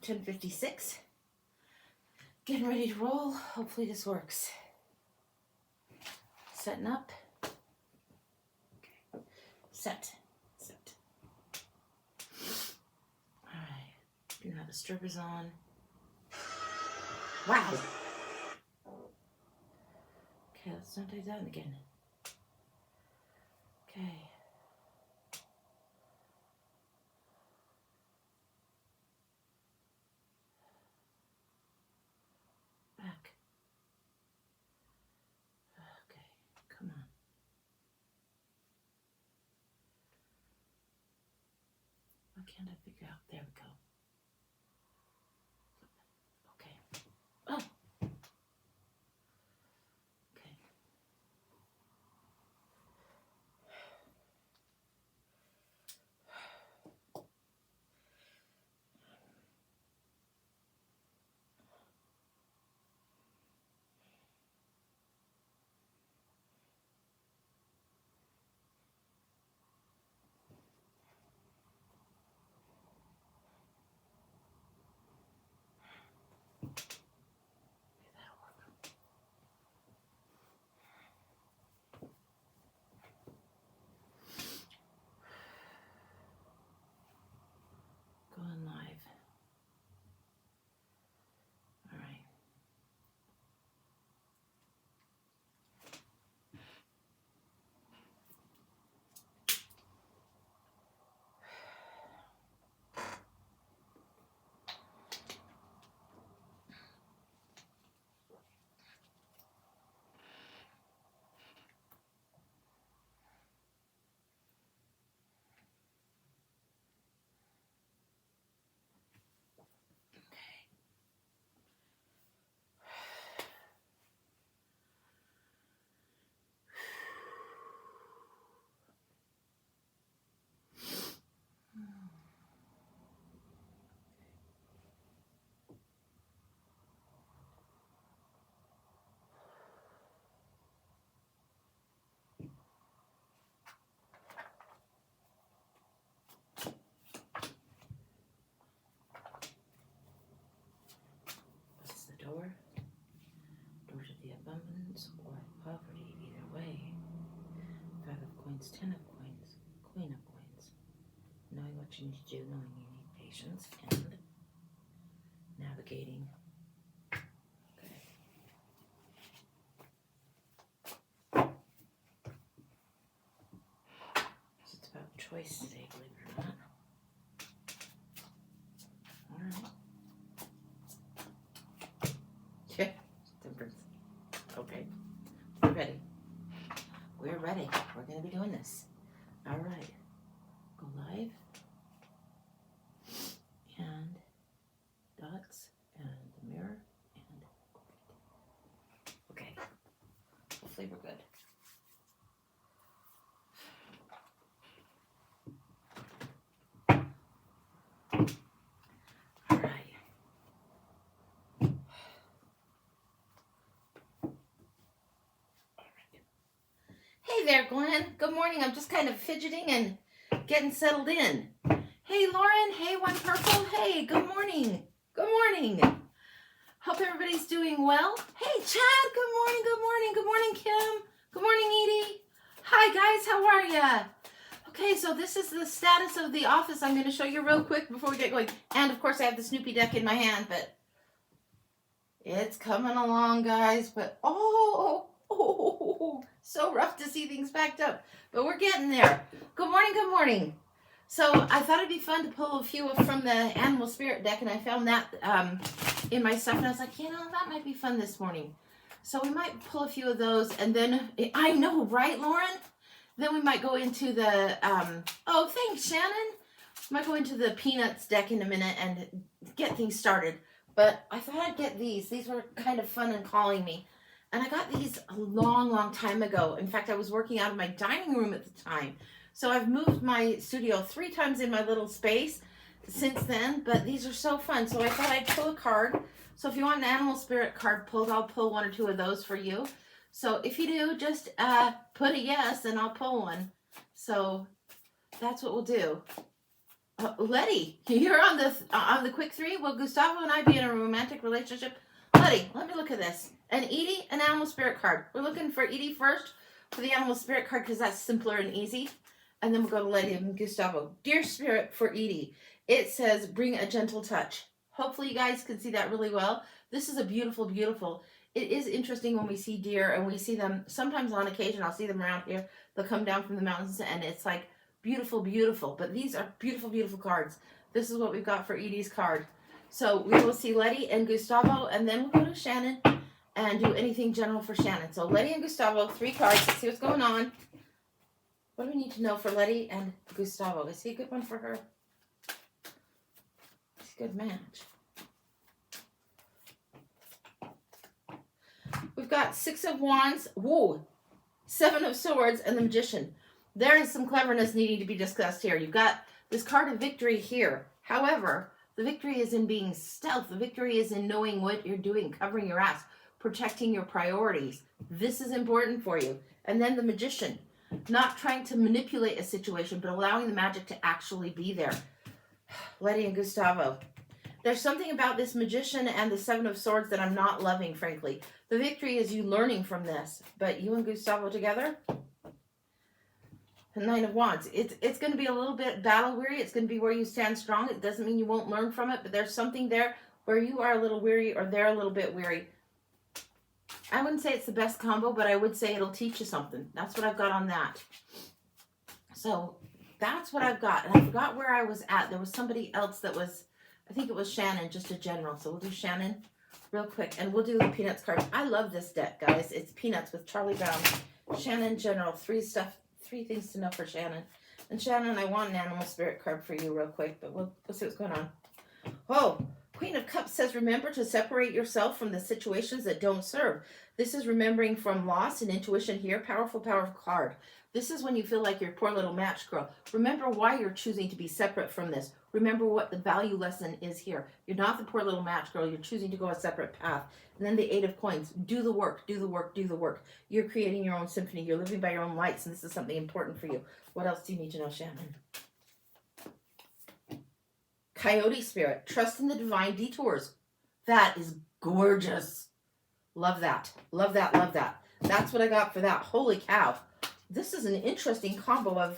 10:56. Getting ready to roll. Hopefully this works. Setting up. Okay. Set. Alright. Do not disturb is on. Wow. Okay, let's not do that again. Okay. Back. Okay, come on. Why can't I figure out? There we go. Okay. Oh. Okay. Going live. All right. What's the door? Door to the abundance or poverty, either way. 5 of coins, 10 of coins, Queen of coins. Knowing what you need to do, knowing you need patience, and navigating. Okay. It's about choice today, believe it or not. Alright. Yeah, temperance. Okay. We're ready. We're ready. We're going to be doing this. Alright. Go live. And dots. And the mirror. And okay. Hopefully we're good. Hey there, Glenn. Good morning. I'm just kind of fidgeting and getting settled in. Hey, Lauren. Hey, One Purple. Hey, good morning. Good morning. Hope everybody's doing well. Hey, Chad. Good morning. Good morning. Good morning, Kim. Good morning, Edie. Hi, guys. How are ya? Okay, so this is the status of the office. I'm going to show you real quick before we get going. And, of course, I have the Snoopy deck in my hand, but it's coming along, guys. But, oh, so rough to see things packed up. But we're getting there. Good morning, good morning. So I thought it'd be fun to pull a few from the Animal Spirit deck, and I found that in my stuff, and I was like, that might be fun this morning. So we might pull a few of those, and then, I know, right, Lauren? Then we might go into the, oh, thanks, Shannon. Might go into the Peanuts deck in a minute and get things started. But I thought I'd get these. These were kind of fun and calling me. And I got these a long, long time ago. In fact, I was working out of my dining room at the time. So I've moved my studio 3 times in my little space since then. But these are so fun. So I thought I'd pull a card. So if you want an Animal Spirit card pulled, I'll pull 1 or 2 of those for you. So if you do, just put a yes and I'll pull one. So that's what we'll do. Letty, you're on the quick three. Will Gustavo and I be in a romantic relationship? Letty, let me look at this. And Edie, an animal spirit card. We're looking for Edie first for the animal spirit card because that's simpler and easy. And then we'll go to Letty and Gustavo. Dear Spirit for Edie, it says, bring a gentle touch. Hopefully you guys can see that really well. This is a beautiful, beautiful. It is interesting when we see deer and we see them. Sometimes on occasion, I'll see them around here. They'll come down from the mountains and it's like beautiful, beautiful. But these are beautiful, beautiful cards. This is what we've got for Edie's card. So we will see Letty and Gustavo, and then we'll go to Shannon and do anything general for Shannon. So Letty and Gustavo, 3 cards. Let's see what's going on. What do we need to know for Letty and Gustavo? Is he a good one for her? He's a good match. We've got 6 of Wands, woo, 7 of Swords, and the Magician. There is some cleverness needing to be discussed here. You've got this card of victory here. However, the victory is in being stealth. The victory is in knowing what you're doing, covering your ass, protecting your priorities. This is important for you. And then the Magician, not trying to manipulate a situation, but allowing the magic to actually be there. Letty and Gustavo. There's something about this Magician and the 7 of Swords that I'm not loving, frankly. The victory is you learning from this. But you and Gustavo together? The 9 of Wands. It's going to be a little bit battle weary. It's going to be where you stand strong. It doesn't mean you won't learn from it, but there's something there where you are a little weary or they're a little bit weary. I wouldn't say it's the best combo, but I would say it'll teach you something. That's what I've got on that. So that's what I've got. And I forgot where I was at. There was somebody else that was, I think it was Shannon, just a general. So we'll do Shannon real quick. And we'll do the Peanuts card. I love this deck, guys. It's Peanuts with Charlie Brown. Shannon General. 3 things to know for Shannon. And Shannon, I want an animal spirit card for you real quick, but we'll see what's going on. Oh, Queen of Cups says, remember to separate yourself from the situations that don't serve. This is remembering from loss and intuition here. Powerful, powerful card. This is when you feel like your poor little match girl. Remember why you're choosing to be separate from this. Remember what the value lesson is here. You're not the poor little match girl. You're choosing to go a separate path. And then the 8 of Coins. Do the work, do the work, do the work. You're creating your own symphony. You're living by your own lights, and this is something important for you. What else do you need to know, Shannon? Coyote Spirit. Trust in the divine detours. That is gorgeous. Love that. Love that. Love that. That's what I got for that. Holy cow. This is an interesting combo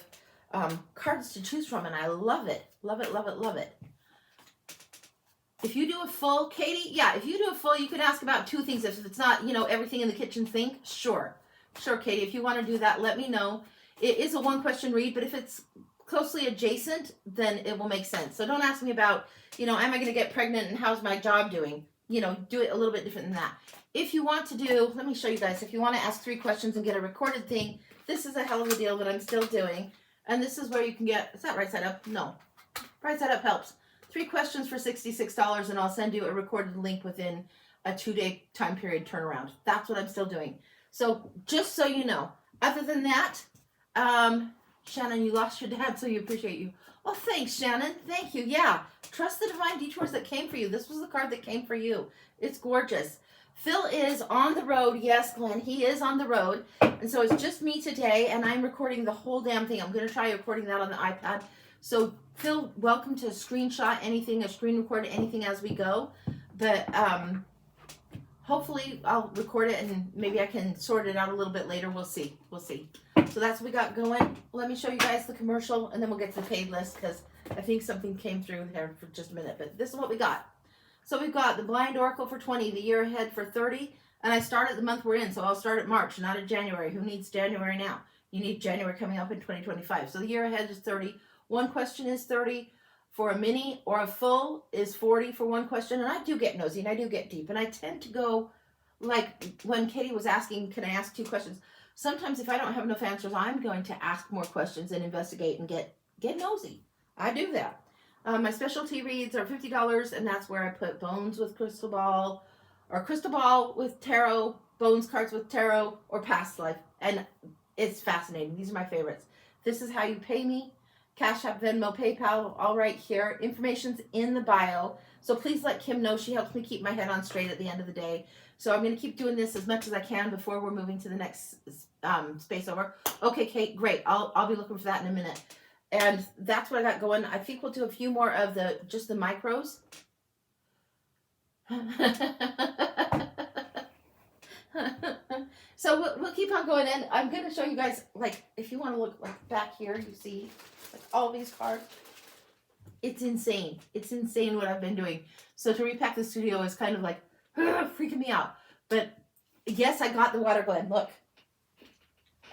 of cards to choose from, and I love it. Love it, love it, love it. If you do a full, Katie, yeah, if you do a full, you can ask about 2 things. If it's not, everything in the kitchen sink, sure. Sure, Katie, if you want to do that, let me know. It is a 1-question read, but if it's closely adjacent, then it will make sense. So don't ask me about, am I going to get pregnant and how's my job doing? Do it a little bit different than that. If you want to do, let me show you guys, if you want to ask 3 questions and get a recorded thing, this is a hell of a deal that I'm still doing. And this is where you can get, is that right side up? No. Right side up helps. 3 questions for $66, and I'll send you a recorded link within a 2-day time period turnaround. That's what I'm still doing. So just so you know, other than that, Shannon, you lost your dad, so you appreciate you. Oh, thanks, Shannon. Thank you. Yeah. Trust the divine detours that came for you. This was the card that came for you. It's gorgeous. Phil is on the road. Yes, Glenn, he is on the road. And so it's just me today, and I'm recording the whole damn thing. I'm going to try recording that on the iPad. So, Phil, welcome to screenshot anything, a screen record anything as we go. But hopefully I'll record it, and maybe I can sort it out a little bit later. We'll see. We'll see. So that's what we got going. Let me show you guys the commercial, and then we'll get to the paid list, because I think something came through there for just a minute. But this is what we got. So we've got the Blind Oracle for 20, the year ahead for 30, and I start at the month we're in, so I'll start at March, not at January. Who needs January now? You need January coming up in 2025. So the year ahead is 30. 1 question is 30 for a mini, or a full is 40 for 1 question. And I do get nosy, and I do get deep, and I tend to go, like when Katie was asking, can I ask 2 questions? Sometimes if I don't have enough answers, I'm going to ask more questions and investigate and get nosy. I do that. My specialty reads are $50, and that's where I put Bones with Crystal Ball, or Crystal Ball with Tarot, Bones cards with Tarot, or Past Life. And it's fascinating. These are my favorites. This is how you pay me. Cash App, Venmo, PayPal, all right here. Information's in the bio. So please let Kim know. She helps me keep my head on straight at the end of the day. So I'm going to keep doing this as much as I can before we're moving to the next space over. Okay, Kate, great. I'll be looking for that in a minute. And that's what I got going. I think we'll do a few more of just the micros. So we'll keep on going, and I'm going to show you guys, like, if you want to look like back here, you see like all these cards. It's insane. It's insane what I've been doing. So to repack the studio is kind of like freaking me out. But yes, I got the water blend. Look.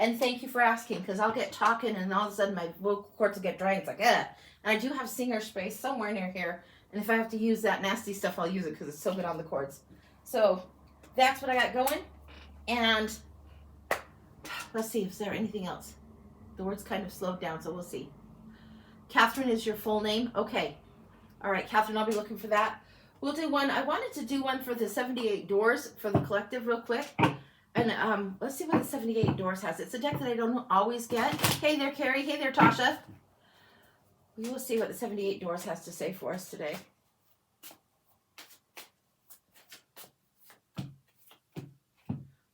And thank you for asking, because I'll get talking and all of a sudden my vocal cords will get dry. It's like, And I do have singer spray somewhere near here. And if I have to use that nasty stuff, I'll use it because it's so good on the cords. So that's what I got going. And let's see, is there anything else? The word's kind of slowed down, so we'll see. Catherine is your full name? Okay. All right, Catherine, I'll be looking for that. We'll do one. I wanted to do one for the 78 Doors for the collective real quick. And let's see what the 78 Doors has. It's a deck that I don't always get. Hey there, Carrie. Hey there, Tasha. We will see what the 78 Doors has to say for us today.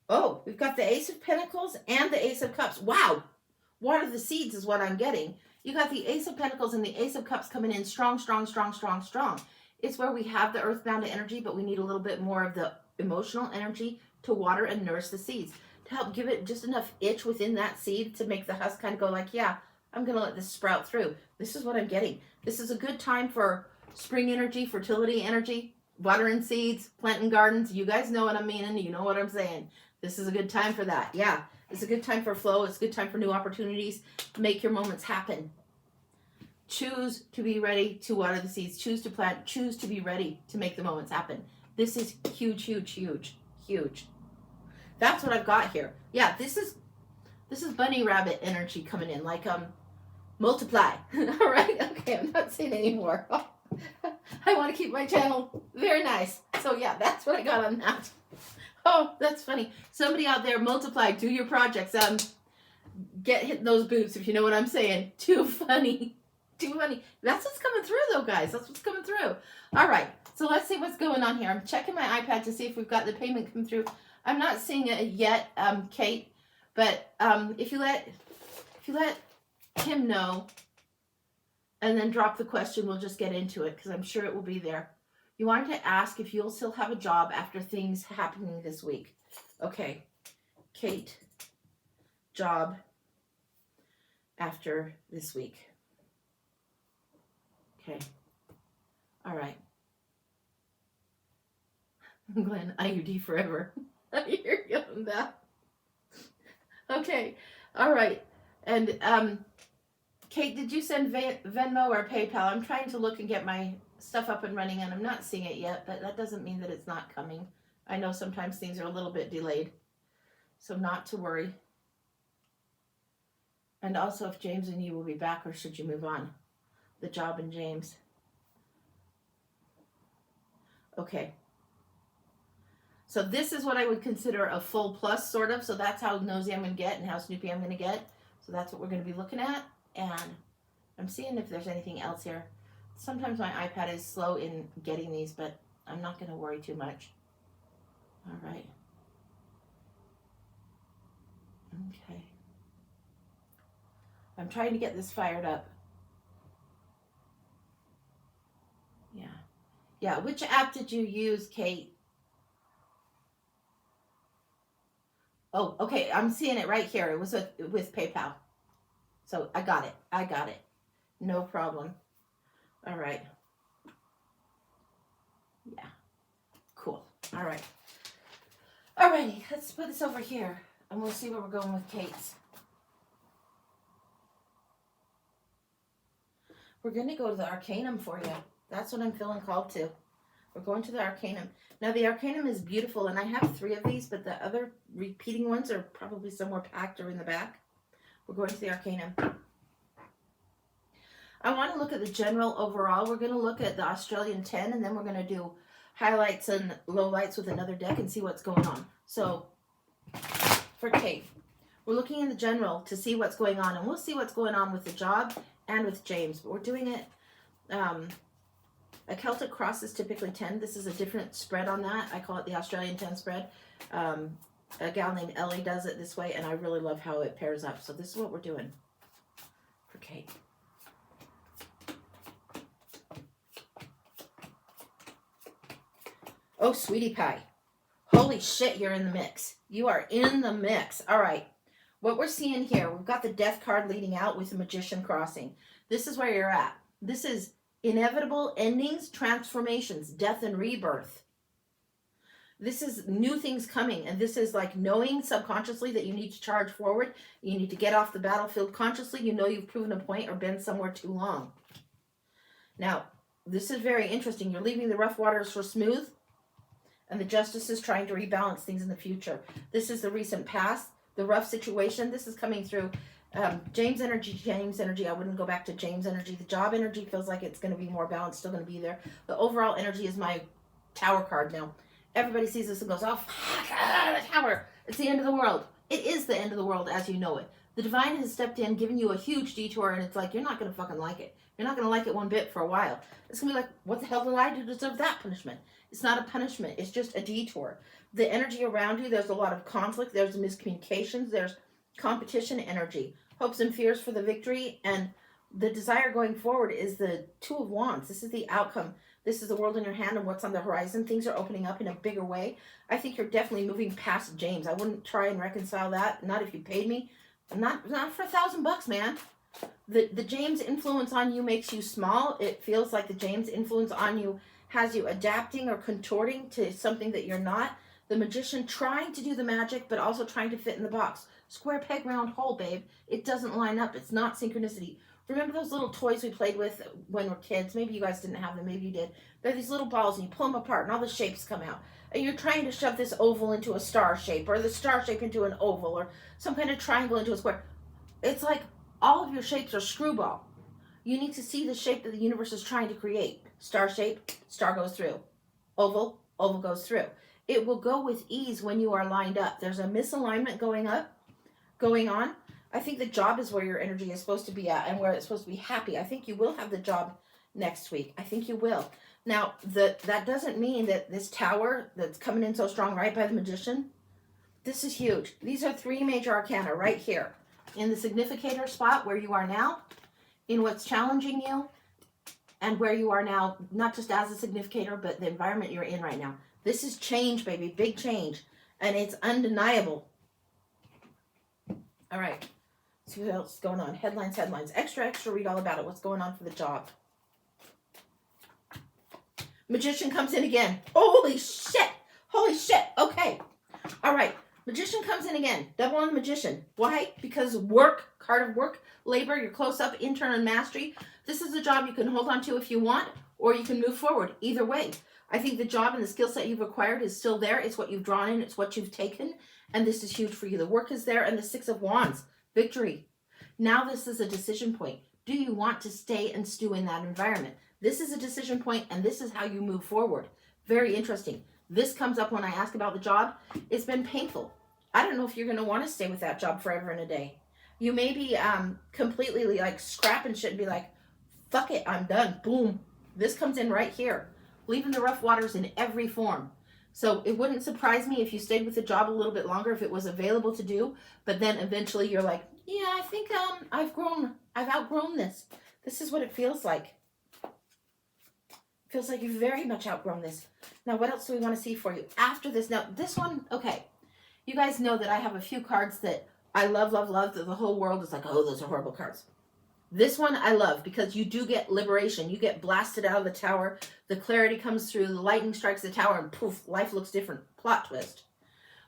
Oh, we've got the Ace of Pentacles and the Ace of Cups. Wow. Water the Seeds is what I'm getting. You got the Ace of Pentacles and the Ace of Cups coming in strong, strong, strong, strong, strong. It's where we have the earthbound energy, but we need a little bit more of the emotional energy to water and nourish the seeds, to help give it just enough itch within that seed to make the husk kind of go like, yeah, I'm going to let this sprout through. This is what I'm getting. This is a good time for spring energy, fertility energy, watering seeds, planting gardens. You guys know what I'm meaning. You know what I'm saying. This is a good time for that. Yeah, it's a good time for flow. It's a good time for new opportunities. Make your moments happen. Choose to be ready to water the seeds. Choose to plant. Choose to be ready to make the moments happen. This is huge, huge, huge, huge. That's what I've got here. Yeah, this is bunny rabbit energy coming in, like multiply. All right, okay, I'm not saying anymore. I want to keep my channel very nice. So yeah, that's what I got on that. Oh, that's funny. Somebody out there, multiply, do your projects. Get hit those boots, if you know what I'm saying. Too funny. Too funny. That's what's coming through though, guys. That's what's coming through. All right, so let's see what's going on here. I'm checking my iPad to see if we've got the payment come through. I'm not seeing it yet, Kate, but if you let him know and then drop the question, we'll just get into it because I'm sure it will be there. You wanted to ask if you'll still have a job after things happening this week. Okay, Kate, job after this week. Okay, all right. Glenn, IUD forever. I hear you on that. Okay, all right. And Kate, did you send Venmo or PayPal? I'm trying to look and get my stuff up and running, and I'm not seeing it yet, but that doesn't mean that it's not coming. I know sometimes things are a little bit delayed, so not to worry. And also if James and you will be back, or should you move on? The job and James. Okay. So this is what I would consider a full plus, sort of. So that's how nosy I'm going to get and how snoopy I'm going to get. So that's what we're going to be looking at. And I'm seeing if there's anything else here. Sometimes my iPad is slow in getting these, but I'm not going to worry too much. All right. Okay. I'm trying to get this fired up. Yeah. Yeah. Which app did you use, Kate? Oh, okay. I'm seeing it right here. It was with PayPal. So I got it. I got it. No problem. All right. Yeah. Cool. All right. All righty. Let's put this over here and we'll see where we're going with Kate's. We're going to go to the Arcanum for you. That's what I'm feeling called to. We're going to the Arcanum. Now, the Arcanum is beautiful, and I have 3 of these, but the other repeating ones are probably somewhere packed or in the back. We're going to the Arcanum. I want to look at the general overall. We're going to look at the Australian 10, and then we're going to do highlights and lowlights with another deck and see what's going on. So, for Kate, we're looking in the general to see what's going on, and we'll see what's going on with the job and with James. But we're doing it, a Celtic cross is typically 10. This is a different spread on that. I call it the Australian 10 spread. A gal named Ellie does it this way, and I really love how it pairs up. So this is what we're doing for Kate. Oh, sweetie pie. Holy shit, you're in the mix. You are in the mix. All right. What we're seeing here, we've got the death card leading out with the magician crossing. This is where you're at. This is inevitable endings, transformations, death and rebirth. This is new things coming, and this is like knowing subconsciously that you need to charge forward. You need to get off the battlefield consciously. You know you've proven a point or been somewhere too long. Now, this is very interesting. You're leaving the rough waters for smooth, and the justice is trying to rebalance things in the future. This is the recent past, the rough situation. This is coming through James energy. I wouldn't go back to James energy. The job energy feels like it's going to be more balanced, still going to be there. The overall energy is my tower card now. Everybody sees this and goes, oh, fuck, the tower. It's the end of the world. It is the end of the world as you know it. The divine has stepped in, given you a huge detour, and it's like, you're not going to fucking like it. You're not going to like it one bit for a while. It's going to be like, what the hell did I do to deserve that punishment? It's not a punishment. It's just a detour. The energy around you, there's a lot of conflict. There's miscommunications. There's competition energy. Hopes and fears for the victory. And the desire going forward is the Two of Wands. This is the outcome. This is the world in your hand and what's on the horizon. Things are opening up in a bigger way. I think you're definitely moving past James. I wouldn't try and reconcile that. Not if you paid me. Not for $1,000, man. The James influence on you makes you small. It feels like the James influence on you has you adapting or contorting to something that you're not. The magician trying to do the magic, but also trying to fit in the box. Square peg, round hole, babe. It doesn't line up. It's not synchronicity. Remember those little toys we played with when we were kids? Maybe you guys didn't have them. Maybe you did. They're these little balls, and you pull them apart, and all the shapes come out. And you're trying to shove this oval into a star shape, or the star shape into an oval, or some kind of triangle into a square. It's like all of your shapes are screwball. You need to see the shape that the universe is trying to create. Star shape, star goes through. Oval, oval goes through. It will go with ease when you are lined up. There's a misalignment going on. I think the job is where your energy is supposed to be at and where it's supposed to be happy. I think you will have the job next week. I think you will. Now, that doesn't mean that this tower that's coming in so strong right by the magician, this is huge. These are 3 major arcana right here. In the significator spot where you are now, in what's challenging you, and where you are now, not just as a significator, but the environment you're in right now. This is change, baby. Big change. And it's undeniable. All right. See what else is going on. Headlines. Extra, read all about it. What's going on for the job. Magician comes in again. Holy shit. Okay. All right. Magician comes in again. Double on the magician. Why? Because work, card of work, labor, you're close up, intern, and mastery. This is a job you can hold on to if you want, or you can move forward. Either way. I think the job and the skill set you've acquired is still there. It's what you've drawn in. It's what you've taken. And this is huge for you. The work is there. And the 6 of Wands. Victory. Now this is a decision point. Do you want to stay and stew in that environment? This is a decision point, and this is how you move forward. Very interesting. This comes up when I ask about the job. It's been painful. I don't know if you're going to want to stay with that job forever and a day. You may be completely like scrapping shit and be like, fuck it, I'm done. Boom. This comes in right here. Leaving the rough waters in every form. So it wouldn't surprise me if you stayed with the job a little bit longer if it was available to do, but then eventually you're like, yeah, I think I've outgrown this. This is what it feels like. Feels like you've very much outgrown this. Now, what else do we want to see for you after this? Now, this one, okay. You guys know that I have a few cards that I love, that the whole world is like, oh, those are horrible cards. This one I love because you do get liberation. You get blasted out of the tower. The clarity comes through. The lightning strikes the tower and poof, life looks different. Plot twist.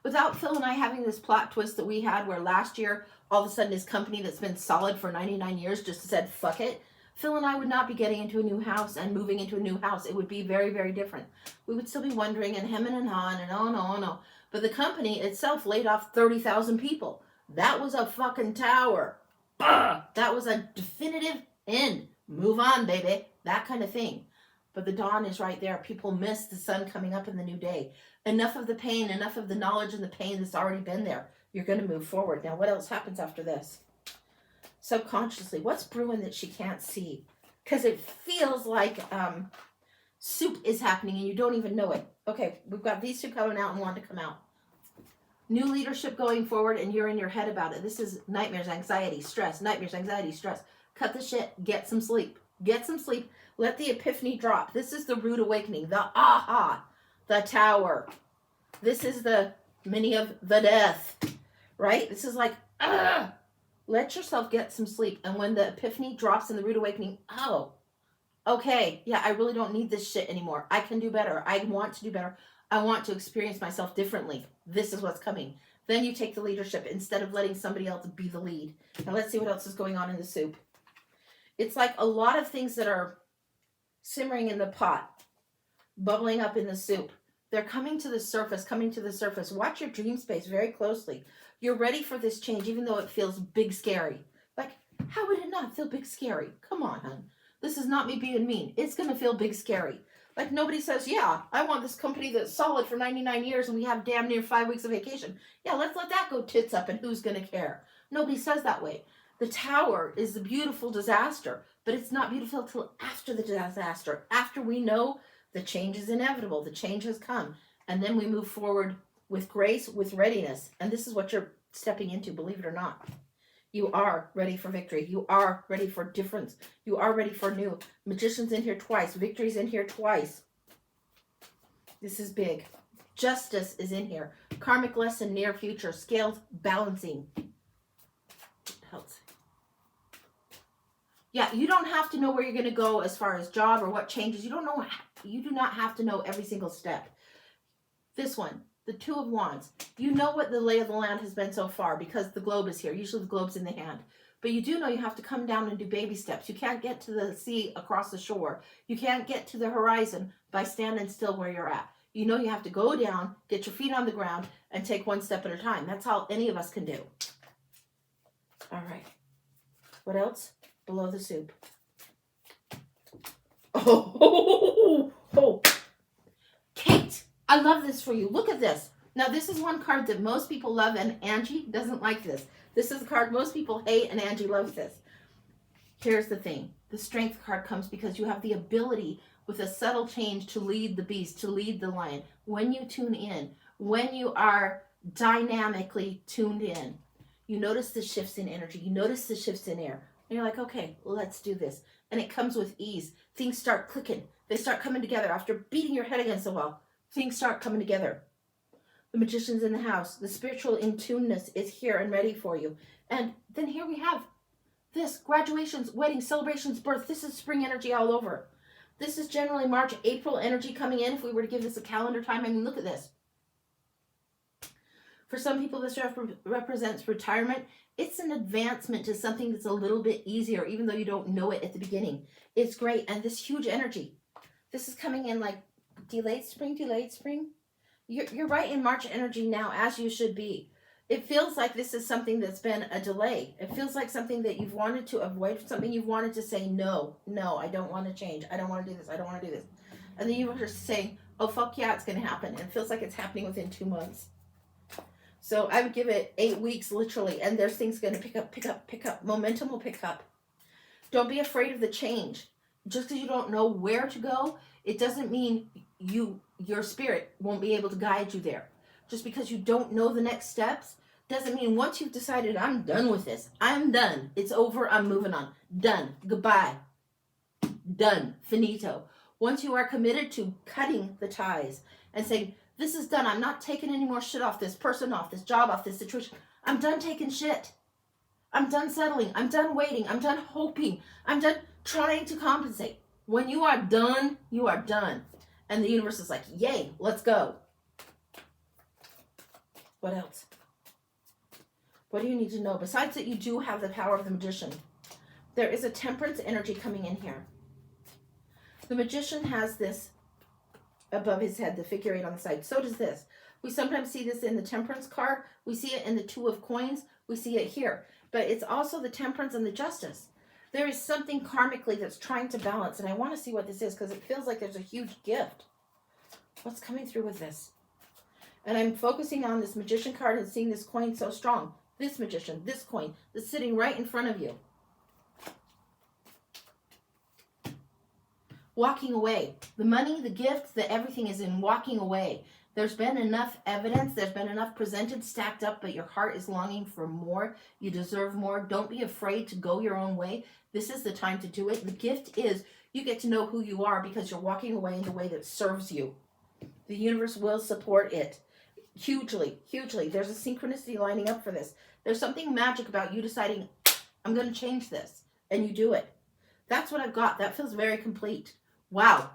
Without Phil and I having this plot twist that we had where last year, all of a sudden his company that's been solid for 99 years just said, fuck it. Phil and I would not be getting into a new house and moving into a new house. It would be very, very different. We would still be wondering and hemming and hawing and oh no. But the company itself laid off 30,000 people. That was a fucking tower. That was a definitive end. Move on, baby. That kind of thing. But the dawn is right there. People miss the sun coming up in the new day. Enough of the pain, enough of the knowledge and the pain that's already been there. You're going to move forward. Now, what else happens after this? Subconsciously, what's brewing that she can't see? Because it feels like soup is happening and you don't even know it. Okay, we've got these 2 coming out and one to come out. New leadership going forward and you're in your head about it. This is nightmares, anxiety, stress. Nightmares, anxiety, stress. Cut the shit. Get some sleep. Get some sleep. Let the epiphany drop. This is the rude awakening. The aha. the Tower. This is the mini of the Death, right? This is like, let yourself get some sleep. And when the Epiphany drops in the Rude Awakening, oh, okay, yeah, I really don't need this shit anymore. I can do better. I want to do better. I want to experience myself differently. This is what's coming. Then you take the leadership instead of letting somebody else be the lead. Now let's see what else is going on in the soup. It's like a lot of things that are simmering in the pot, bubbling up in the soup. They're coming to the surface, coming to the surface. Watch your dream space very closely. You're ready for this change, even though it feels big scary. Like, how would it not feel big scary? Come on, hon. This is not me being mean. It's going to feel big scary. Like, nobody says, yeah, I want this company that's solid for 99 years and we have damn near 5 weeks of vacation. Yeah, let's let that go tits up and who's going to care? Nobody says that way. The Tower is the beautiful disaster, but it's not beautiful till after the disaster, after we know the change is inevitable, the change has come, and then we move forward with grace, with readiness, and this is what you're stepping into, believe it or not. You are ready for victory. You are ready for difference. You are ready for new. Magician's in here twice. Victory's in here twice. This is big. Justice is in here. Karmic lesson, near future. Scales balancing. Helps. Yeah, you don't have to know where you're going to go as far as job or what changes. You do not have to know every single step. This one, the Two of Wands. You know what the lay of the land has been so far because the globe is here. Usually the globe's in the hand. But you do know you have to come down and do baby steps. You can't get to the sea across the shore. You can't get to the horizon by standing still where you're at. You know you have to go down, get your feet on the ground, and take one step at a time. That's all any of us can do. All right. What else? Below the soup. Oh. Kate, I love this for you. Look at this. Now, this is one card that most people love, and Angie doesn't like this. This is a card most people hate, and Angie loves this. Here's the thing. The Strength card comes because you have the ability with a subtle change to lead the beast, to lead the lion. When you tune in, when you are dynamically tuned in, you notice the shifts in energy. You notice the shifts in air. And you're like, okay, let's do this. And it comes with ease. Things start clicking. They start coming together. After beating your head against the wall, things start coming together. The Magician's in the house. The spiritual in-tuneness is here and ready for you. And then here we have this. Graduations, weddings, celebrations, birth. This is spring energy all over. This is generally March, April energy coming in. If we were to give this a calendar time, I mean, look at this. For some people, this represents retirement. It's an advancement to something that's a little bit easier, even though you don't know it at the beginning. It's great. And this huge energy. This is coming in like delayed spring. You're right in March energy now, as you should be. It feels like this is something that's been a delay. It feels like something that you've wanted to avoid, something you've wanted to say, no, I don't want to change. I don't want to do this. I don't want to do this. And then you were just saying, oh, fuck yeah, it's going to happen. And it feels like it's happening within 2 months. So I would give it 8 weeks, literally, and there's things going to pick up. Momentum will pick up. Don't be afraid of the change. Just because you don't know where to go, it doesn't mean your spirit won't be able to guide you there. Just because you don't know the next steps doesn't mean once you've decided, I'm done with this. I'm done. It's over. I'm moving on. Done. Goodbye. Done. Finito. Once you are committed to cutting the ties and saying, this is done. I'm not taking any more shit off this person, off this job, off this situation. I'm done taking shit. I'm done settling. I'm done waiting. I'm done hoping. I'm done trying to compensate. When you are done, you are done. And the universe is like, yay, let's go. What else? What do you need to know? Besides that, you do have the power of the Magician. There is a Temperance energy coming in here. The Magician has this above his head, the figure 8 on the side. So does this. We sometimes see this in the Temperance card. We see it in the Two of Coins. We see it here. But it's also the Temperance and the Justice. There is something karmically that's trying to balance. And I want to see what this is because it feels like there's a huge gift. What's coming through with this? And I'm focusing on this Magician card and seeing this coin so strong. This Magician, this coin, that's sitting right in front of you. Walking away. The money, the gift, the everything is in walking away. There's been enough evidence. There's been enough presented, stacked up, but your heart is longing for more. You deserve more. Don't be afraid to go your own way. This is the time to do it. The gift is you get to know who you are because you're walking away in the way that serves you. The universe will support it hugely, hugely. There's a synchronicity lining up for this. There's something magic about you deciding, I'm going to change this, and you do it. That's what I've got. That feels very complete. Wow.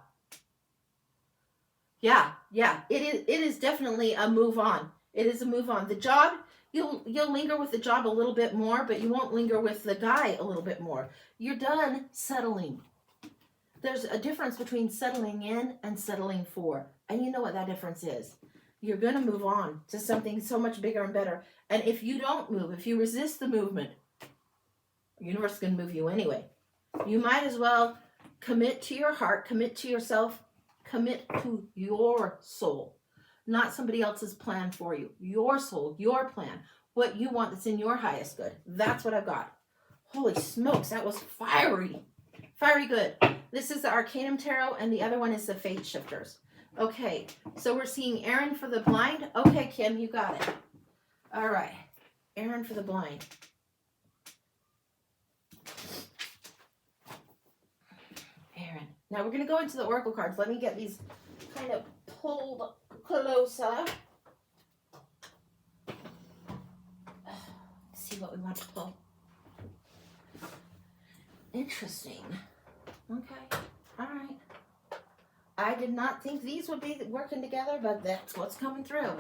Yeah. It is definitely a move on. It is a move on. The job, you'll linger with the job a little bit more, but you won't linger with the guy a little bit more. You're done settling. There's a difference between settling in and settling for. And you know what that difference is. You're going to move on to something so much bigger and better. And if you don't move, if you resist the movement, the universe is going to move you anyway. You might as well commit to your heart, commit to yourself, commit to your soul, not somebody else's plan for you. Your soul, your plan, what you want that's in your highest good. That's what I've got. Holy smokes, that was fiery. Fiery good. This is the Arcanum Tarot, and the other one is the Fate Shifters. Okay, so we're seeing Aaron for the blind. Okay, Kim, you got it. All right, Aaron for the blind. Aaron. Now we're going to go into the Oracle cards. Let me get these kind of pulled closer. Let's see what we want to pull. Interesting. Okay. All right. I did not think these would be working together, but that's what's coming through.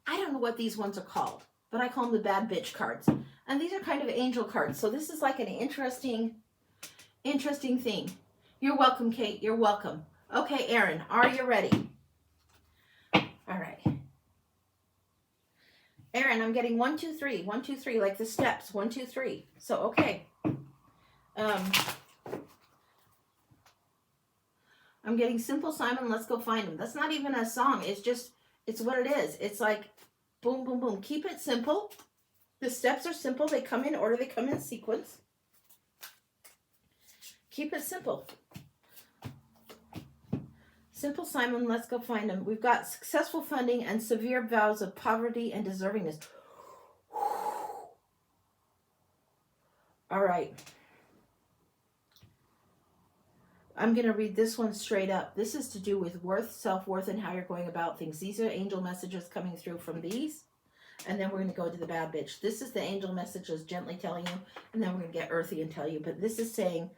I don't know what these ones are called, but I call them the bad bitch cards. And these are kind of angel cards. So this is like an interesting thing. You're welcome, Kate. You're welcome. Okay, Aaron, are you ready? All right. Aaron, I'm getting 1, 2, 3. 1, 2, 3, like the steps. 1, 2, 3. So, okay. I'm getting Simple Simon, Let's Go Find Him. That's not even a song. It's what it is. It's like boom, boom, boom. Keep it simple. The steps are simple. They come in order. They come in sequence. Keep it simple. Simple Simon, Let's Go Find Him. We've got successful funding and severe vows of poverty and deservingness. All right. I'm going to read this one straight up. This is to do with worth, self-worth, and how you're going about things. These are angel messages coming through from these. And then we're going to go to the bad bitch. This is the angel messages gently telling you. And then we're going to get earthy and tell you. But this is saying,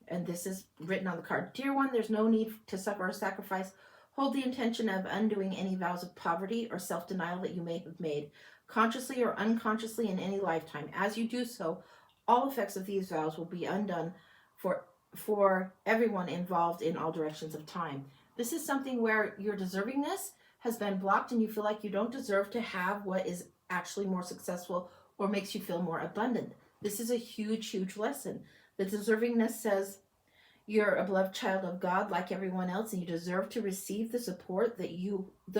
and this is written on the card, Dear one, there's no need to suffer or sacrifice. Hold the intention of undoing any vows of poverty or self-denial that you may have made, consciously or unconsciously in any lifetime. As you do so, all effects of these vows will be undone for everyone involved in all directions of time. This is something where your deservingness has been blocked and you feel like you don't deserve to have what is actually more successful or makes you feel more abundant. This is a huge, huge lesson. The deservingness says you're a beloved child of God like everyone else, and you deserve to receive the support that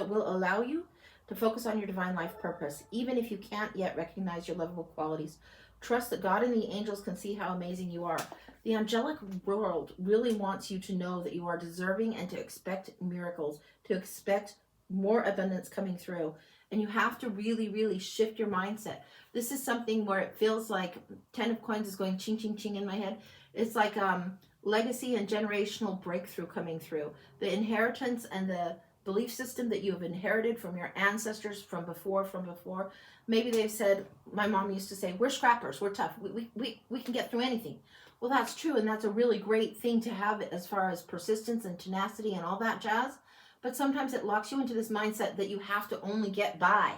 will allow you to focus on your divine life purpose, even if you can't yet recognize your lovable qualities. Trust that God and the angels can see how amazing you are. The angelic world really wants you to know that you are deserving and to expect miracles, to expect more abundance coming through. And you have to really, really shift your mindset. This is something where it feels like 10 of coins is going ching, ching, ching in my head. It's like legacy and generational breakthrough coming through. The inheritance and the belief system that you have inherited from your ancestors from before. Maybe they've said, my mom used to say, we're scrappers, we're tough, we can get through anything. Well, that's true, and that's a really great thing to have as far as persistence and tenacity and all that jazz. But sometimes it locks you into this mindset that you have to only get by.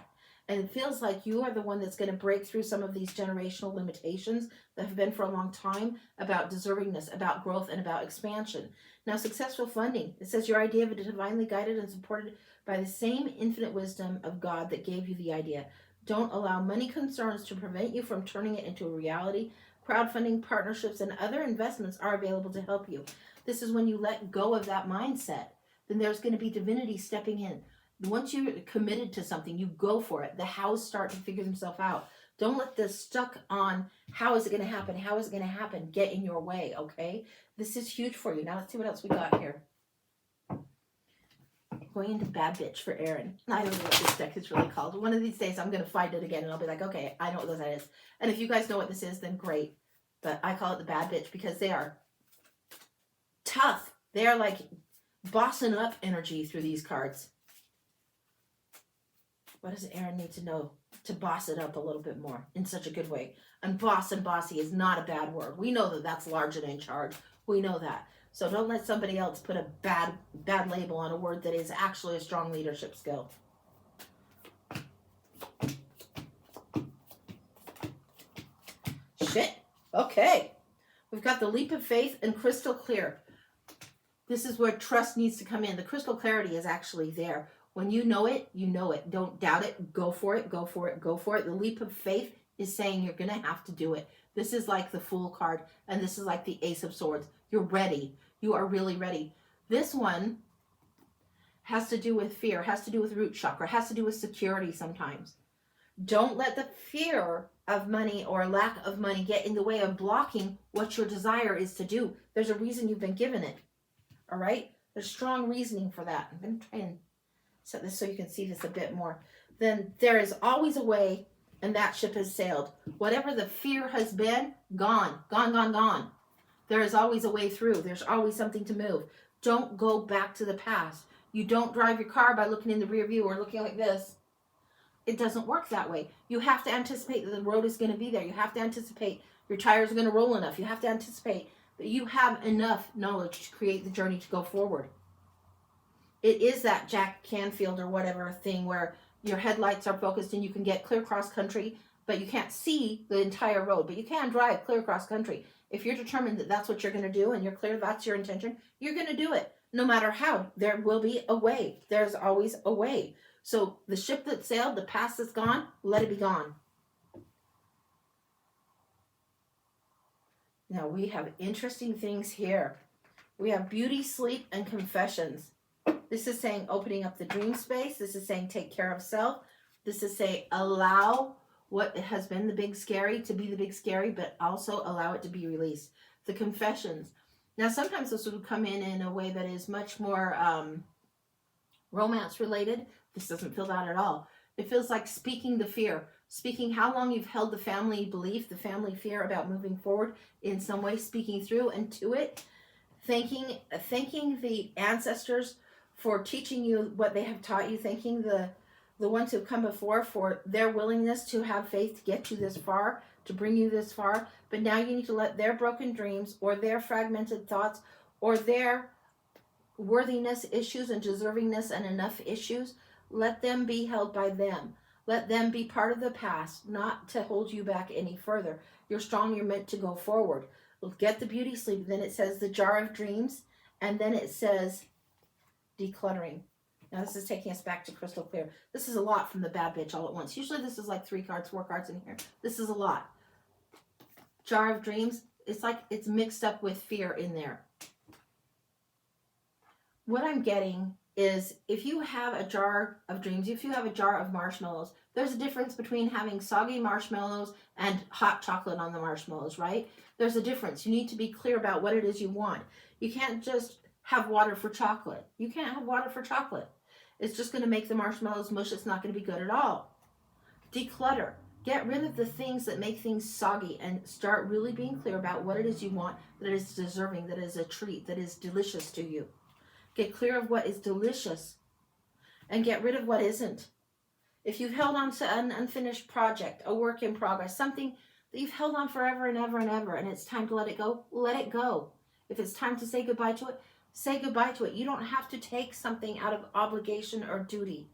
And it feels like you are the one that's going to break through some of these generational limitations that have been for a long time about deservingness, about growth, and about expansion. Now, successful funding. It says your idea of it is divinely guided and supported by the same infinite wisdom of God that gave you the idea. Don't allow money concerns to prevent you from turning it into a reality. Crowdfunding, partnerships, and other investments are available to help you. This is when you let go of that mindset. Then there's going to be divinity stepping in. Once you're committed to something, you go for it. The hows start to figure themselves out. Don't let the stuck on how is it going to happen, how is it going to happen, get in your way, okay? This is huge for you. Now let's see what else we got here. Going into bad bitch for Aaron. I don't know what this deck is really called. One of these days I'm going to find it again and I'll be like, okay, I know what that is. And if you guys know what this is, then great. But I call it the bad bitch because they are tough. They are like bossing up energy through these cards. What does Aaron need to know to boss it up a little bit more in such a good way? And boss and bossy is not a bad word. We know that that's large and in charge. We know that. So don't let somebody else put a bad label on a word that is actually a strong leadership skill. Shit. Okay. We've got the leap of faith and crystal clear. This is where trust needs to come in. The crystal clarity is actually there. When you know it, you know it. Don't doubt it. Go for it. Go for it. Go for it. The leap of faith is saying you're going to have to do it. This is like the Fool card, and this is like the Ace of Swords. You're ready. You are really ready. This one has to do with fear, has to do with root chakra, has to do with security sometimes. Don't let the fear of money or lack of money get in the way of blocking what your desire is to do. There's a reason you've been given it. All right? There's strong reasoning for that. I'm going to try and set this so you can see this a bit more. Then there is always a way, and that ship has sailed. Whatever the fear has been, gone, gone, gone, gone. There is always a way through. There's always something to move. Don't go back to the past. You don't drive your car by looking in the rear view or looking like this. It doesn't work that way. You have to anticipate that the road is going to be there. You have to anticipate your tires are going to roll enough. You have to anticipate that you have enough knowledge to create the journey to go forward. It is that Jack Canfield or whatever thing where your headlights are focused and you can get clear cross country, but you can't see the entire road, but you can drive clear cross country. If you're determined that that's what you're going to do and you're clear that's your intention, you're going to do it. No matter how, there will be a way. There's always a way. So the ship that sailed, the past that's gone, let it be gone. Now we have interesting things here. We have beauty, sleep, and confessions. This is saying opening up the dream space. This is saying take care of self. This is saying allow what has been the big scary to be the big scary, but also allow it to be released. The confessions. Now sometimes this would come in a way that is much more romance related. This doesn't feel that at all. It feels like speaking the fear. Speaking how long you've held the family belief, the family fear about moving forward in some way, speaking through and to it. Thanking the ancestors for teaching you what they have taught you. Thanking the ones who've come before for their willingness to have faith to get you this far, to bring you this far. But now you need to let their broken dreams or their fragmented thoughts or their worthiness issues and deservingness and enough issues, let them be held by them. Let them be part of the past, not to hold you back any further. You're strong, you're meant to go forward. Get the beauty sleep. Then it says the jar of dreams, and then it says decluttering. Now this is taking us back to crystal clear. This is a lot from the bad bitch all at once. Usually this is like 3 cards, 4 cards in here. This is a lot. Jar of dreams, it's like it's mixed up with fear in there. What I'm getting is if you have a jar of dreams, if you have a jar of marshmallows, there's a difference between having soggy marshmallows and hot chocolate on the marshmallows, right? There's a difference. You need to be clear about what it is you want. You can't just have water for chocolate. You can't have water for chocolate. It's just going to make the marshmallows mush. It's not going to be good at all. Declutter. Get rid of the things that make things soggy and start really being clear about what it is you want that is deserving, that is a treat, that is delicious to you. Get clear of what is delicious and get rid of what isn't. If you've held on to an unfinished project, a work in progress, something that you've held on forever and ever and ever, and it's time to let it go, let it go. If it's time to say goodbye to it, say goodbye to it. You don't have to take something out of obligation or duty.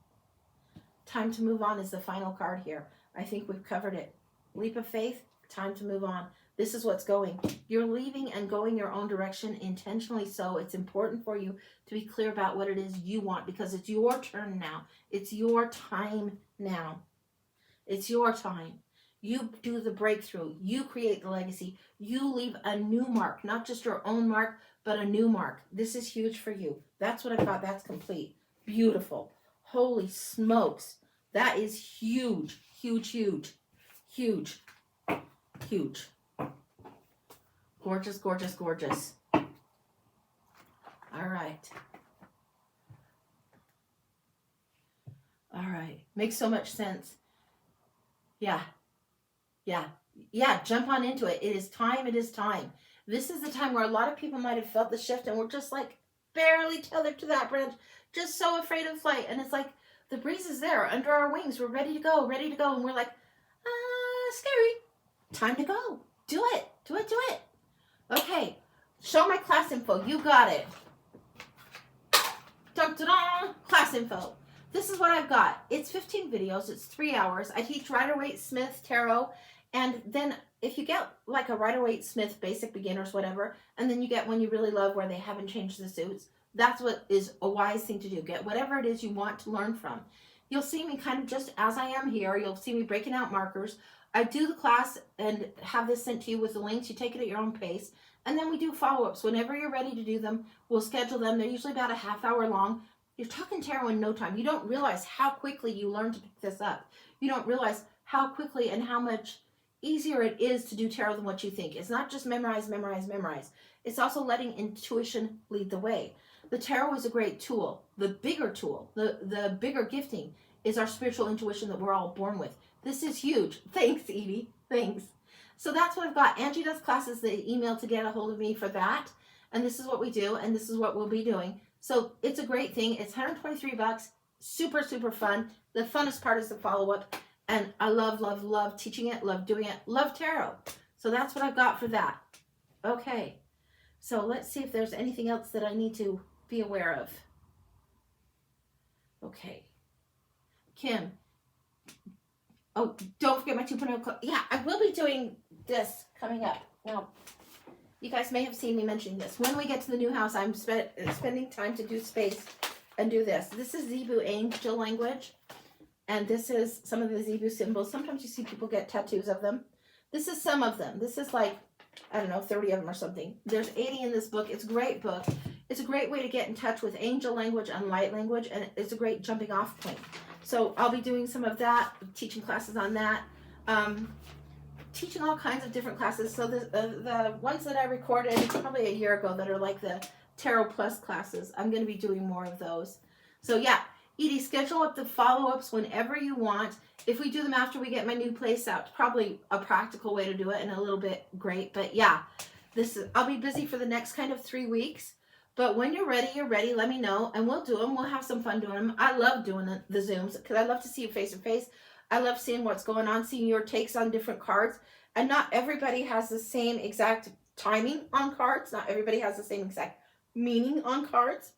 Time to move on is the final card here. I think we've covered it. Leap of faith, time to move on. This is what's going. You're leaving and going your own direction intentionally so. It's important for you to be clear about what it is you want because it's your turn now. It's your time now. It's your time. You do the breakthrough. You create the legacy. You leave a new mark, not just your own mark, but a new mark. This is huge for you. That's what I got. That's complete. Beautiful. Holy smokes. That is huge, huge, huge, huge, huge. Gorgeous, gorgeous, gorgeous. All right. All right. Makes so much sense. Yeah. Jump on into it. It is time. It is time. This is the time where a lot of people might have felt the shift and we're just like, barely tethered to that branch, just so afraid of flight. And it's like the breeze is there under our wings. We're ready to go. And we're like, scary. Time to go. Do it. Okay. Show my class info. You got it. Dun, dun, dun. Class info. This is what I've got. It's 15 videos. It's 3 hours. I teach Rider-Waite-Smith tarot. And then if you get like a Rider-Waite-Smith basic beginners, whatever, and then you get one you really love where they haven't changed the suits, that's what is a wise thing to do. Get whatever it is you want to learn from. You'll see me kind of just as I am here. You'll see me breaking out markers. I do the class and have this sent to you with the links. You take it at your own pace. And then we do follow-ups. Whenever you're ready to do them, we'll schedule them. They're usually about a half hour long. You're talking tarot in no time. You don't realize how quickly you learn to pick this up. You don't realize how quickly and how much easier it is to do tarot than what you think. It's not just memorize. It's also letting intuition lead the way. The tarot is a great tool. The bigger tool, the bigger gifting is our spiritual intuition that we're all born with. This is huge. Thanks, Edie. Thanks. So that's what I've got. Angie does classes, the email to get a hold of me for that. And this is what we do, and this is what we'll be doing. So it's a great thing. It's $123. Super, super fun. The funnest part is the follow-up. And I love teaching it, love doing it, love tarot. So that's what I've got for that. Okay. So let's see if there's anything else that I need to be aware of. Okay. Kim. Oh, don't forget my 2.0 club. Yeah, I will be doing this coming up. Now, you guys may have seen me mentioning this. When we get to the new house, I'm spending time to do space and do this. This is Zebu angel language. And this is some of the Zebu symbols. Sometimes you see people get tattoos of them. This is some of them. This is like, I don't know, 30 of them or something. There's 80 in this book. It's a great book. It's a great way to get in touch with angel language and light language. And it's a great jumping off point. So I'll be doing some of that, teaching classes on that. Teaching all kinds of different classes. So the ones that I recorded probably a year ago that are like the Tarot Plus classes, I'm going to be doing more of those. So yeah, Edie, schedule up the follow-ups whenever you want. If we do them after we get my new place out, it's probably a practical way to do it and a little bit great. But yeah, I'll be busy for the next kind of 3 weeks. But when you're ready, let me know, and we'll do them. We'll have some fun doing them. I love doing the Zooms because I love to see you face to face. I love seeing what's going on, seeing your takes on different cards. And not everybody has the same exact timing on cards. Not everybody has the same exact meaning on cards.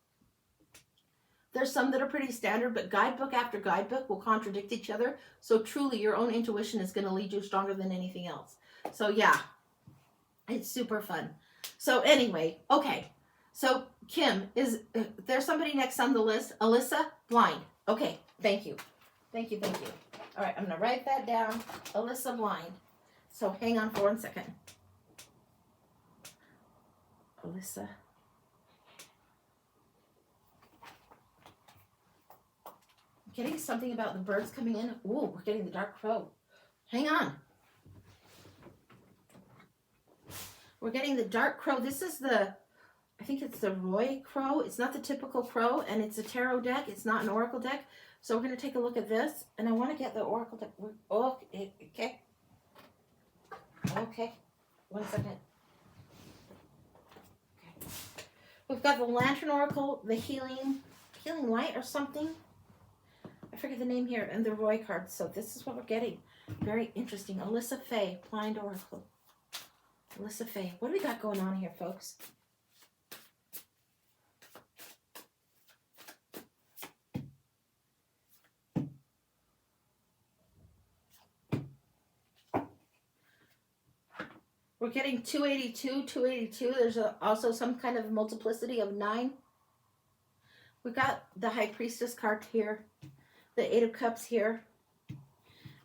There's some that are pretty standard, but guidebook after guidebook will contradict each other. So truly, your own intuition is going to lead you stronger than anything else. So yeah, it's super fun. So anyway, okay. So Kim, is there somebody next on the list? Alyssa, blind. Okay, thank you. Thank you. All right, I'm going to write that down. Alyssa, blind. So hang on for 1 second. Alyssa. Getting something about the birds coming in. Ooh, we're getting the dark crow. Hang on. We're getting the dark crow. This is I think it's the Roy crow. It's not the typical crow, and it's a tarot deck. It's not an oracle deck. So we're going to take a look at this, and I want to get the oracle deck. Oh, okay. Okay. 1 second. Okay. We've got the Lantern Oracle, the Healing Light or something. I forget the name here, and the Roy cards. So this is what we're getting. Very interesting. Alyssa Faye, Blind Oracle. Alyssa Faye. What do we got going on here, folks? We're getting 282. There's also some kind of multiplicity of 9. We got the High Priestess card here, the 8 of Cups here,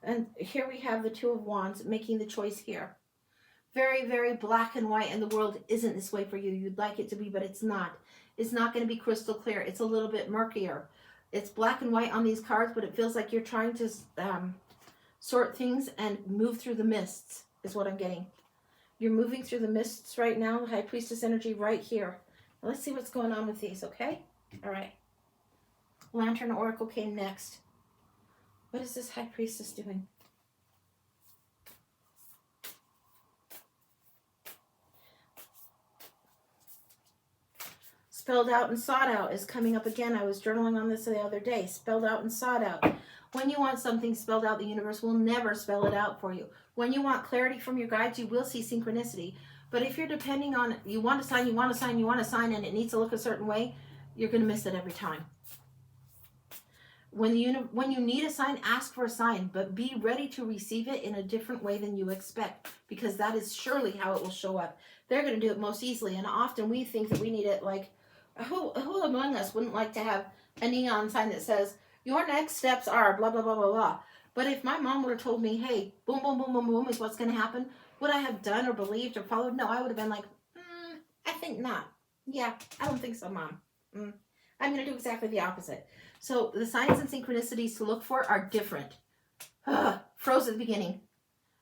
and here we have the 2 of Wands making the choice here. Very, very black and white, and the world isn't this way for you. You'd like it to be, but it's not. It's not going to be crystal clear. It's a little bit murkier. It's black and white on these cards, but it feels like you're trying to sort things and move through the mists is what I'm getting. You're moving through the mists right now, the High Priestess energy right here. Now let's see what's going on with these, okay? All right. Lantern Oracle came next. What is this High Priestess doing? Spelled out and sought out is coming up again. I was journaling on this the other day. Spelled out and sought out. When you want something spelled out, the universe will never spell it out for you. When you want clarity from your guides, you will see synchronicity. But if you're depending on, you want a sign, and it needs to look a certain way, you're going to miss it every time. When you need a sign, ask for a sign, but be ready to receive it in a different way than you expect, because that is surely how it will show up. They're going to do it most easily, and often we think that we need it like, who among us wouldn't like to have a neon sign that says, your next steps are blah, blah, blah, blah, blah. But if my mom would have told me, hey, boom, boom, boom, boom, boom is what's going to happen, would I have done or believed or followed? No, I would have been like, I think not. Yeah, I don't think so, Mom. I'm going to do exactly the opposite. So the signs and synchronicities to look for are different. Froze at the beginning.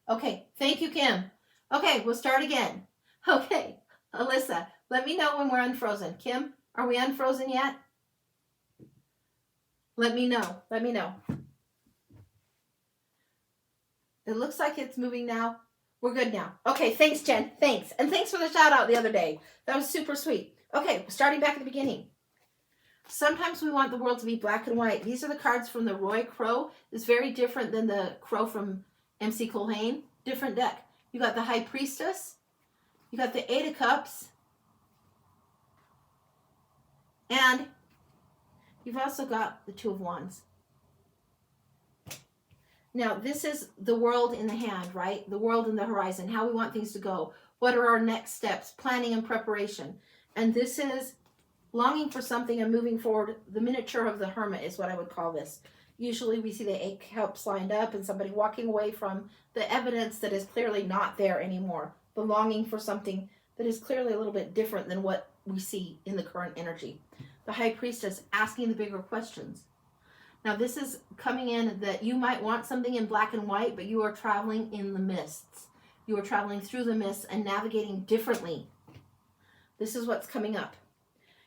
Okay, thank you, Kim. Okay, we'll start again. Okay, Alyssa, let me know when we're unfrozen. Kim, are we unfrozen yet? Let me know. Let me know. It looks like it's moving now. We're good now. Okay, thanks, Jen. Thanks. And thanks for the shout out the other day. That was super sweet. Okay, starting back at the beginning. Sometimes we want the world to be black and white. These are the cards from the Roy Crow. It's very different than the Crow from MC Culhane. Different deck. You got the High Priestess. You got the Eight of Cups. And you've also got the Two of Wands. Now, this is the world in the hand, right? The world in the horizon, how we want things to go. What are our next steps? Planning and preparation. And this is longing for something and moving forward. The miniature of the hermit is what I would call this. Usually we see the 8 cups lined up and somebody walking away from the evidence that is clearly not there anymore. The longing for something that is clearly a little bit different than what we see in the current energy. The High Priestess asking the bigger questions. Now this is coming in that you might want something in black and white, but you are traveling in the mists. You are traveling through the mists and navigating differently. This is what's coming up.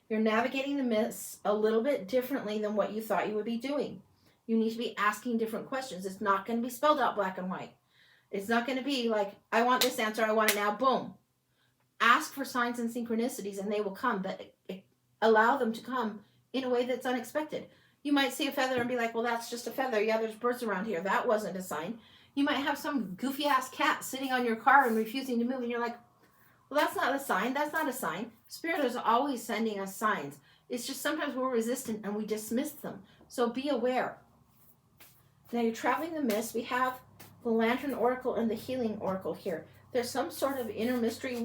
You're navigating the mists a little bit differently than what you thought you would be doing. You need to be asking different questions. It's not going to be spelled out black and white. It's not going to be like, I want this answer, I want it now, boom. Ask for signs and synchronicities and they will come, but allow them to come in a way that's unexpected. You might see a feather and be like, well, that's just a feather. Yeah, there's birds around here. That wasn't a sign. You might have some goofy ass cat sitting on your car and refusing to move and you're like, well, that's not a sign. That's not a sign. Spirit is always sending us signs. It's just sometimes we're resistant and we dismiss them. So be aware. Now you're traveling the mist. We have the Lantern Oracle and the Healing Oracle here. There's some sort of inner mystery,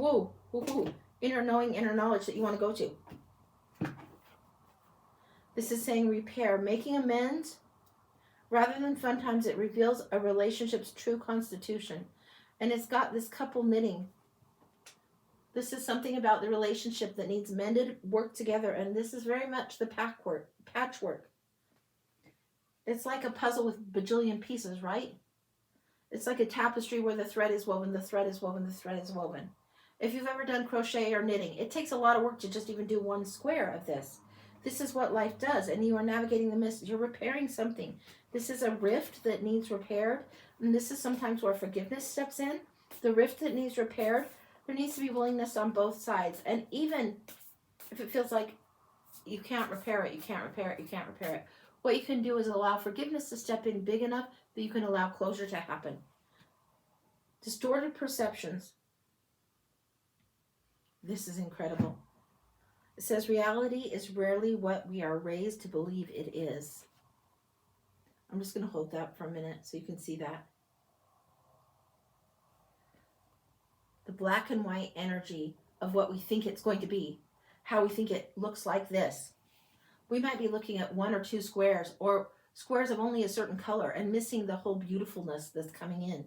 inner knowing, inner knowledge that you want to go to. This is saying repair, making amends. Rather than fun times, it reveals a relationship's true constitution. And it's got this couple knitting. This is something about the relationship that needs mended, work together, and this is very much the patchwork. It's like a puzzle with bajillion pieces, right? It's like a tapestry where the thread is woven, the thread is woven, the thread is woven. If you've ever done crochet or knitting, it takes a lot of work to just even do one square of this. This is what life does, and you are navigating the mist. You're repairing something. This is a rift that needs repaired, and this is sometimes where forgiveness steps in. The rift that needs repaired, there needs to be willingness on both sides. And even if it feels like you can't repair it, you can't repair it, you can't repair it, what you can do is allow forgiveness to step in big enough that you can allow closure to happen. Distorted perceptions. This is incredible. It says reality is rarely what we are raised to believe it is. I'm just going to hold that for a minute so you can see that. The black and white energy of what we think it's going to be, how we think it looks like this. We might be looking at 1 or 2 squares or squares of only a certain color and missing the whole beautifulness that's coming in.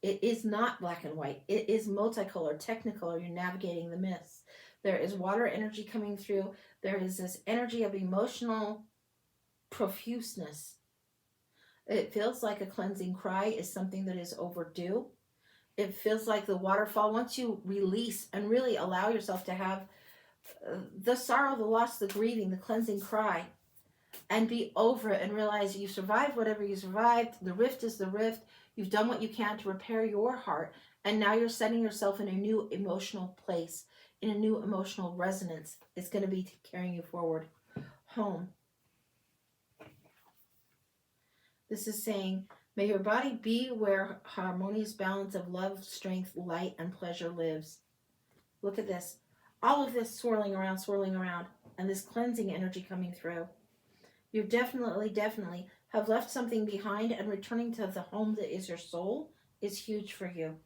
It is not black and white. It is multicolor, technicolor. You're navigating the mists. There is water energy coming through. There is this energy of emotional profuseness. It feels like a cleansing cry is something that is overdue. It feels like the waterfall. Once you release and really allow yourself to have the sorrow, the loss, the grieving, the cleansing cry, and be over it and realize you survived whatever you survived. The rift is the rift. You've done what you can to repair your heart. And now you're setting yourself in a new emotional place. in a new emotional resonance is going to be carrying you forward. Home. This is saying, may your body be where harmonious balance of love, strength, light, and pleasure lives. Look at this. All of this swirling around, and this cleansing energy coming through. You definitely have left something behind, and returning to the home that is your soul is huge for you.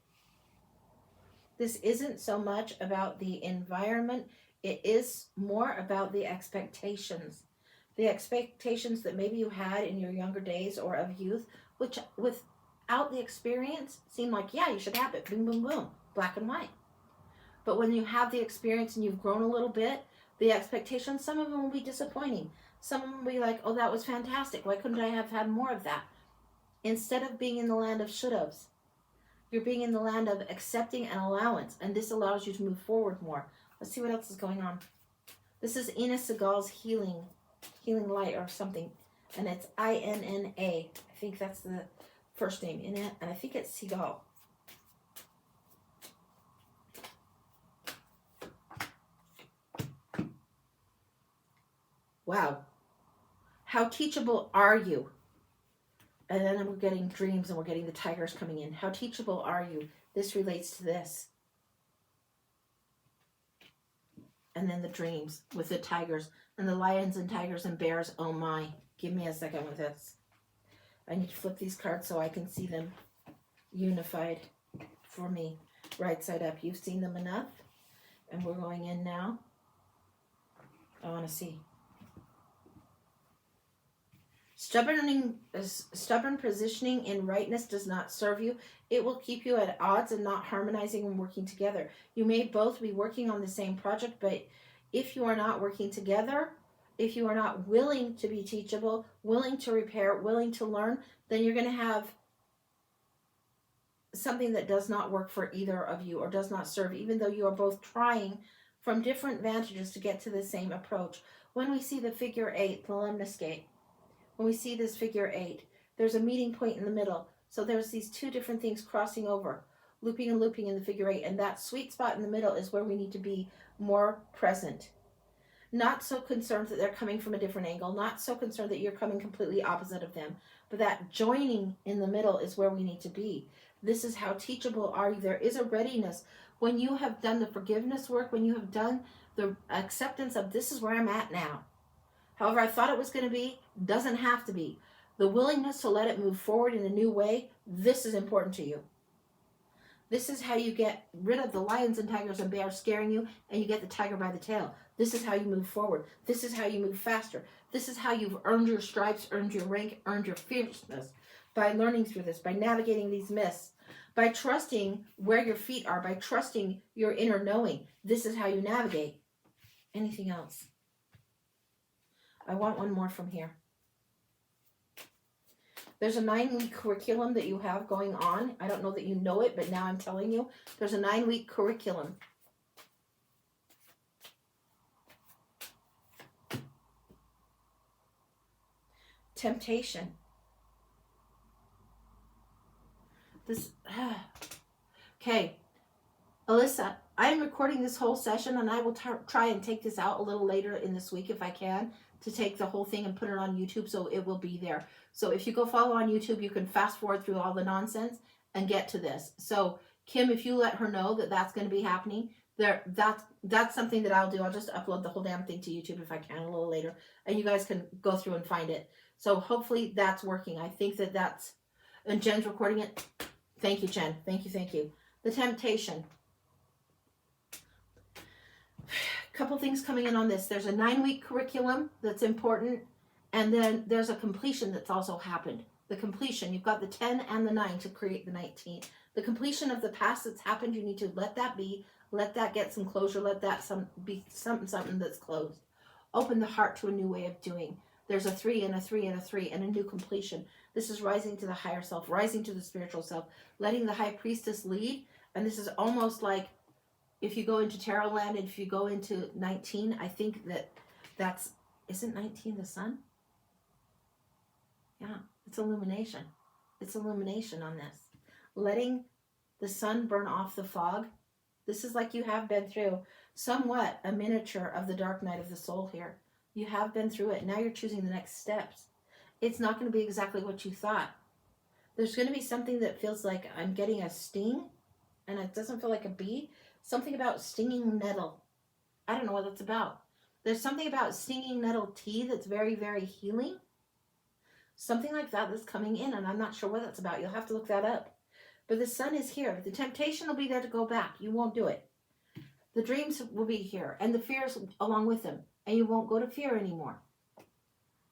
This isn't so much about the environment. It is more about the expectations. The expectations that maybe you had in your younger days or of youth, which without the experience seem like, yeah, you should have it. Boom, boom, boom. Black and white. But when you have the experience and you've grown a little bit, the expectations, some of them will be disappointing. Some of them will be like, oh, that was fantastic. Why couldn't I have had more of that? Instead of being in the land of should-haves, you're being in the land of accepting and allowance. And this allows you to move forward more. Let's see what else is going on. This is Ina Segal's Healing Light or something. And it's INNA. I think that's the first name in it. And I think it's Segal. Wow. How teachable are you? And then we're getting dreams and we're getting the tigers coming in. How teachable are you? This relates to this. And then the dreams with the tigers and the lions and tigers and bears. Oh my. Give me a second with this. I need to flip these cards so I can see them unified for me. Right side up. You've seen them enough. And we're going in now. I want to see. Stubborn positioning in rightness does not serve you. It will keep you at odds and not harmonizing and working together. You may both be working on the same project, but if you are not working together, if you are not willing to be teachable, willing to repair, willing to learn, then you're going to have something that does not work for either of you or does not serve, even though you are both trying from different vantages to get to the same approach. When we see the figure 8, the lemniscate, when we see this figure 8, there's a meeting point in the middle. So there's these two different things crossing over, looping and looping in the figure 8. And that sweet spot in the middle is where we need to be more present. Not so concerned that they're coming from a different angle. Not so concerned that you're coming completely opposite of them. But that joining in the middle is where we need to be. This is how teachable are you. There is a readiness. When you have done the forgiveness work, when you have done the acceptance of this is where I'm at now. However I thought it was going to be, doesn't have to be. The willingness to let it move forward in a new way, this is important to you. This is how you get rid of the lions and tigers and bears scaring you, and you get the tiger by the tail. This is how you move forward. This is how you move faster. This is how you've earned your stripes, earned your rank, earned your fierceness, by learning through this, by navigating these myths, by trusting where your feet are, by trusting your inner knowing. This is how you navigate. Anything else? I want one more from here. There's a 9-week curriculum that you have going on. I don't know that you know it, but now I'm telling you. There's a 9-week curriculum. Temptation. Okay. Alyssa, I'm recording this whole session, and I will try and take this out a little later in this week if I can, to take the whole thing and put it on YouTube, so it will be there. So if you go follow on YouTube, you can fast forward through all the nonsense and get to this. So Kim, if you let her know that that's going to be happening, that's something that I'll do. I'll just upload the whole damn thing to YouTube if I can a little later, and you guys can go through and find it. So hopefully that's working. I think that's, and Jen's recording it. Thank you, Jen. Thank you. The temptation. Couple things coming in on this. There's a 9-week curriculum that's important, and then there's a completion that's also happened. The completion, you've got the 10 and the 9 to create the 19. The completion of the past that's happened, you need to let that be, let that get some closure, let that be something that's closed. Open the heart to a new way of doing. There's a 3 and a 3 and a 3 and a new completion. This is rising to the higher self, rising to the spiritual self, letting the high priestess lead. And this is almost like, if you go into Tarot Land, and if you go into 19, I think isn't 19 the sun? Yeah, it's illumination. It's illumination on this. Letting the sun burn off the fog. This is like you have been through somewhat a miniature of the dark night of the soul here. You have been through it. Now you're choosing the next steps. It's not going to be exactly what you thought. There's going to be something that feels like I'm getting a sting, and it doesn't feel like a bee. Something about stinging nettle. I don't know what that's about. There's something about stinging nettle tea that's very, very healing. Something like that that's coming in, and I'm not sure what that's about. You'll have to look that up. But the sun is here. The temptation will be there to go back. You won't do it. The dreams will be here, and the fears along with them, and you won't go to fear anymore.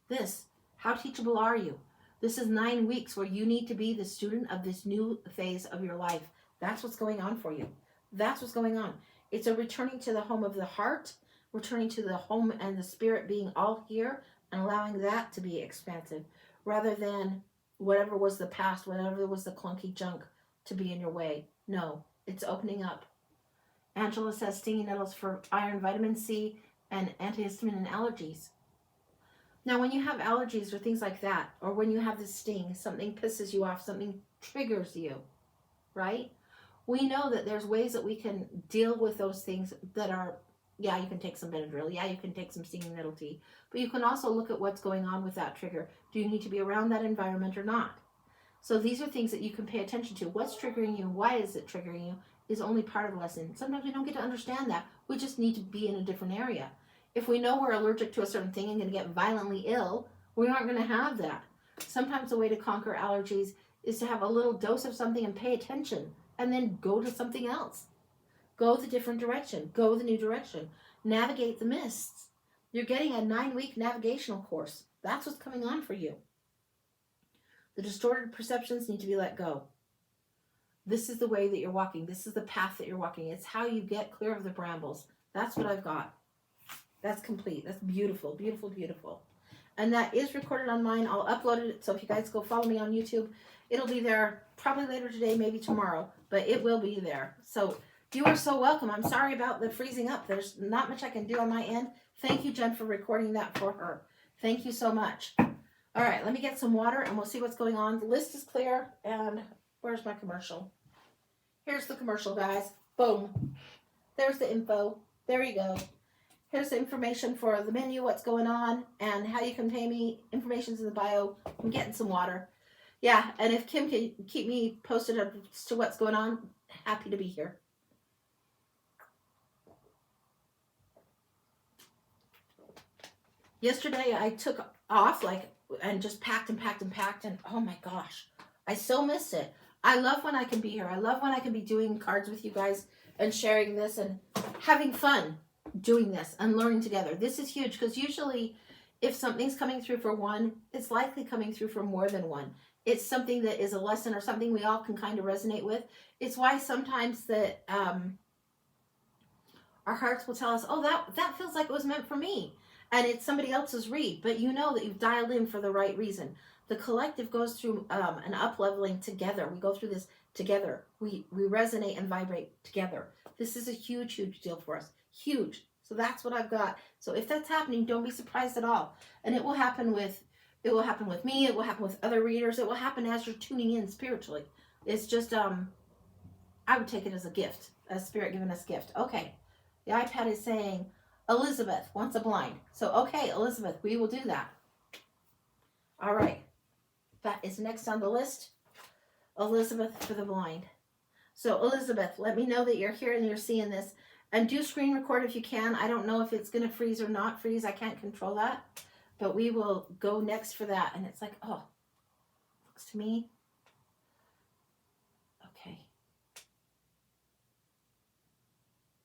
This, how teachable are you? This is 9 weeks where you need to be the student of this new phase of your life. That's what's going on for you. That's what's going on. It's a returning to the home of the heart, returning to the home and the spirit being all here, and allowing that to be expansive, rather than whatever was the past, whatever was the clunky junk to be in your way. No, it's opening up. Angela says stinging nettles for iron, vitamin C, and antihistamine and allergies. Now, when you have allergies or things like that, or when you have this sting, something pisses you off, something triggers you, right? We know that there's ways that we can deal with those things that are, yeah, you can take some Benadryl, yeah, you can take some stinging nettle tea, but you can also look at what's going on with that trigger. Do you need to be around that environment or not? So these are things that you can pay attention to. What's triggering you? Why is it triggering you? Is only part of the lesson. Sometimes we don't get to understand that. We just need to be in a different area. If we know we're allergic to a certain thing and going to get violently ill, we aren't going to have that. Sometimes the way to conquer allergies is to have a little dose of something and pay attention, and then go to something else. Go the different direction. Go the new direction. Navigate the mists. You're getting a 9-week navigational course. That's what's coming on for you. The distorted perceptions need to be let go. This is the way that you're walking. This is the path that you're walking. It's how you get clear of the brambles. That's what I've got. That's complete. That's beautiful, beautiful, beautiful. And that is recorded on mine. I'll upload it. So if you guys go follow me on YouTube, it'll be there probably later today, maybe tomorrow, but it will be there. So you are so welcome. I'm sorry about the freezing up. There's not much I can do on my end. Thank you, Jen, for recording that for her. Thank you so much. All right, let me get some water and we'll see what's going on. The list is clear. And where's my commercial? Here's the commercial, guys. Boom. There's the info. There you go. Here's the information for the menu, what's going on, and how you can pay me. Information's in the bio. I'm getting some water. Yeah, and if Kim can keep me posted as to what's going on, happy to be here. Yesterday, I took off, and just packed, and oh my gosh, I so missed it. I love when I can be here. I love when I can be doing cards with you guys and sharing this and having fun doing this and learning together. This is huge because usually if something's coming through for one, it's likely coming through for more than one. It's something that is a lesson or something we all can kind of resonate with. It's why sometimes that our hearts will tell us, oh, that feels like it was meant for me. And it's somebody else's read, but you know that you've dialed in for the right reason. The collective goes through an up-leveling together. We go through this together. We resonate and vibrate together. This is a huge, huge deal for us. Huge. So that's what I've got. So if that's happening, don't be surprised at all. And it will happen with me. It will happen with other readers. It will happen as you're tuning in spiritually. It's just, I would take it as a gift, as spirit giving us gift. Okay. The iPad is saying, Elizabeth wants a blind. So, okay, Elizabeth, we will do that. All right. That is next on the list. Elizabeth for the blind. So, Elizabeth, let me know that you're here and you're seeing this. And do screen record if you can. I don't know if it's going to freeze or not freeze. I can't control that. But we will go next for that. And it's like, oh, looks to me. Okay.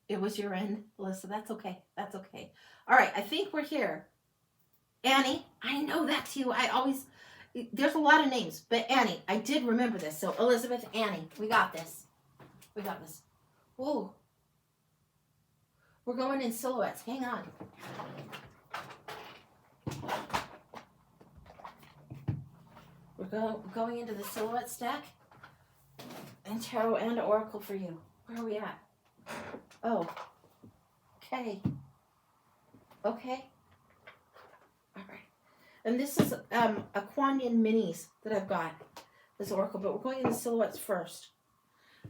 It was your end, Alyssa. That's okay. That's okay. All right. I think we're here. Annie, I know that's you. There's a lot of names. But Annie, I did remember this. So Elizabeth, Annie, we got this. We got this. Whoa. We're going in silhouettes. Hang on. We're going into the silhouette stack. And tarot and oracle for you. Where are we at? Oh. Okay. Okay. All right. And this is a Kuan Yin minis that I've got. This oracle. But we're going into silhouettes first.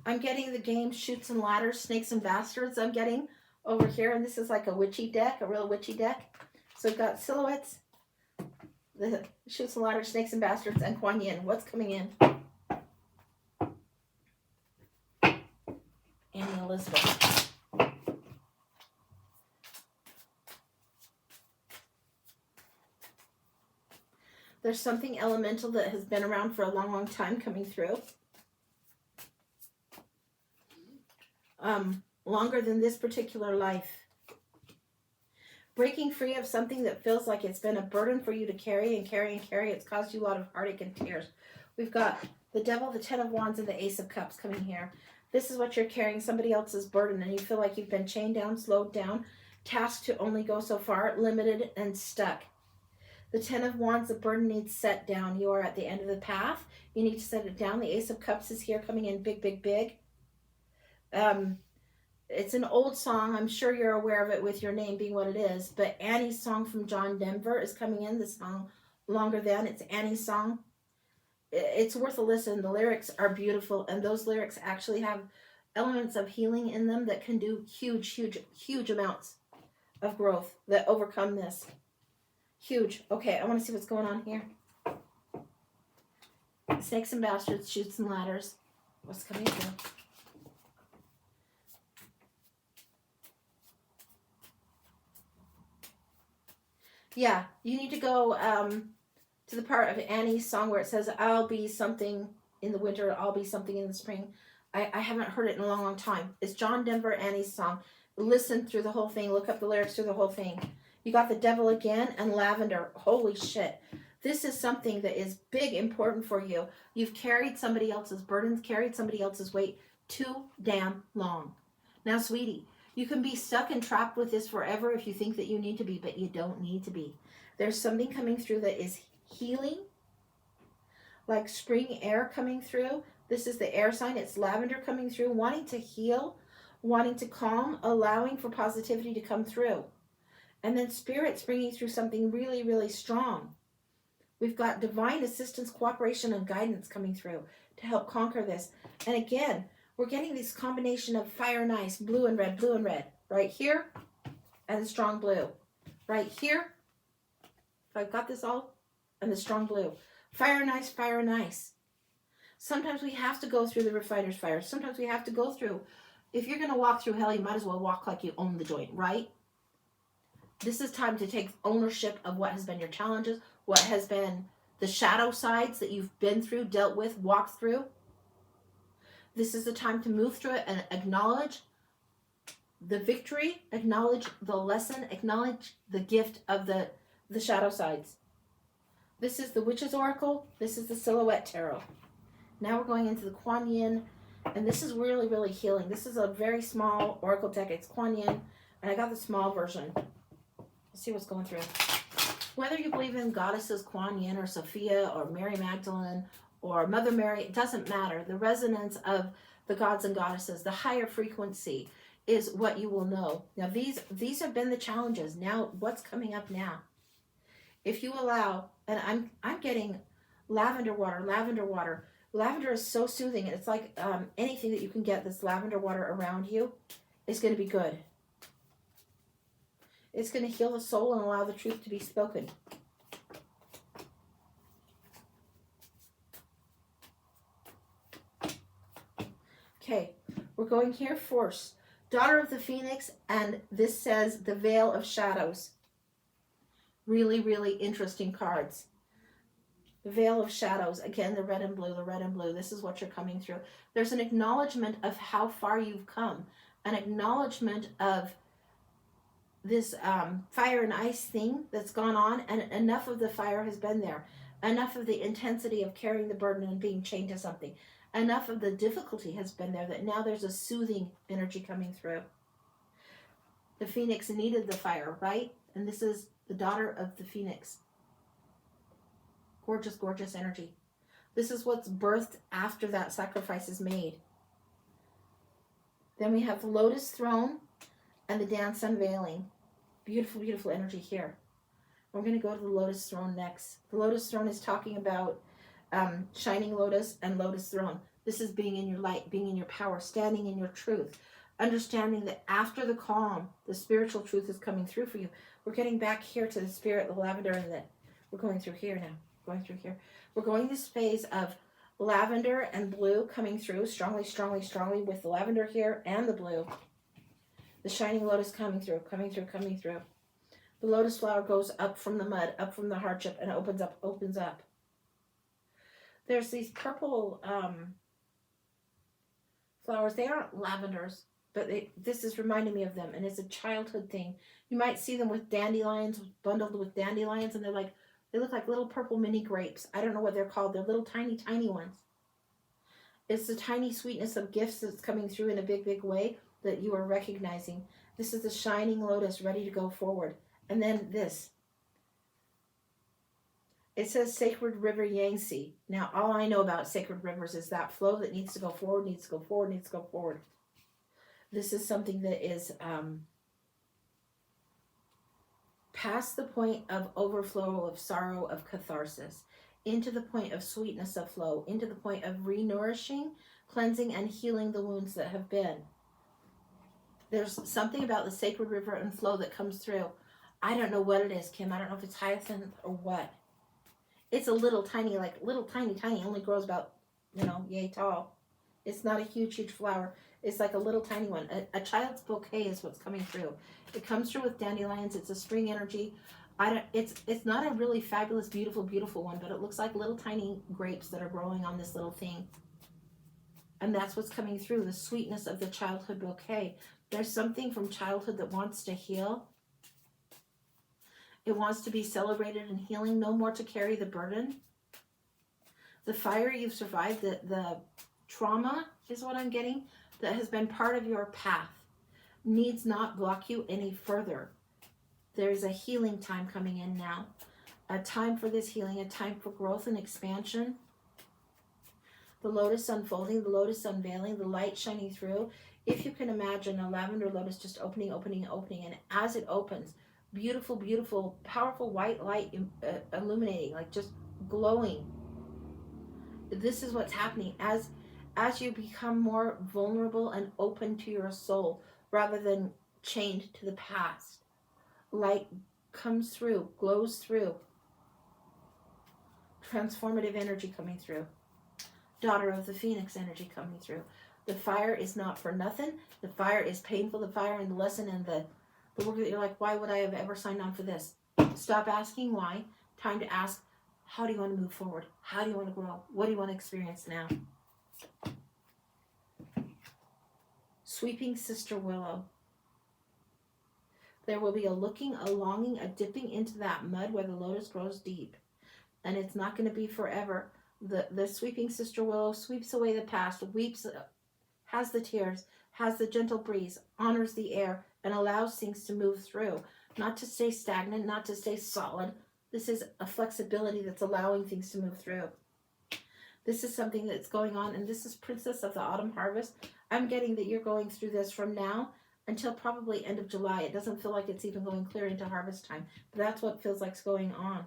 I'm getting the game Chutes and Ladders, Snakes and Bastards. I'm getting over here, and this is like a witchy deck, a real witchy deck. So we've got silhouettes, the Chutes and Ladders, Snakes and Bastards, and Kuan Yin. What's coming in? Annie Elizabeth. There's something elemental that has been around for a long, long time coming through. Longer than this particular life. Breaking free of something that feels like it's been a burden for you to carry and carry and carry. It's caused you a lot of heartache and tears. We've got the Devil, the Ten of Wands, and the Ace of Cups coming here. This is what you're carrying, somebody else's burden, and you feel like you've been chained down, slowed down, tasked to only go so far, limited, and stuck. The Ten of Wands, the burden needs set down. You are at the end of the path. You need to set it down. The Ace of Cups is here coming in big, big, big. It's an old song. I'm sure you're aware of it with your name being what it is. But Annie's song from John Denver is coming in. The song Longer Than. It's Annie's song. It's worth a listen. The lyrics are beautiful. And those lyrics actually have elements of healing in them that can do huge, huge, huge amounts of growth that overcome this. Huge. Okay, I want to see what's going on here. Snakes and Bastards, Chutes and Ladders. What's coming through? Yeah, you need to go to the part of Annie's song where it says, I'll be something in the winter, I'll be something in the spring. I haven't heard it in a long, long time. It's John Denver, Annie's song. Listen through the whole thing. Look up the lyrics through the whole thing. You got the Devil again and Lavender. Holy shit. This is something that is big, important for you. You've carried somebody else's burdens, carried somebody else's weight too damn long. Now, sweetie, you can be stuck and trapped with this forever if you think that you need to be, but you don't need to be. There's something coming through that is healing, like spring air coming through. This is the air sign. It's lavender coming through, wanting to heal, wanting to calm, allowing for positivity to come through. And then Spirit's bringing through something really, really strong. We've got divine assistance, cooperation, and guidance coming through to help conquer this. And again, we're getting this combination of fire and ice, blue and red, right here, and the strong blue. Right here, if I've got this all, and the strong blue. Fire and ice, fire and ice. Sometimes we have to go through the refiner's fire. Sometimes we have to go through, if you're going to walk through hell, you might as well walk like you own the joint, right? This is time to take ownership of what has been your challenges, what has been the shadow sides that you've been through, dealt with, walked through. This is the time to move through it and acknowledge the victory, acknowledge the lesson, acknowledge the gift of the shadow sides. This is the Witch's Oracle. This is the Silhouette Tarot. Now we're going into the Kuan Yin, and this is really, really healing. This is a very small oracle deck. It's Kuan Yin, and I got the small version. Let's see what's going through. Whether you believe in goddesses Kuan Yin or Sophia or Mary Magdalene or Mother Mary, it doesn't matter. The resonance of the gods and goddesses, the higher frequency, is what you will know. Now these have been the challenges. Now what's coming up now? If you allow, and I'm getting lavender water. Lavender is so soothing. It's like anything that you can get this lavender water around you is going to be good. It's going to heal the soul and allow the truth to be spoken. Okay, we're going here first. Daughter of the Phoenix, and this says the Veil of Shadows. Really, really interesting cards. The Veil of Shadows. Again, the red and blue. This is what you're coming through. There's an acknowledgement of how far you've come. An acknowledgement of this fire and ice thing that's gone on, and enough of the fire has been there. Enough of the intensity of carrying the burden and being chained to something. Enough of the difficulty has been there that now there's a soothing energy coming through. The Phoenix needed the fire, right? And this is the Daughter of the Phoenix. Gorgeous, gorgeous energy. This is what's birthed after that sacrifice is made. Then we have the Lotus Throne and the Dance Unveiling. Beautiful, beautiful energy here. We're going to go to the Lotus Throne next. The Lotus Throne is talking about Shining Lotus and Lotus Throne. This is being in your light, being in your power, standing in your truth. Understanding that after the calm, the spiritual truth is coming through for you. We're getting back here to the spirit, the lavender, and we're going through here now. Going through here. We're going this phase of lavender and blue coming through strongly, strongly, strongly with the lavender here and the blue. The shining lotus coming through, coming through, coming through. The lotus flower goes up from the mud, up from the hardship, and opens up, opens up. There's these purple flowers. They aren't lavenders, but this is reminding me of them, and it's a childhood thing. You might see them with dandelions, bundled with dandelions, and they look like little purple mini grapes. I don't know what they're called. They're little tiny, tiny ones. It's the tiny sweetness of gifts that's coming through in a big, big way that you are recognizing. This is the shining lotus ready to go forward. And then this. It says Sacred River Yangtze. Now, all I know about sacred rivers is that flow that needs to go forward, needs to go forward, needs to go forward. This is something that is past the point of overflow, of sorrow, of catharsis, into the point of sweetness of flow, into the point of renourishing, cleansing, and healing the wounds that have been. There's something about the sacred river and flow that comes through. I don't know what it is, Kim. I don't know if it's hyacinth or what. It's a little tiny, tiny, only grows about, yay tall. It's not a huge, huge flower. It's like a little tiny one. A child's bouquet is what's coming through. It comes through with dandelions. It's a spring energy. It's not a really fabulous, beautiful, beautiful one, but it looks like little tiny grapes that are growing on this little thing. And that's what's coming through, the sweetness of the childhood bouquet. There's something from childhood that wants to heal. It wants to be celebrated and healing, no more to carry the burden. The fire you've survived, the trauma is what I'm getting, that has been part of your path, needs not block you any further. There's a healing time coming in now, a time for this healing, a time for growth and expansion. The lotus unfolding, the lotus unveiling, the light shining through. If you can imagine a lavender lotus just opening, opening, opening, and as it opens, beautiful, beautiful, powerful white light illuminating, like just glowing. This is what's happening as you become more vulnerable and open to your soul rather than chained to the past. Light comes through, glows through. Transformative energy coming through. Daughter of the Phoenix energy coming through. The fire is not for nothing. The fire is painful. The fire and the lesson and the work that you're like, why would I have ever signed on for this? Stop asking why. Time to ask, how do you want to move forward? How do you want to grow? What do you want to experience now? Sweeping Sister Willow. There will be a looking, a longing, a dipping into that mud where the lotus grows deep. And it's not going to be forever. The Sweeping Sister Willow sweeps away the past, weeps, has the tears, has the gentle breeze, honors the air, and allows things to move through. Not to stay stagnant, not to stay solid. This is a flexibility that's allowing things to move through. This is something that's going on, and this is Princess of the Autumn Harvest. I'm getting that you're going through this from now until probably end of July. It doesn't feel like it's even going clear into harvest time, but that's what feels like is going on.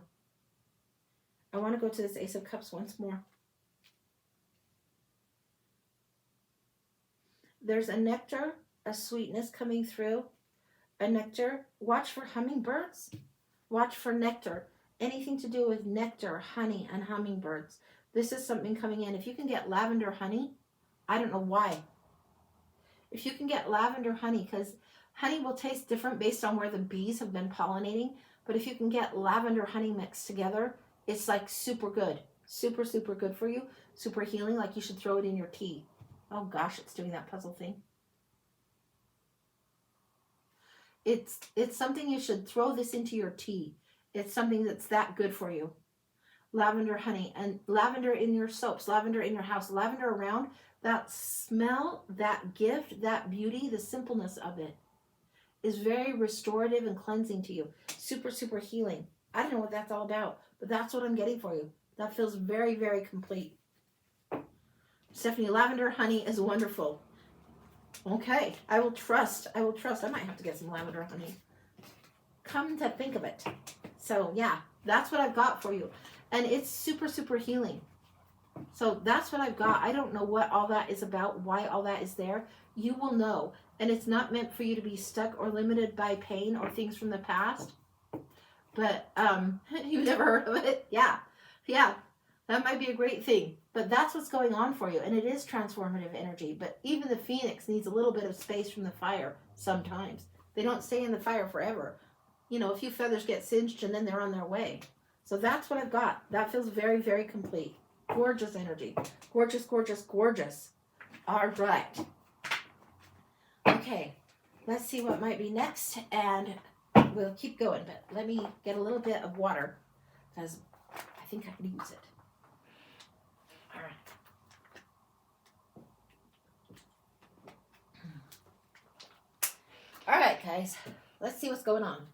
I want to go to this Ace of Cups once more. There's a nectar, a sweetness coming through. A nectar. Watch for hummingbirds. Watch for nectar. Anything to do with nectar, honey, and hummingbirds. This is something coming in. If you can get lavender honey, I don't know why. If you can get lavender honey, because honey will taste different based on where the bees have been pollinating. But if you can get lavender honey mixed together, it's like super good. Super, super good for you. Super healing, like you should throw it in your tea. Oh gosh, it's doing that puzzle thing. It's something you should throw this into your tea. It's something that's that good for you. Lavender honey and lavender in your soaps, lavender in your house, lavender around. That smell, that gift, that beauty, the simpleness of it is very restorative and cleansing to you. Super, super healing. I don't know what that's all about, but that's what I'm getting for you. That feels very, very complete. Stephanie, lavender honey is wonderful. Okay, I will trust. I might have to get some lavender honey. Come to think of it. So yeah, that's what I've got for you. And it's super, super healing. So that's what I've got. I don't know what all that is about, why all that is there. You will know. And it's not meant for you to be stuck or limited by pain or things from the past. But you've never heard of it? Yeah. Yeah. That might be a great thing. But that's what's going on for you. And it is transformative energy. But even the phoenix needs a little bit of space from the fire sometimes. They don't stay in the fire forever. You know, a few feathers get singed and then they're on their way. So that's what I've got. That feels very, very complete. Gorgeous energy. Gorgeous, gorgeous, gorgeous. All right. Okay. Let's see what might be next. And we'll keep going. But let me get a little bit of water because I think I can use it. All right. All right, guys. Let's see what's going on.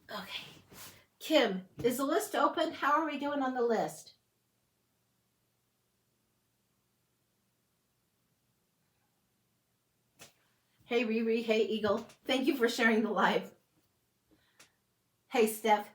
Okay. Kim, is the list open? How are we doing on the list? Hey, Riri. Hey, Eagle. Thank you for sharing the live. Hey, Steph.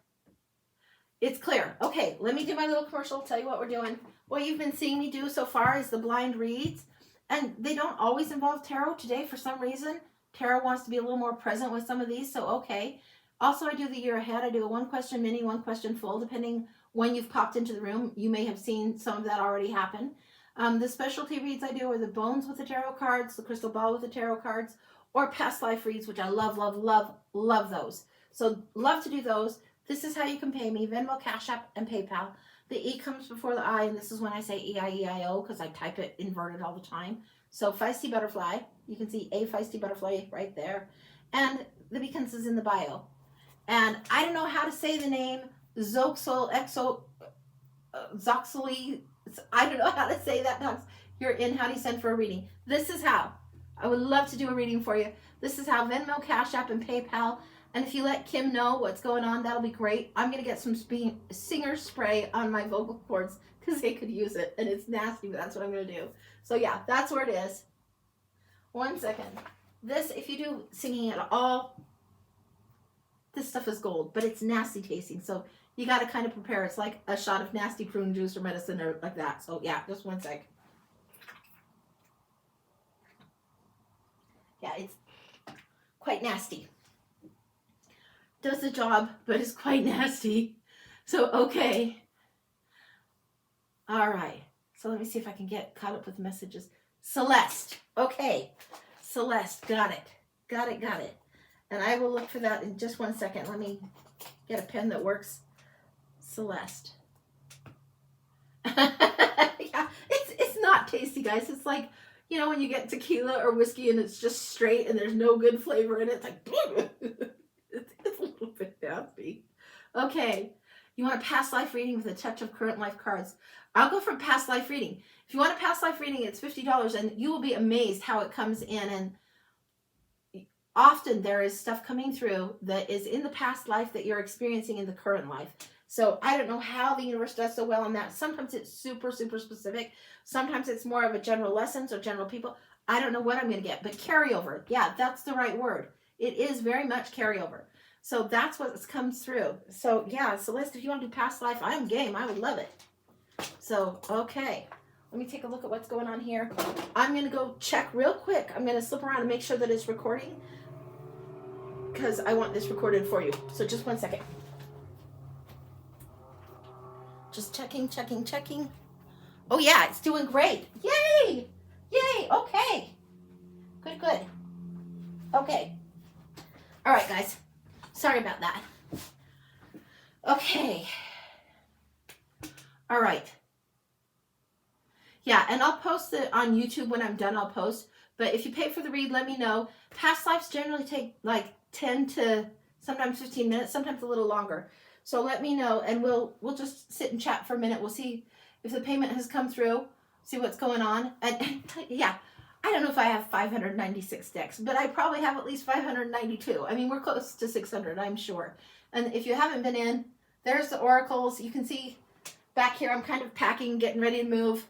It's clear. Okay, let me do my little commercial, tell you what we're doing. What you've been seeing me do so far is the blind reads. And they don't always involve tarot. Today, for some reason, tarot wants to be a little more present with some of these, so okay. Also, I do the year ahead. I do a one question mini, one question full, depending when you've popped into the room. You may have seen some of that already happen. The specialty reads I do are the bones with the tarot cards, the crystal ball with the tarot cards, or past life reads, which I love, love, love, love those. So love to do those. This is how you can pay me, Venmo, Cash App, and PayPal. The E comes before the I, and this is when I say E-I-E-I-O, because I type it inverted all the time. So Feisty Butterfly, you can see a Feisty Butterfly right there. And the beacons is in the bio. And I don't know how to say the name, Zoxel, Zoxely, I don't know how to say that. You're in How Do You Send for a reading. This is how. I would love to do a reading for you. This is how Venmo, Cash App, and PayPal. And if you let Kim know what's going on, that'll be great. I'm going to get some singer spray on my vocal cords because they could use it. And it's nasty, but that's what I'm going to do. So yeah, that's where it is. 1 second. This, if you do singing at all, this stuff is gold, but it's nasty tasting. So you got to kind of prepare. It's like a shot of nasty prune juice or medicine or like that. So yeah, just 1 sec. Yeah, it's quite nasty. Does the job, but it's quite nasty. So, okay. All right. So let me see if I can get caught up with messages. Celeste. Okay. Celeste. Got it. Got it. Got it. And I will look for that in just 1 second. Let me get a pen that works. Celeste. Yeah, it's not tasty, guys. It's like, you know, when you get tequila or whiskey and it's just straight and there's no good flavor in it. It's like, it's a little bit nasty. Okay. You want a past life reading with a touch of current life cards. I'll go for past life reading. If you want a past life reading, it's $50 and you will be amazed how it comes in. And often there is stuff coming through that is in the past life that you're experiencing in the current life. So I don't know how the universe does so well on that. Sometimes it's super, super specific. Sometimes it's more of a general lessons or general people. I don't know what I'm going to get, but carryover. Yeah, that's the right word. It is very much carryover. So that's what comes through. So yeah, Celeste, if you want to do past life, I'm game. I would love it. So, okay. Let me take a look at what's going on here. I'm going to go check real quick. I'm going to slip around and make sure that it's recording because I want this recorded for you. So just 1 second. Just checking. Oh yeah, it's doing great. Yay! Yay! Okay. Good. Okay. All right, guys. Sorry about that. Okay. All right. Yeah, and I'll post it on YouTube when I'm done. I'll post. But if you pay for the read, let me know. Past lives generally take like 10 to sometimes 15 minutes, sometimes a little longer. So let me know, and we'll just sit and chat for a minute. We'll see if the payment has come through, see what's going on. And yeah, I don't know if I have 596 decks, but I probably have at least 592. I mean, we're close to 600, I'm sure. And if you haven't been in, there's the oracles. You can see back here, I'm kind of packing, getting ready to move.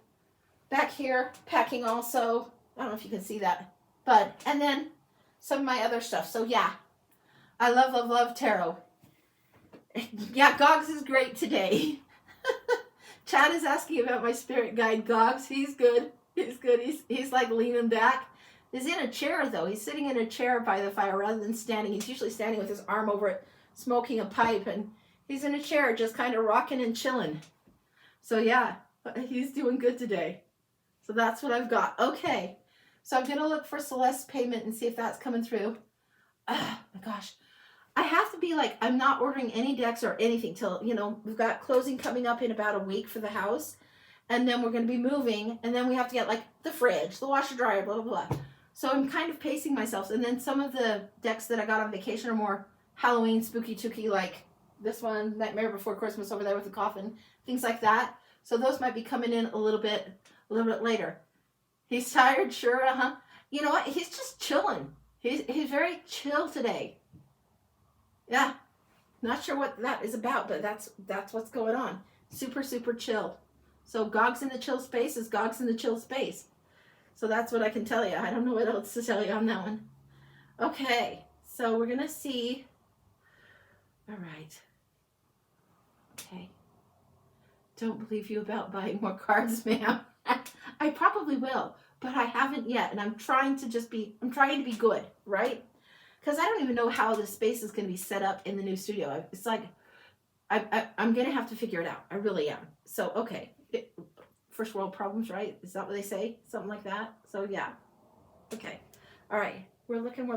Back here, packing also. I don't know if you can see that. But, and then some of my other stuff. So yeah, I love tarot. Yeah, Gogs is great today. Chad is asking about my spirit guide, Gogs. He's good. He's good. He's like leaning back. He's in a chair, though. He's sitting in a chair by the fire rather than standing. He's usually standing with his arm over it, smoking a pipe. And he's in a chair just kind of rocking and chilling. So, yeah, he's doing good today. So that's what I've got. Okay. So I'm going to look for Celeste's payment and see if that's coming through. Oh, my gosh. I have to be like, I'm not ordering any decks or anything till, we've got closing coming up in about a week for the house. And then we're going to be moving. And then we have to get like the fridge, the washer dryer, blah, blah, blah. So I'm kind of pacing myself. And then some of the decks that I got on vacation are more Halloween, spooky, tooky, like this one, Nightmare Before Christmas over there with the coffin, things like that. So those might be coming in a little bit later. He's tired, sure, You know what? He's just chilling. He's very chill today. Yeah, not sure what that is about, but that's what's going on. Super, super chill. So Gogs in the chill space is Gogs in the chill space. So that's what I can tell you. I don't know what else to tell you on that one. Okay, so we're going to see. All right. Okay. Don't believe you about buying more cards, ma'am. I probably will, but I haven't yet. And I'm trying to be good, right? Because I don't even know how the space is going to be set up in the new studio. It's like, I'm going to have to figure it out. I really am. So, okay. First world problems, right? Is that what they say? Something like that? So, yeah. Okay. All right. We're looking.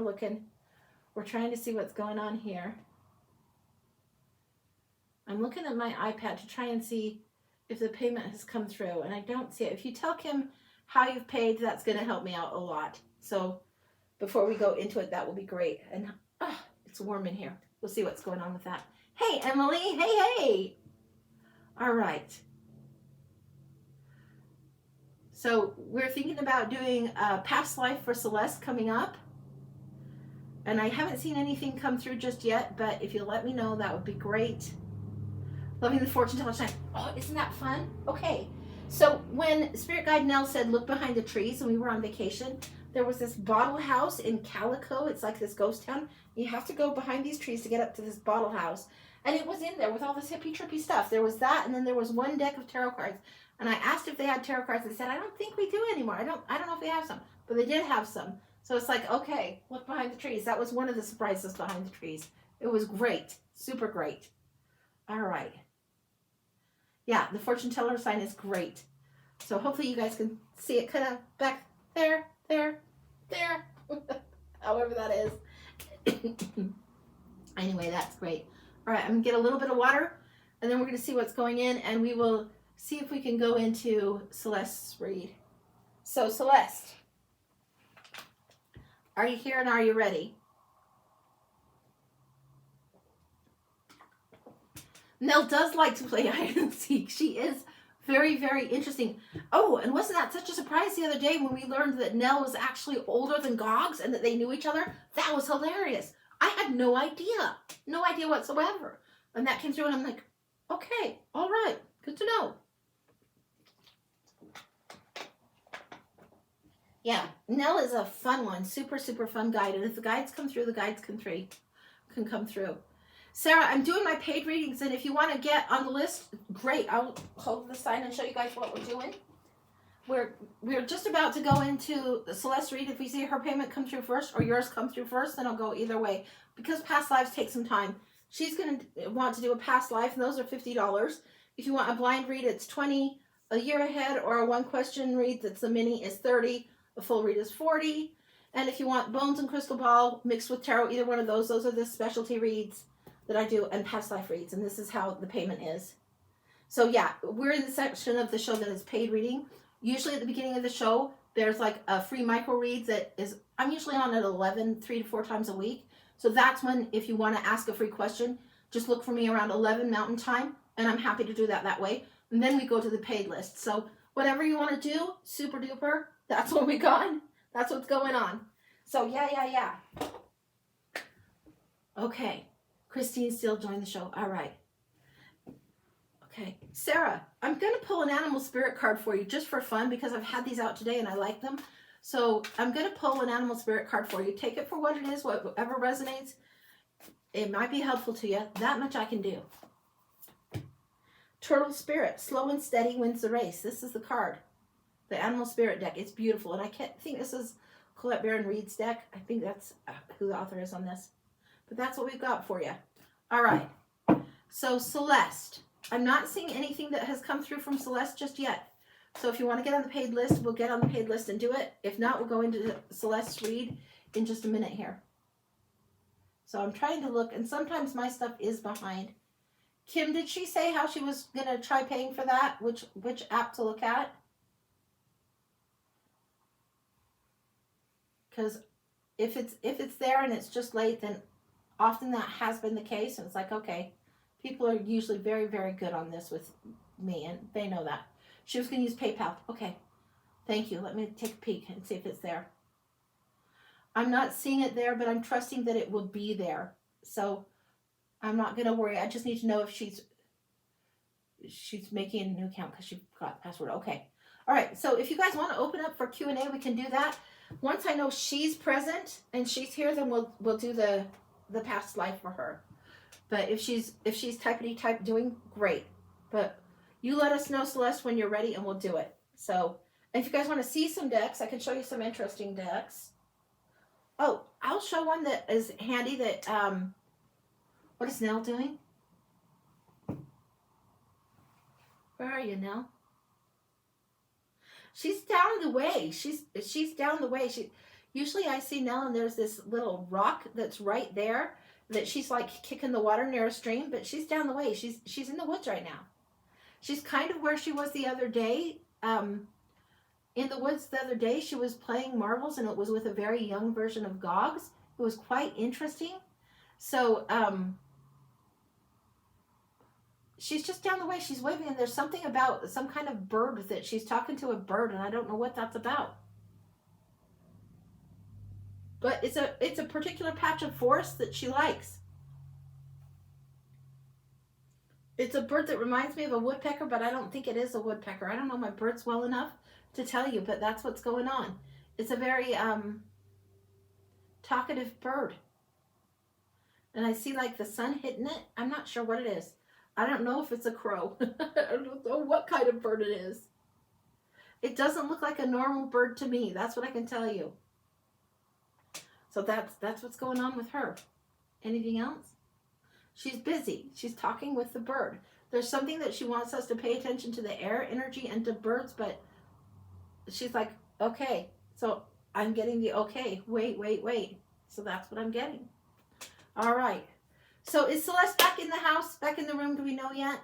We're trying to see what's going on here. I'm looking at my iPad to try and see if the payment has come through, and I don't see it. If you tell Kim how you've paid, that's going to help me out a lot. So, before we go into it, that will be great. And it's warm in here. We'll see what's going on with that. Hey, Emily. Hey. All right. So we're thinking about doing a past life for Celeste coming up. And I haven't seen anything come through just yet, but if you'll let me know, that would be great. Loving the fortune teller sign. Oh, isn't that fun? Okay. So when Spirit Guide Nell said, look behind the trees, and we were on vacation, there was this bottle house in Calico. It's like this ghost town. You have to go behind these trees to get up to this bottle house. And it was in there with all this hippie trippy stuff. There was that, and then there was one deck of tarot cards. And I asked if they had tarot cards. They said, I don't think we do anymore. I don't know if we have some. But they did have some. So it's like, okay, look behind the trees. That was one of the surprises behind the trees. It was great. Super great. All right. Yeah, the fortune teller sign is great. So hopefully you guys can see it kind of back there. However that is. Anyway, that's great. All right, I'm going to get a little bit of water, and then we're going to see what's going in, and we will see if we can go into Celeste's read. So, Celeste, are you here and are you ready? Nell does like to play hide and seek. She is very, very interesting. Oh, and wasn't that such a surprise the other day when we learned that Nell was actually older than Gogs and that they knew each other? That was hilarious. I had no idea. No idea whatsoever. And that came through and I'm like, okay, all right, good to know. Yeah, Nell is a fun one. Super, super fun guide. And if the guides come through, the guides can come through. Sarah, I'm doing my paid readings, and if you want to get on the list, great. I'll hold the sign and show you guys what we're doing. We're just about to go into Celeste read. If we see her payment come through first or yours come through first, then I'll go either way. Because past lives take some time. She's going to want to do a past life, and those are $50. If you want a blind read, it's $20. A year ahead or a one question read that's the mini is $30. A full read is $40. And if you want bones and crystal ball mixed with tarot, either one of those are the specialty reads that I do, and past life reads, and this is how the payment is. So yeah, we're in the section of the show that is paid reading. Usually at the beginning of the show, there's like a free micro reads that is, I'm usually on at 11, 3 to 4 times a week. So that's when, if you want to ask a free question, just look for me around 11 Mountain Time, and I'm happy to do that way. And then we go to the paid list. So whatever you want to do, super duper, that's what we got. That's what's going on. So yeah. Okay. Christine still joined the show. All right. Okay. Sarah, I'm going to pull an animal spirit card for you just for fun because I've had these out today and I like them. So I'm going to pull an animal spirit card for you. Take it for what it is, whatever resonates. It might be helpful to you. That much I can do. Turtle Spirit, slow and steady wins the race. This is the card. The Animal Spirit deck. It's beautiful. And I can't think this is Colette Baron Reed's deck. I think that's who the author is on this. But that's what we've got for you. All right. So Celeste. I'm not seeing anything that has come through from Celeste just yet. So if you want to get on the paid list, we'll get on the paid list and do it. If not, we'll go into Celeste's read in just a minute here. So I'm trying to look, and sometimes my stuff is behind. Kim, did she say how she was going to try paying for that? Which app to look at? Because if it's there and it's just late, then often that has been the case. And it's like, okay, people are usually very, very good on this with me, and they know that. She was going to use PayPal. Okay, thank you. Let me take a peek and see if it's there. I'm not seeing it there, but I'm trusting that it will be there. So I'm not going to worry. I just need to know if she's making a new account because she forgot the password. Okay. All right. So if you guys want to open up for Q&A, we can do that. Once I know she's present and she's here, then we'll do the past life for her. But if she's typity type doing, great. But you let us know, Celeste, when you're ready, and we'll do it. So if you guys want to see some decks, I can show you some interesting decks. Oh, I'll show one that is handy that, what is Nell doing? Where are you, Nell? She's down the way. She's down the way. Usually I see Nell and there's this little rock that's right there that she's like kicking the water near a stream, but she's down the way. She's in the woods right now. She's kind of where she was the other day. In the woods the other day, she was playing marbles, and it was with a very young version of Gogs. It was quite interesting. So she's just down the way. She's waving, and there's something about some kind of bird that she's talking to a bird, and I don't know what that's about. But it's a particular patch of forest that she likes. It's a bird that reminds me of a woodpecker, but I don't think it is a woodpecker. I don't know my birds well enough to tell you, but that's what's going on. It's a very talkative bird. And I see like the sun hitting it. I'm not sure what it is. I don't know if it's a crow. I don't know what kind of bird it is. It doesn't look like a normal bird to me. That's what I can tell you. So that's what's going on with her. Anything else? She's busy. She's talking with the bird. There's something that she wants us to pay attention to the air energy and to birds, but she's like, okay. So I'm getting the okay. Wait. So that's what I'm getting. All right. So is Celeste back in the house, back in the room? Do we know yet?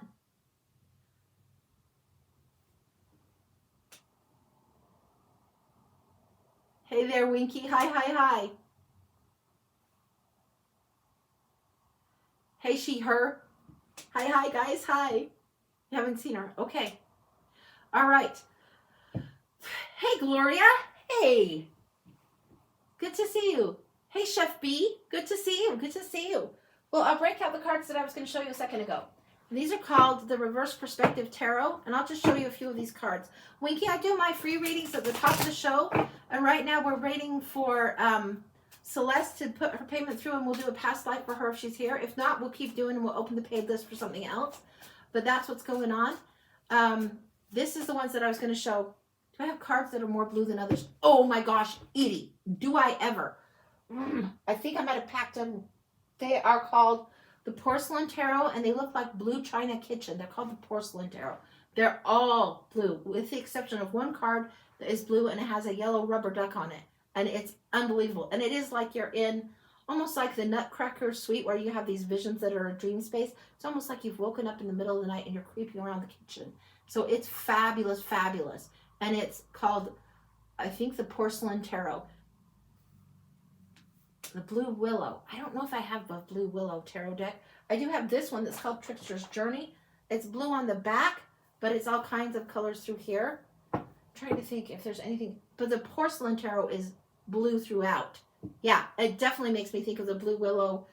Hey there, Winky. Hi. Hey, she, her. Hi, guys. Hi. You haven't seen her. Okay. All right. Hey, Gloria. Hey. Good to see you. Hey, Chef B. Good to see you. Well, I'll break out the cards that I was going to show you a second ago. And these are called the Reverse Perspective Tarot, and I'll just show you a few of these cards. Winky, I do my free readings at the top of the show, and right now we're waiting for Celeste to put her payment through, and we'll do a past life for her if she's here. If not, we'll keep doing, and we'll open the paid list for something else. But that's what's going on. This is the ones that I was going to show. Do I have cards that are more blue than others? Oh my gosh, Edie, do I ever? I think I might have packed them. They are called the Porcelain Tarot, and they look like Blue China Kitchen. They're called the Porcelain Tarot. They're all blue, with the exception of one card that is blue, and it has a yellow rubber duck on it. And it's unbelievable. And it is like you're in, almost like the Nutcracker Suite, where you have these visions that are a dream space. It's almost like you've woken up in the middle of the night and you're creeping around the kitchen. So it's fabulous. And it's called, I think, the Porcelain Tarot. The Blue Willow. I don't know if I have the Blue Willow tarot deck. I do have this one that's called Trickster's Journey. It's blue on the back, but it's all kinds of colors through here. I'm trying to think if there's anything. But the Porcelain Tarot is blue throughout. Yeah, it definitely makes me think of the Blue Willow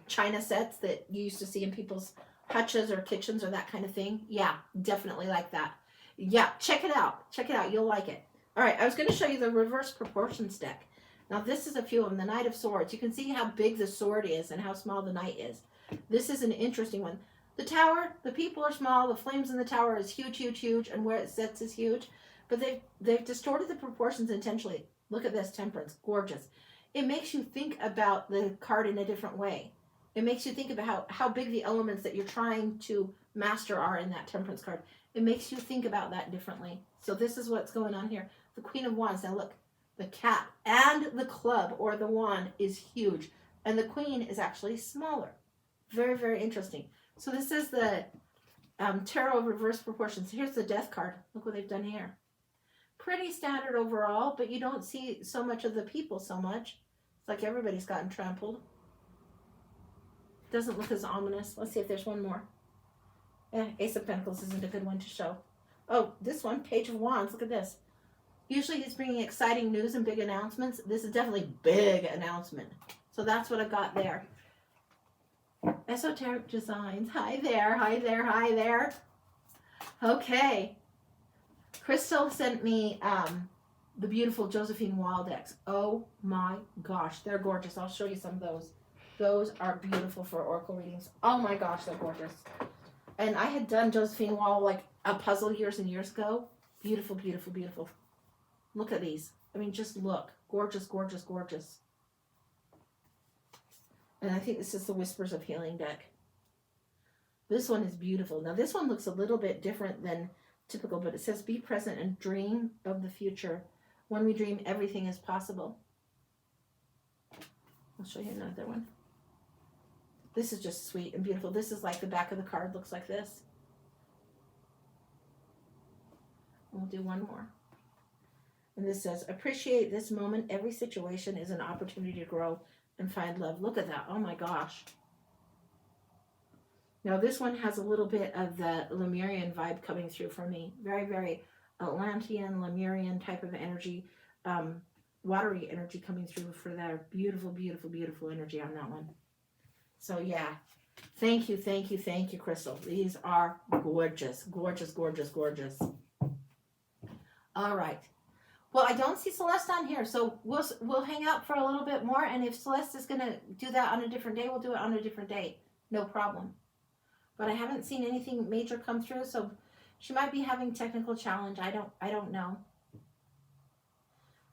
china sets that you used to see in people's hutches or kitchens or that kind of thing. Yeah, definitely like that. Yeah, check it out. You'll like it. All right, I was going to show you the Reverse Proportions deck. Now, this is a few of them. The Knight of Swords. You can see how big the sword is and how small the knight is. This is an interesting one. The tower, the people are small, the flames in the tower is huge, huge, huge, and where it sits is huge. But they've distorted the proportions intentionally. Look at this, Temperance, gorgeous. It makes you think about the card in a different way. It makes you think about how big the elements that you're trying to master are in that Temperance card. It makes you think about that differently. So this is what's going on here. The Queen of Wands. Now look, the cat and the club or the wand is huge. And the queen is actually smaller. Very, very interesting. So this is the Tarot reverse proportions. Here's the Death card. Look what they've done here. Pretty standard overall, but you don't see so much of the people so much. It's like everybody's gotten trampled. Doesn't look as ominous. Let's see if there's one more. Ace of Pentacles isn't a good one to show. Oh, this one, Page of Wands. Look at this. Usually he's bringing exciting news and big announcements. This is definitely big announcement. So that's what I got there. Esoteric Designs. Hi there, hi there, hi there. Okay. Crystal sent me the beautiful Josephine Wall decks. Oh my gosh, they're gorgeous. I'll show you some of those. Those are beautiful for oracle readings. Oh my gosh, they're gorgeous. And I had done Josephine Wall like a puzzle years and years ago. Beautiful, beautiful, beautiful. Look at these. I mean, just look. Gorgeous, gorgeous, gorgeous. And I think this is the Whispers of Healing deck. This one is beautiful. Now, this one looks a little bit different than typical, but it says, be present and dream of the future. When we dream, everything is possible. I'll show you another one. This is just sweet and beautiful. This is like the back of the card looks like this. We'll do one more. And this says, appreciate this moment. Every situation is an opportunity to grow and find love. Look at that. Oh my gosh. Now this one has a little bit of the Lemurian vibe coming through for me. Very, very Atlantean, Lemurian type of energy. Watery energy coming through for that. Beautiful, beautiful, beautiful energy on that one. So yeah. Thank you, thank you, thank you, Crystal. These are gorgeous, gorgeous, gorgeous, gorgeous. All right. Well, I don't see Celeste on here, so we'll hang out for a little bit more, and if Celeste is going to do that on a different day, we'll do it on a different day. No problem. But I haven't seen anything major come through, so she might be having technical challenge. I don't know.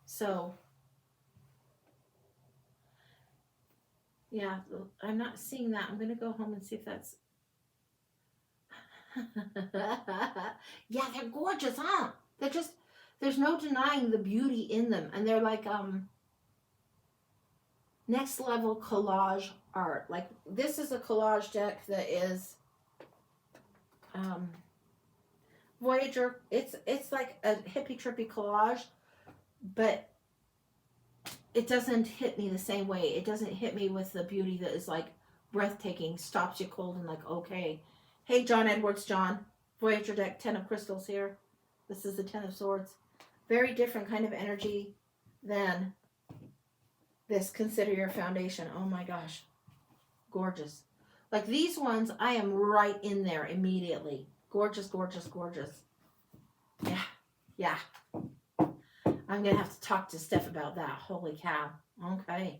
So, yeah, I'm not seeing that. I'm going to go home and see if that's... Yeah, they're gorgeous, huh? They're just... There's no denying the beauty in them. And they're like next level collage art. Like this is a collage deck that is Voyager. It's like a hippie trippy collage, but it doesn't hit me the same way. It doesn't hit me with the beauty that is like breathtaking, stops you cold and like, okay. Hey, John Edwards, John. Voyager deck, 10 of Crystals here. This is the 10 of Swords. Very different kind of energy than this Consider Your Foundation. Oh my gosh. Gorgeous. Like these ones, I am right in there immediately. Gorgeous, gorgeous, gorgeous. Yeah. Yeah. I'm going to have to talk to Steph about that. Holy cow. Okay.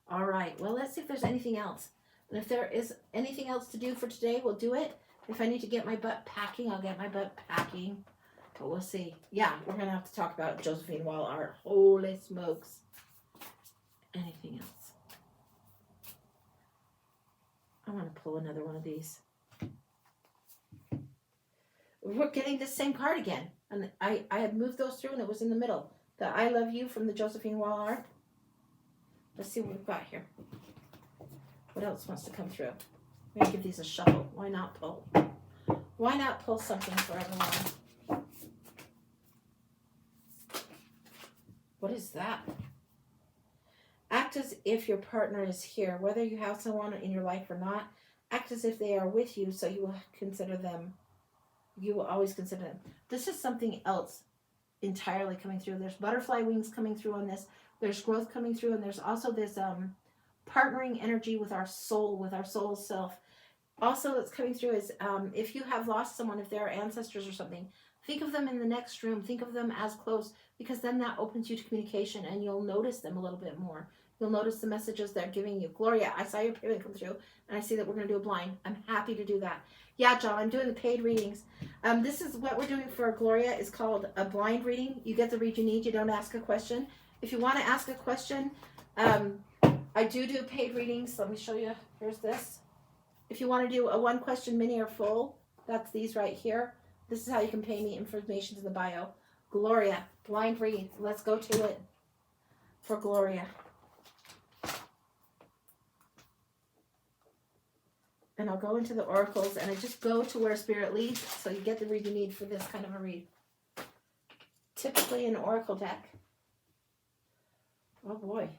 All right. Well, let's see if there's anything else. And if there is anything else to do for today, we'll do it. If I need to get my butt packing, I'll get my butt packing. But we'll see. Yeah, we're going to have to talk about Josephine Wall art. Holy smokes. Anything else? I want to pull another one of these. We're getting the same card again. And I had moved those through and it was in the middle. The I Love You from the Josephine Wall art. Let's see what we've got here. What else wants to come through? I'm going to give these a shuffle. Why not pull? Why not pull something for everyone? What is that? Act as if your partner is here. Whether you have someone in your life or not, act as if they are with you so you will consider them. You will always consider them. This is something else entirely coming through. There's butterfly wings coming through on this. There's growth coming through, and there's also this partnering energy with our soul self. Also that's coming through is if you have lost someone, if they're ancestors or something, think of them in the next room. Think of them as close, because then that opens you to communication and you'll notice them a little bit more. You'll notice the messages they're giving you. Gloria, I saw your payment come through, and I see that we're going to do a blind. I'm happy to do that. Yeah, John, I'm doing the paid readings. This is what we're doing for Gloria. Is called a blind reading. You get the read you need. You don't ask a question. If you want to ask a question, I do paid readings. Let me show you. Here's this. If you want to do a one question mini or full, that's these right here. This is how you can pay me. Information's in the bio. Gloria, blind read. Let's go to it for Gloria. And I'll go into the oracles, and I just go to where Spirit leads, so you get the read you need for this kind of a read. Typically an oracle deck. Oh boy.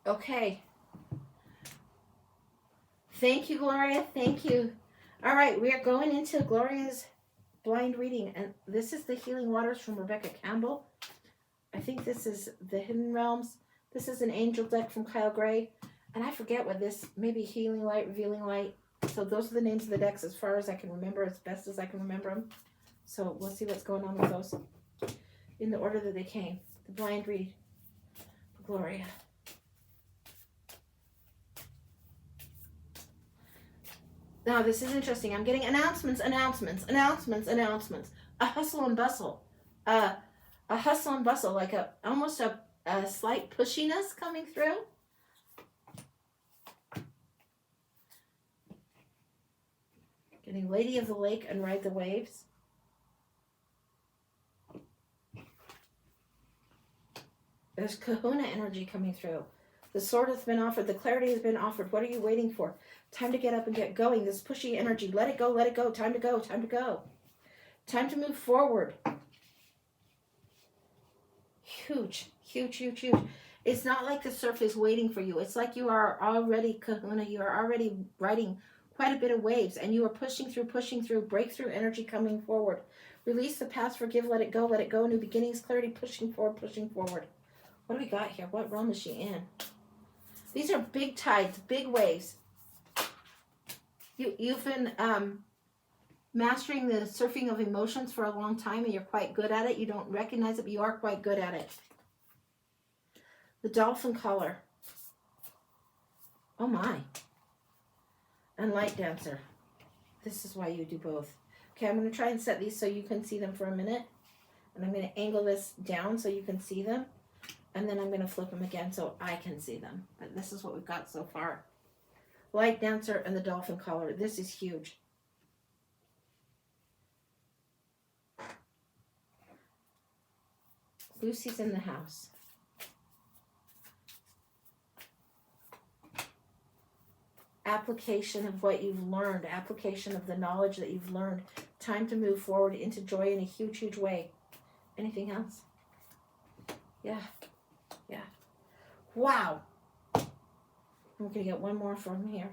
Okay. Thank you, Gloria. Thank you. All right, we are going into Gloria's blind reading, and this is the Healing Waters from Rebecca Campbell. I think this is the Hidden Realms. This is an angel deck from Kyle Gray, and I forget what this, maybe Healing Light, Revealing Light. So those are the names of the decks as far as I can remember, as best as I can remember them. So we'll see what's going on with those in the order that they came. The blind read for Gloria. Now, this is interesting. I'm getting announcements. A hustle and bustle. A hustle and bustle, like almost a slight pushiness coming through. Getting Lady of the Lake and Ride the Waves. There's Kahuna energy coming through. The sword has been offered. The clarity has been offered. What are you waiting for? Time to get up and get going. This pushy energy. Let it go. Let it go. Time to go. Time to go. Time to move forward. Huge. Huge, huge, huge. It's not like the surf is waiting for you. It's like you are already Kahuna. You are already riding quite a bit of waves, and you are pushing through, breakthrough energy coming forward. Release the past, forgive, let it go, new beginnings, clarity, pushing forward. What do we got here? What realm is she in? These are big tides, big waves. You've been mastering the surfing of emotions for a long time, and you're quite good at it. You don't recognize it, but you are quite good at it. The dolphin collar. Oh my. And light dancer. This is why you do both. Okay, I'm going to try and set these so you can see them for a minute. And I'm going to angle this down so you can see them. And then I'm going to flip them again so I can see them. But this is what we've got so far. Light dancer and the dolphin collar. This is huge. Lucy's in the house. Application of what you've learned. Application of the knowledge that you've learned. Time to move forward into joy in a huge, huge way. Anything else? Yeah. Yeah. Wow. I'm going to get one more from here.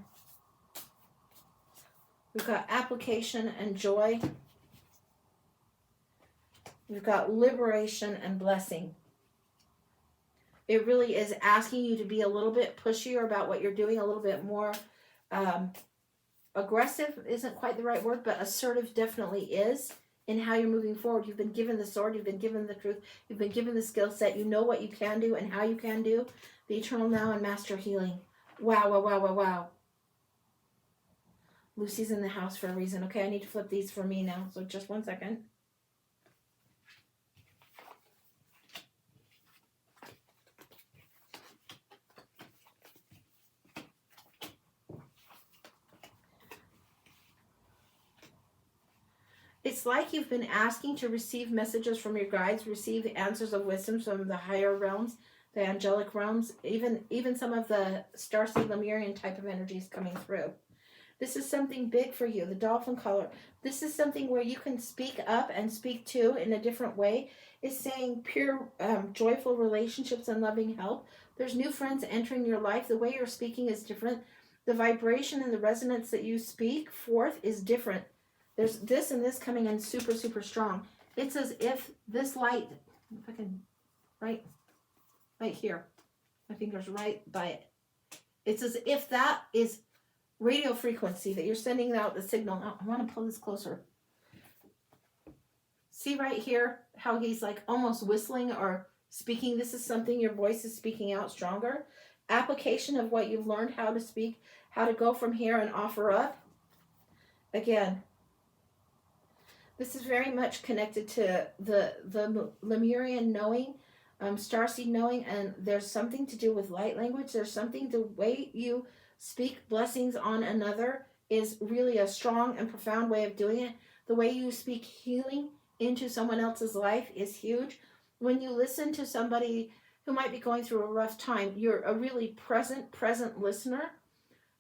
We've got application and joy. We've got liberation and blessing. It really is asking you to be a little bit pushier about what you're doing, a little bit more aggressive isn't quite the right word, but assertive definitely is in how you're moving forward. You've been given the sword, you've been given the truth, you've been given the skill set, you know what you can do and how you can do. The eternal now and master healing. Wow, wow, wow, wow, wow. Lucy's in the house for a reason. Okay, I need to flip these for me now, so just 1 second. It's like you've been asking to receive messages from your guides, receive answers of wisdom from the higher realms, the angelic realms, even some of the Starseed Lemurian type of energies coming through. This is something big for you, the dolphin collar. This is something where you can speak up and speak to in a different way. It's saying pure, joyful relationships and loving help. There's new friends entering your life. The way you're speaking is different. The vibration and the resonance that you speak forth is different. There's this and this coming in super, super strong. It's as if this light, if I can right here. My finger's right by it. It's as if that is radio frequency that you're sending out the signal. Now, I want to pull this closer. See right here how he's like almost whistling or speaking. This is something your voice is speaking out stronger. Application of what you've learned how to speak, how to go from here and offer up. Again, this is very much connected to the Lemurian knowing, starseed knowing, and there's something to do with light language. There's something, the way you speak blessings on another is really a strong and profound way of doing it. The way you speak healing into someone else's life is huge. When you listen to somebody who might be going through a rough time, you're a really present listener.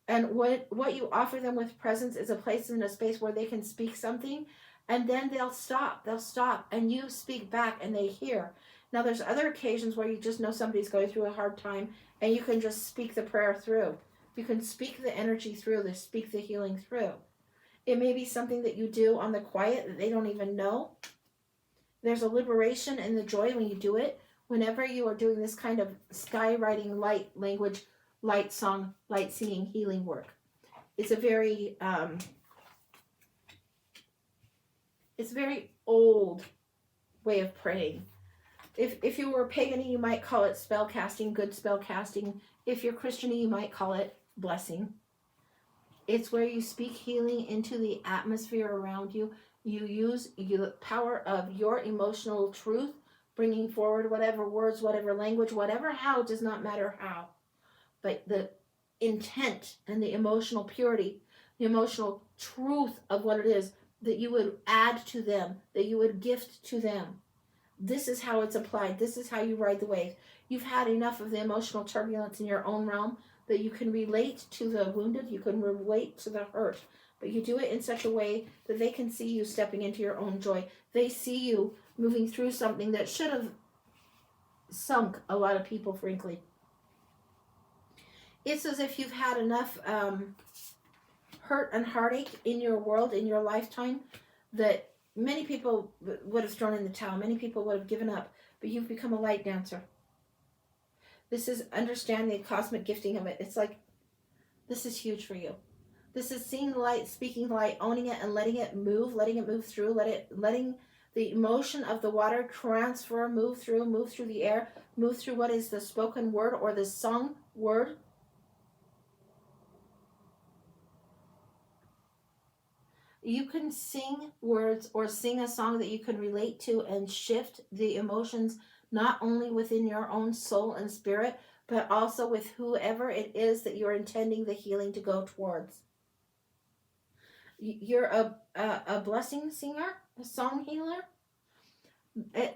And what you offer them with presence is a place and a space where they can speak something, and then they'll stop, and you speak back and they hear. Now there's other occasions where you just know somebody's going through a hard time and you can just speak the prayer through. You can speak the energy through, speak the healing through. It may be something that you do on the quiet that they don't even know. There's a liberation and the joy when you do it. Whenever you are doing this kind of skywriting light language, light song, light singing, healing work. It's a very old way of praying. If you were pagan, you might call it spell casting, good spell casting. If you're Christian, you might call it blessing. It's where you speak healing into the atmosphere around you. You use the power of your emotional truth, bringing forward whatever words, whatever language, whatever how, does not matter how. But the intent and the emotional purity, the emotional truth of what it is that you would add to them, that you would gift to them. This is how it's applied. This is how you ride the wave. You've had enough of the emotional turbulence in your own realm that you can relate to the wounded, you can relate to the hurt, but you do it in such a way that they can see you stepping into your own joy. They see you moving through something that should have sunk a lot of people, frankly. It's as if you've had enough hurt and heartache in your world, in your lifetime, that many people would have thrown in the towel. Many people would have given up, but you've become a light dancer. This is understanding the cosmic gifting of it. It's like, this is huge for you. This is seeing the light, speaking the light, owning it and letting it move through, letting the emotion of the water transfer, move through the air, move through what is the spoken word or the sung word. You can sing words or sing a song that you can relate to and shift the emotions not only within your own soul and spirit, but also with whoever it is that you're intending the healing to go towards. You're a blessing singer, a song healer.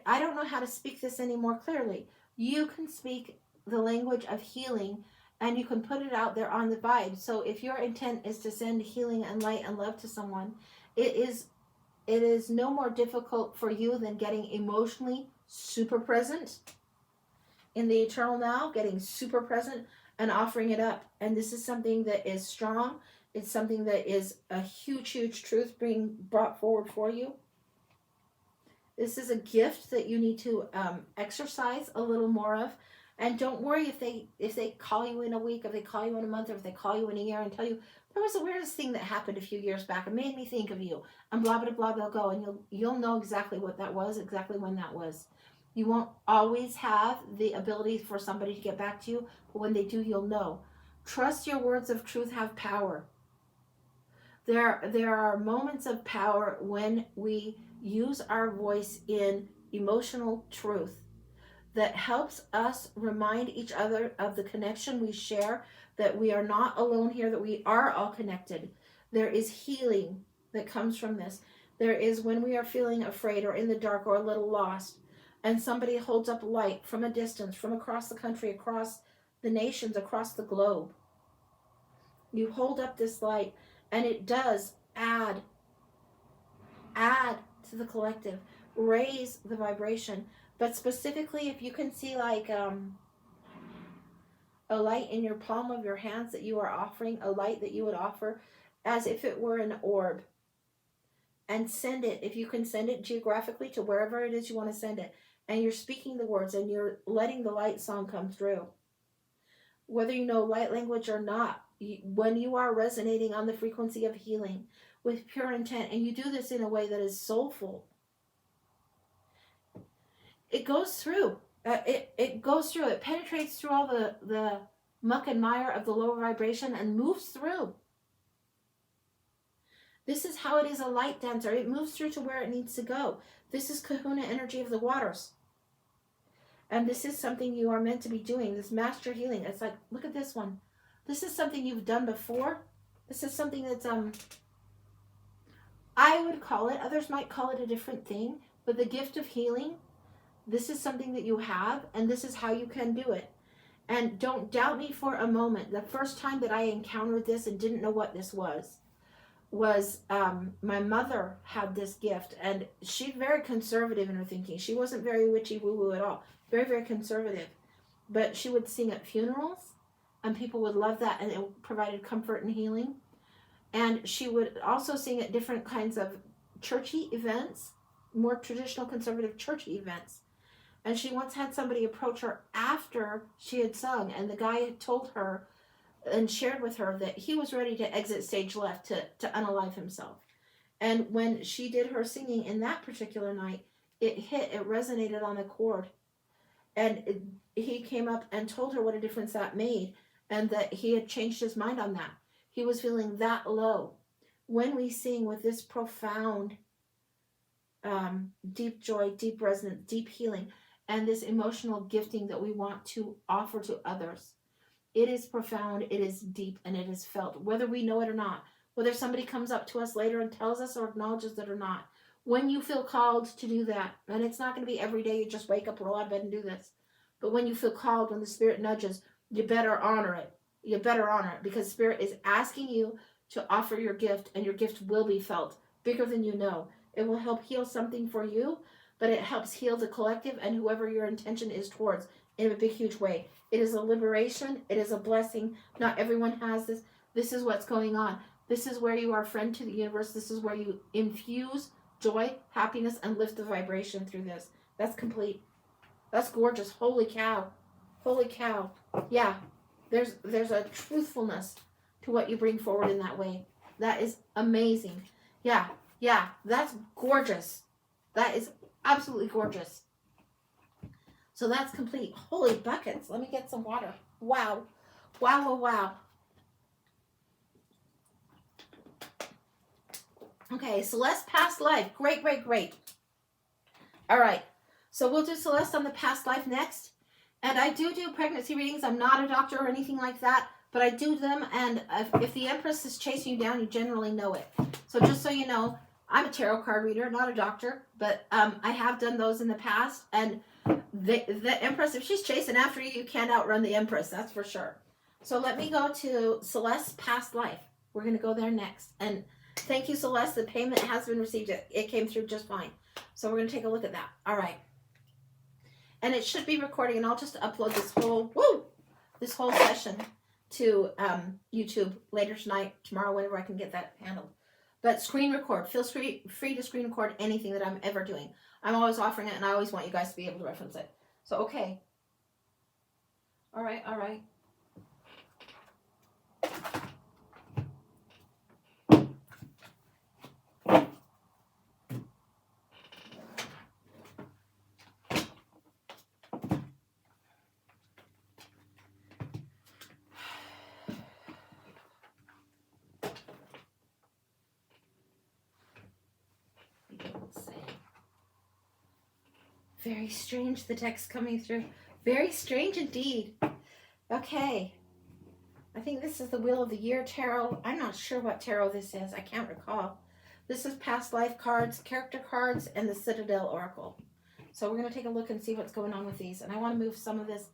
I don't know how to speak this any more clearly. You can speak the language of healing and you can put it out there on the vibe. So if your intent is to send healing and light and love to someone, it is no more difficult for you than getting emotionally super present in the eternal now, getting super present and offering it up. And this is something that is strong. It's something that is a huge truth being brought forward for you. This is a gift that you need to exercise a little more of. And don't worry if they call you in a week, if they call you in a month, or if they call you in a year and tell you, there was the weirdest thing that happened a few years back. It made me think of you. And blah, blah, blah, they'll go. And you'll know exactly what that was, exactly when that was. You won't always have the ability for somebody to get back to you. But when they do, you'll know. Trust your words of truth have power. There are moments of power when we use our voice in emotional truth that helps us remind each other of the connection we share, that we are not alone here, that we are all connected. There is healing that comes from this. There is when we are feeling afraid or in the dark or a little lost, and somebody holds up light from a distance, from across the country, across the nations, across the globe. You hold up this light, and it does add to the collective, raise the vibration. But specifically, if you can see like a light in your palm of your hands that you are offering, a light that you would offer as if it were an orb, and send it, if you can send it geographically to wherever it is you want to send it, and you're speaking the words and you're letting the light song come through. Whether you know light language or not, when you are resonating on the frequency of healing with pure intent, and you do this in a way that is soulful, it goes through. It goes through. It penetrates through all the muck and mire of the lower vibration and moves through. This is how it is a light dancer. It moves through to where it needs to go. This is Kahuna energy of the waters. And this is something you are meant to be doing, this master healing. It's like, look at this one. This is something you've done before. This is something that's, I would call it, others might call it a different thing, but the gift of healing, this is something that you have, and this is how you can do it. And don't doubt me for a moment. The first time that I encountered this and didn't know what this was my mother had this gift, and she's very conservative in her thinking. She wasn't very witchy woo-woo at all. Very, very conservative. But she would sing at funerals, and people would love that, and it provided comfort and healing. And she would also sing at different kinds of churchy events, more traditional conservative churchy events. And she once had somebody approach her after she had sung, and the guy had told her and shared with her that he was ready to exit stage left to unalive himself. And when she did her singing in that particular night, it resonated on the chord. And he came up and told her what a difference that made, and that he had changed his mind on that. He was feeling that low. When we sing with this profound, deep joy, deep resonance, deep healing, and this emotional gifting that we want to offer to others, it is profound, it is deep, and it is felt, whether we know it or not. Whether somebody comes up to us later and tells us or acknowledges it or not. When you feel called to do that, and it's not going to be every day you just wake up, roll out of bed and do this, but when you feel called, when the Spirit nudges, you better honor it. You better honor it, because Spirit is asking you to offer your gift, and your gift will be felt bigger than you know. It will help heal something for you, but it helps heal the collective and whoever your intention is towards in a big, huge way. It is a liberation. It is a blessing. Not everyone has this. This is what's going on. This is where you are a friend to the universe. This is where you infuse joy, happiness, and lift the vibration through this. That's complete. That's gorgeous. Holy cow. Holy cow. Yeah. There's a truthfulness to what you bring forward in that way. That is amazing. Yeah. That's gorgeous. That is absolutely gorgeous. So that's complete. Holy buckets. Let me get some water. Wow. Okay, Celeste past life. Great. All right. So we'll do Celeste on the past life next. And I do pregnancy readings. I'm not a doctor or anything like that, but I do them. And if the Empress is chasing you down, you generally know it. So just so you know, I'm a tarot card reader, not a doctor, but I have done those in the past. And the Empress, if she's chasing after you, you can't outrun the Empress, that's for sure. So let me go to Celeste's past life. We're going to go there next. And thank you, Celeste. The payment has been received. It came through just fine. So we're going to take a look at that. All right. And it should be recording, and I'll just upload this whole session to YouTube later tonight, tomorrow, whenever I can get that handled. But screen record. Feel free to screen record anything that I'm ever doing. I'm always offering it, and I always want you guys to be able to reference it. So, okay. All right. Very strange, the text coming through. Very strange indeed. Okay. I think this is the Wheel of the Year tarot. I'm not sure what tarot this is. I can't recall. This is past life cards, character cards, and the Citadel Oracle. So we're going to take a look and see what's going on with these. And I want to move some of this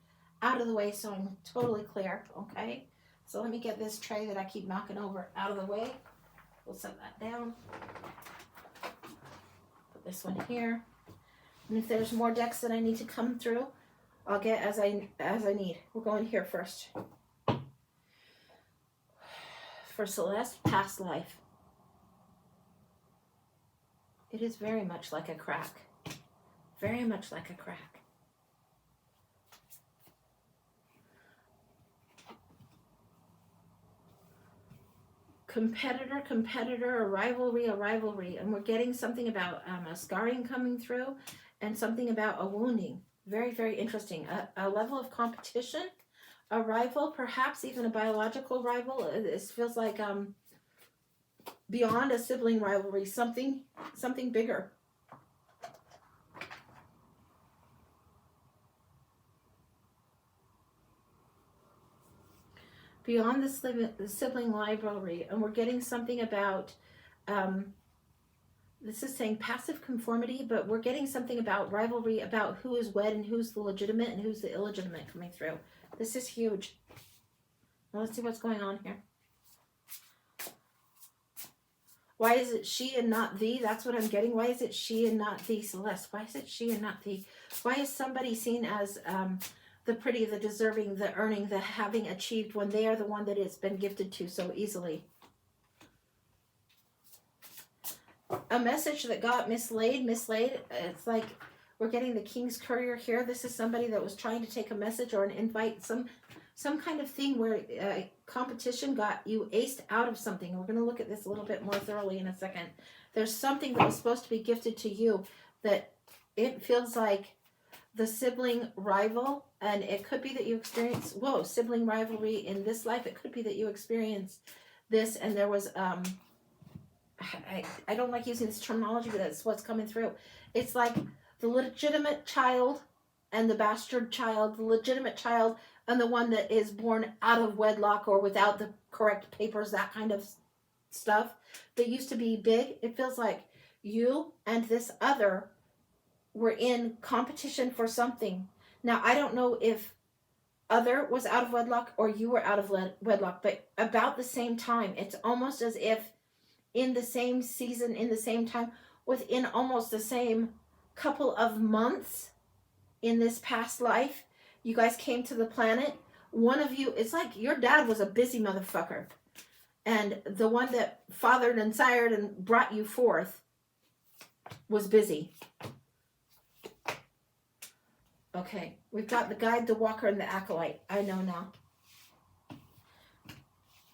out of the way so I'm totally clear. Okay. So let me get this tray that I keep knocking over out of the way. We'll set that down. Put this one here. And if there's more decks that I need to come through, I'll get as I need. We're going here first. For Celeste, past life. It is very much like a crack. Very much like a crack. Competitor, a rivalry. And we're getting something about a scarring coming through and something about a wounding. Very, very interesting. A level of competition, a rival, perhaps even a biological rival. This feels like beyond a sibling rivalry, something bigger. Beyond the sibling rivalry, and we're getting something about, this is saying passive conformity, but we're getting something about rivalry, about who is wed and who's the legitimate and who's the illegitimate coming through. This is huge. Now let's see what's going on here. Why is it she and not thee? That's what I'm getting. Why is it she and not thee, Celeste? Why is it she and not thee? Why is somebody seen as the pretty, the deserving, the earning, the having achieved, when they are the one that it's been gifted to so easily? A message that got mislaid. It's like we're getting the King's Courier here. This is somebody that was trying to take a message or an invite, some kind of thing where competition got you aced out of something. We're going to look at this a little bit more thoroughly in a second. There's something that was supposed to be gifted to you that it feels like the sibling rival, and it could be that you experience sibling rivalry in this life. It could be that you experience this, and there was I don't like using this terminology, but that's what's coming through. It's like the legitimate child and the bastard child, the legitimate child and the one that is born out of wedlock or without the correct papers, that kind of stuff that used to be big. It feels like you and this other were in competition for something. Now, I don't know if other was out of wedlock or you were out of wedlock, but about the same time. It's almost as if in the same season, in the same time, within almost the same couple of months in this past life, you guys came to the planet. One of you, it's like your dad was a busy motherfucker. And the one that fathered and sired and brought you forth was busy. Okay, we've got the guide, the walker, and the acolyte. I know now.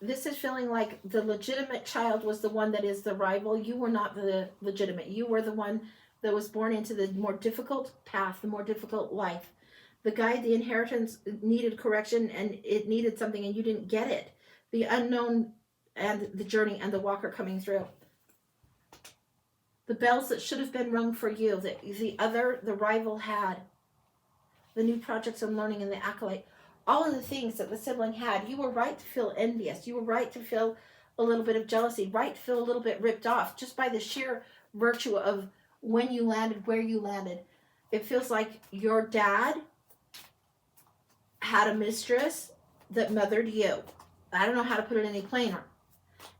This is feeling like the legitimate child was the one that is the rival. You were not the legitimate. You were the one that was born into the more difficult path, the more difficult life. The guide, the inheritance needed correction, and it needed something, and you didn't get it. The unknown and the journey and the walker coming through. The bells that should have been rung for you, the rival had. The new projects and learning and the acolyte. All of the things that the sibling had, you were right to feel envious. You were right to feel a little bit of jealousy, right to feel a little bit ripped off, just by the sheer virtue of when you landed, where you landed. It feels like your dad had a mistress that mothered you. I don't know how to put it any plainer.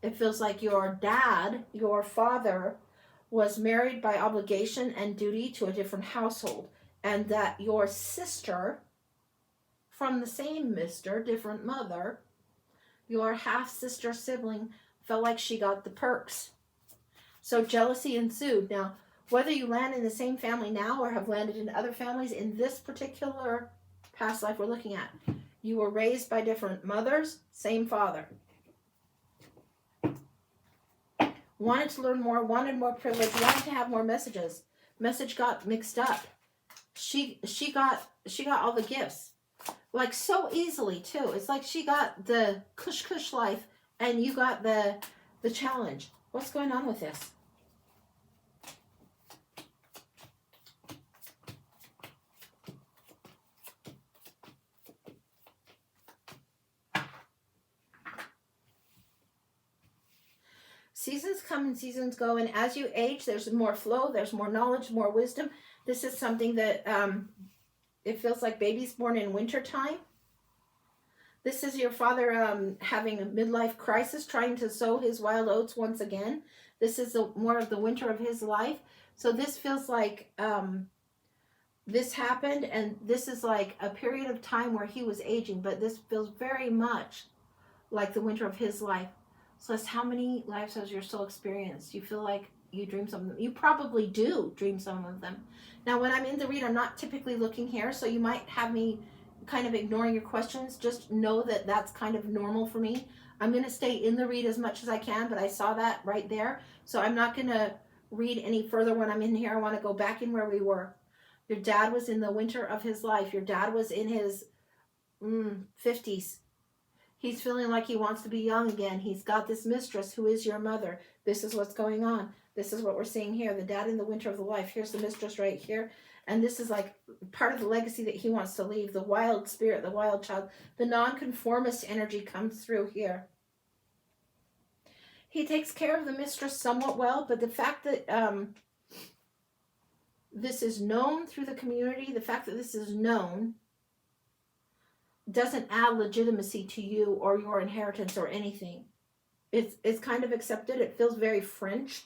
It feels like your dad, your father, was married by obligation and duty to a different household, and that your sister, from the same mister, different mother, your half-sister sibling, felt like she got the perks. So jealousy ensued. Now, whether you land in the same family now or have landed in other families, in this particular past life we're looking at, you were raised by different mothers, same father. Wanted to learn more, wanted more privilege, wanted to have more messages. Message got mixed up. She got all the gifts. Like so easily too. It's like she got the cush life and you got the challenge. What's going on with this? Seasons come and seasons go, and as you age, there's more flow, there's more knowledge, more wisdom. This is something that it feels like babies born in winter time. This is your father having a midlife crisis, trying to sow his wild oats once again. This is more of the winter of his life. So this feels like this happened, and this is like a period of time where he was aging, but this feels very much like the winter of his life. So that's how many lives has your soul experienced? You feel like you dream some of them. You probably do dream some of them. Now, when I'm in the read, I'm not typically looking here, so you might have me kind of ignoring your questions. Just know that that's kind of normal for me. I'm going to stay in the read as much as I can, but I saw that right there, so I'm not going to read any further when I'm in here. I want to go back in where we were. Your dad was in the winter of his life. Your dad was in his 50s. He's feeling like he wants to be young again. He's got this mistress who is your mother. This is what's going on. This is what we're seeing here. The dad in the winter of the life. Here's the mistress right here. And this is like part of the legacy that he wants to leave. The wild spirit, the wild child. The nonconformist energy comes through here. He takes care of the mistress somewhat well, but the fact that this is known through the community, the fact that this is known doesn't add legitimacy to you or your inheritance or anything. It's kind of accepted. It feels very French,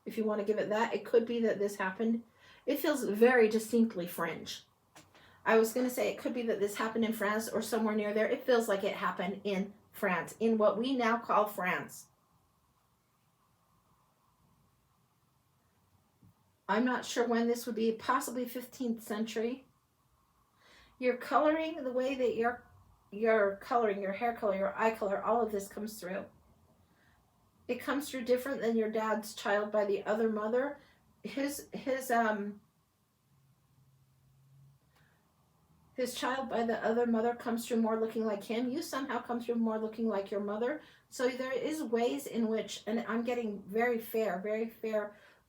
if you want to give it that. It could be that this happened. It feels very distinctly French. I was going to say it could be that this happened in France or somewhere near there. It feels like it happened in France, in what we now call France. I'm not sure when this would be, possibly 15th century. You're coloring the way that you're coloring, your hair color, your eye color, all of this comes through. It comes through different than your dad's child by the other mother. His child by the other mother comes through more looking like him. You somehow come through more looking like your mother. So there is ways in which, and I'm getting very fair,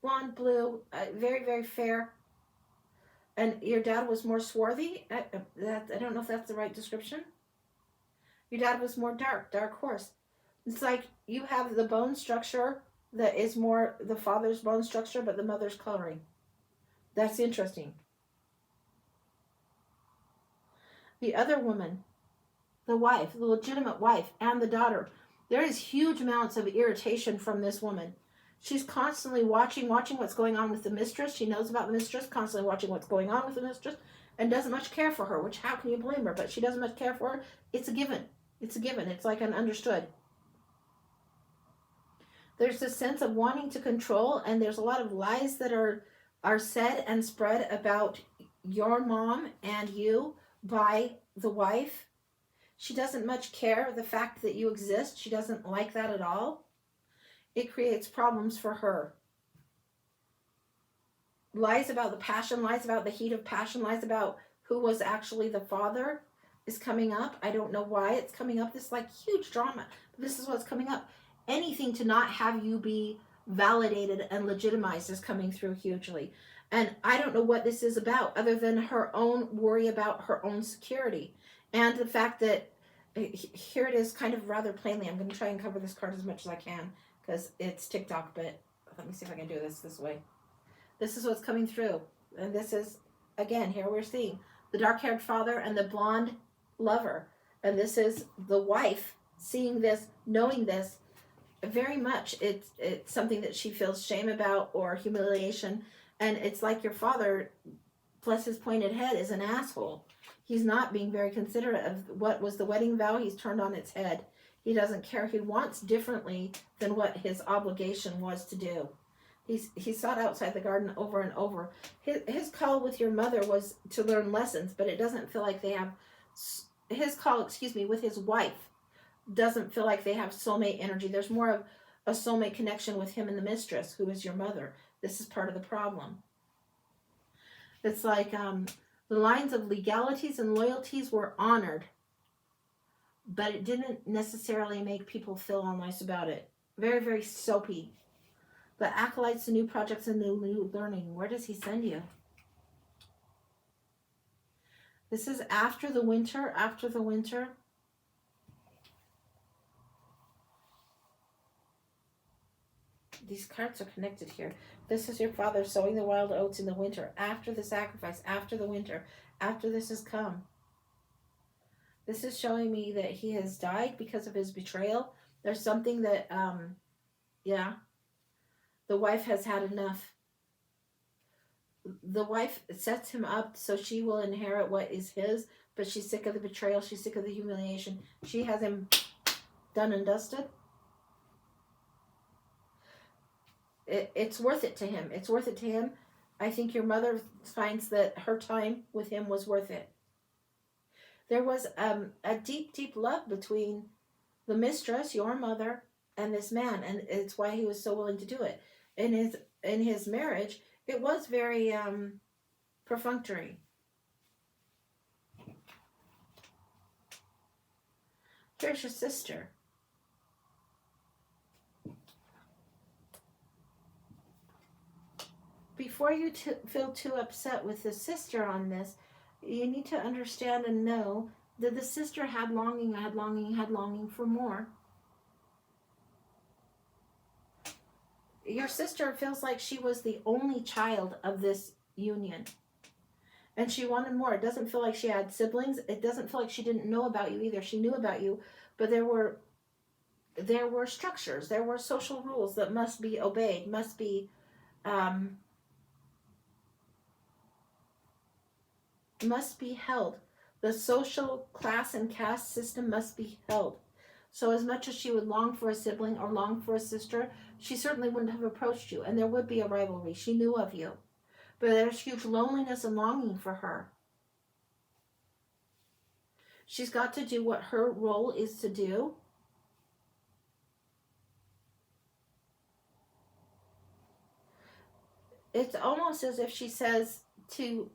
blonde, blue, very, very fair. And your dad was more swarthy. I don't know if that's the right description. Your dad was more dark horse. It's like you have the bone structure that is more the father's bone structure, but the mother's coloring. That's interesting. The other woman, the wife, the legitimate wife, and the daughter, there is huge amounts of irritation from this woman. She's constantly watching what's going on with the mistress. She knows about the mistress, constantly watching what's going on with the mistress, and doesn't much care for her, which how can you blame her? But she doesn't much care for her. It's a given. It's a given. It's like an understood. There's this sense of wanting to control, and there's a lot of lies that are said and spread about your mom and you by the wife. She doesn't much care the fact that you exist. She doesn't like that at all. It creates problems for her. Lies about the passion, lies about the heat of passion, lies about who was actually the father is coming up. I don't know why it's coming up. This is like huge drama. But this is what's coming up. Anything to not have you be validated and legitimized is coming through hugely. And I don't know what this is about other than her own worry about her own security. And the fact that, here it is kind of rather plainly. I'm going to try and cover this card as much as I can, because it's TikTok, but let me see if I can do this way. This is what's coming through. And this is, again, here we're seeing the dark-haired father and the blonde lover. And this is the wife seeing this, knowing this. Very much it's something that she feels shame about or humiliation. And it's like your father, bless his pointed head, is an asshole. He's not being very considerate of what was the wedding vow. He's turned on its head. He doesn't care. He wants differently than what his obligation was to do. He sought outside the garden over and over. His call with your mother was to learn lessons, but it doesn't feel like they have, his call, with his wife doesn't feel like they have soulmate energy. There's more of a soulmate connection with him and the mistress, who is your mother. This is part of the problem. It's like the lines of legalities and loyalties were honored, but it didn't necessarily make people feel all nice about it. Very, very soapy. The acolytes, the new projects, and the new learning. Where does he send you? This is after the winter, These cards are connected here. This is your father sowing the wild oats in the winter, after the sacrifice, after the winter, after this has come. This is showing me that he has died because of his betrayal. There's something that, the wife has had enough. The wife sets him up so she will inherit what is his, but she's sick of the betrayal. She's sick of the humiliation. She has him done and dusted. it's worth it to him. It's worth it to him. I think your mother finds that her time with him was worth it. There was a deep, deep love between the mistress, your mother, and this man, and it's why he was so willing to do it. In his marriage, it was very perfunctory. Here's your sister. Before you feel too upset with the sister on this, you need to understand and know that the sister had longing, had longing, had longing for more. Your sister feels like she was the only child of this union. And she wanted more. It doesn't feel like she had siblings. It doesn't feel like she didn't know about you either. She knew about you, but there were structures. There were social rules that must be obeyed, must be held. The social class and caste system must be held. So as much as she would long for a sibling or long for a sister, she certainly wouldn't have approached you, and there would be a rivalry. She knew of you. But there's huge loneliness and longing for her. She's got to do what her role is to do. It's almost as if she says to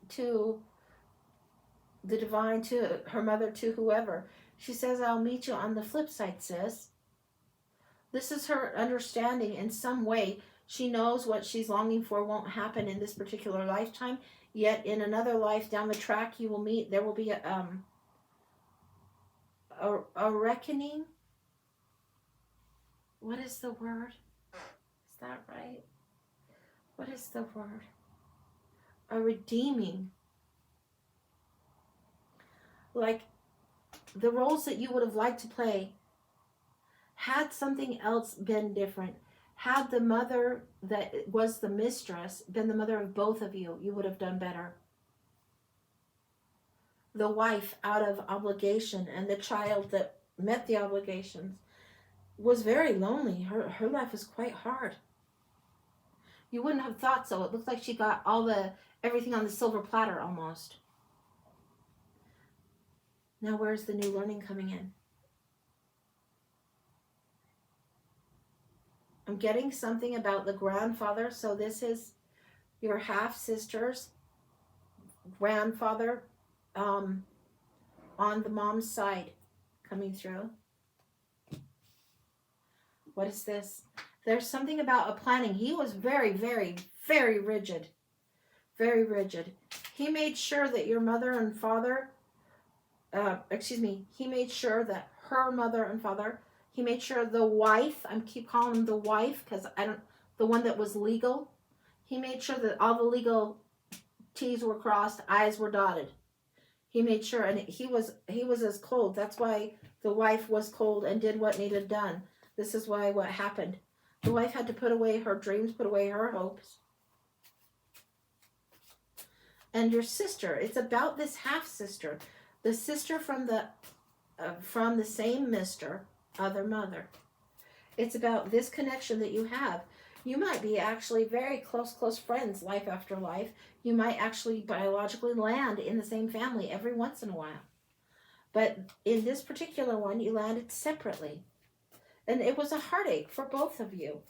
the divine, to her mother, to whoever, she says, I'll meet you on the flip side, sis. This is her understanding in some way. She knows what she's longing for won't happen in this particular lifetime, yet in another life down the track you will meet. There will be a reckoning. What is the word? Is that right? What is the word? A redeeming. Like the roles that you would have liked to play, had something else been different, had the mother that was the mistress been the mother of both of you, you would have done better. The wife, out of obligation, and the child that met the obligations, was very lonely. Her life was quite hard. You wouldn't have thought so. It looked like she got everything on the silver platter almost. Now where's the new learning coming in? I'm getting something about the grandfather. So this is your half-sister's grandfather on the mom's side coming through. What is this? There's something about a planning. He was very, very, very rigid. Very rigid. He made sure that your mother and father, he made sure that her mother and father, he made sure the wife, I keep calling him the wife because the one that was legal, he made sure that all the legal T's were crossed, I's were dotted. He made sure, and he was as cold. That's why the wife was cold and did what needed done. This is why what happened. The wife had to put away her dreams, put away her hopes. And your sister, it's about this half-sister. The sister from the same mister, other mother. It's about this connection that you have. You might be actually very close friends life after life. You might actually biologically land in the same family every once in a while. But in this particular one, you landed separately. And it was a heartache for both of you.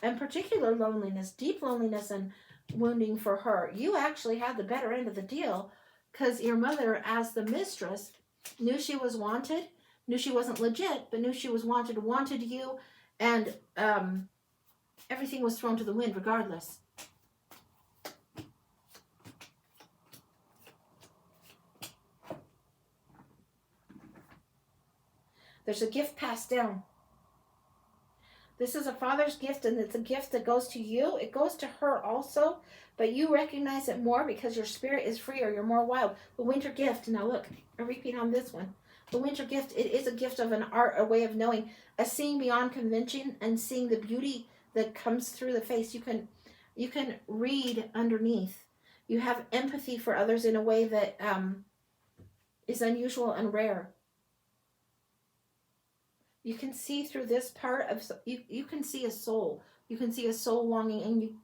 And particular loneliness, deep loneliness and wounding for her. You actually had the better end of the deal because your mother, as the mistress, knew she was wanted, knew she wasn't legit, but knew she was wanted you, and everything was thrown to the wind regardless. There's a gift passed down. This is a father's gift, and it's a gift that goes to you. It goes to her also, but you recognize it more because your spirit is freer. You're more wild. The winter gift. Now look, a repeat on this one. The winter gift, it is a gift of an art, a way of knowing, a seeing beyond convention and seeing the beauty that comes through the face. You can read underneath. You have empathy for others in a way that is unusual and rare. You can see through this part of, you can see a soul You can see a soul longing, and you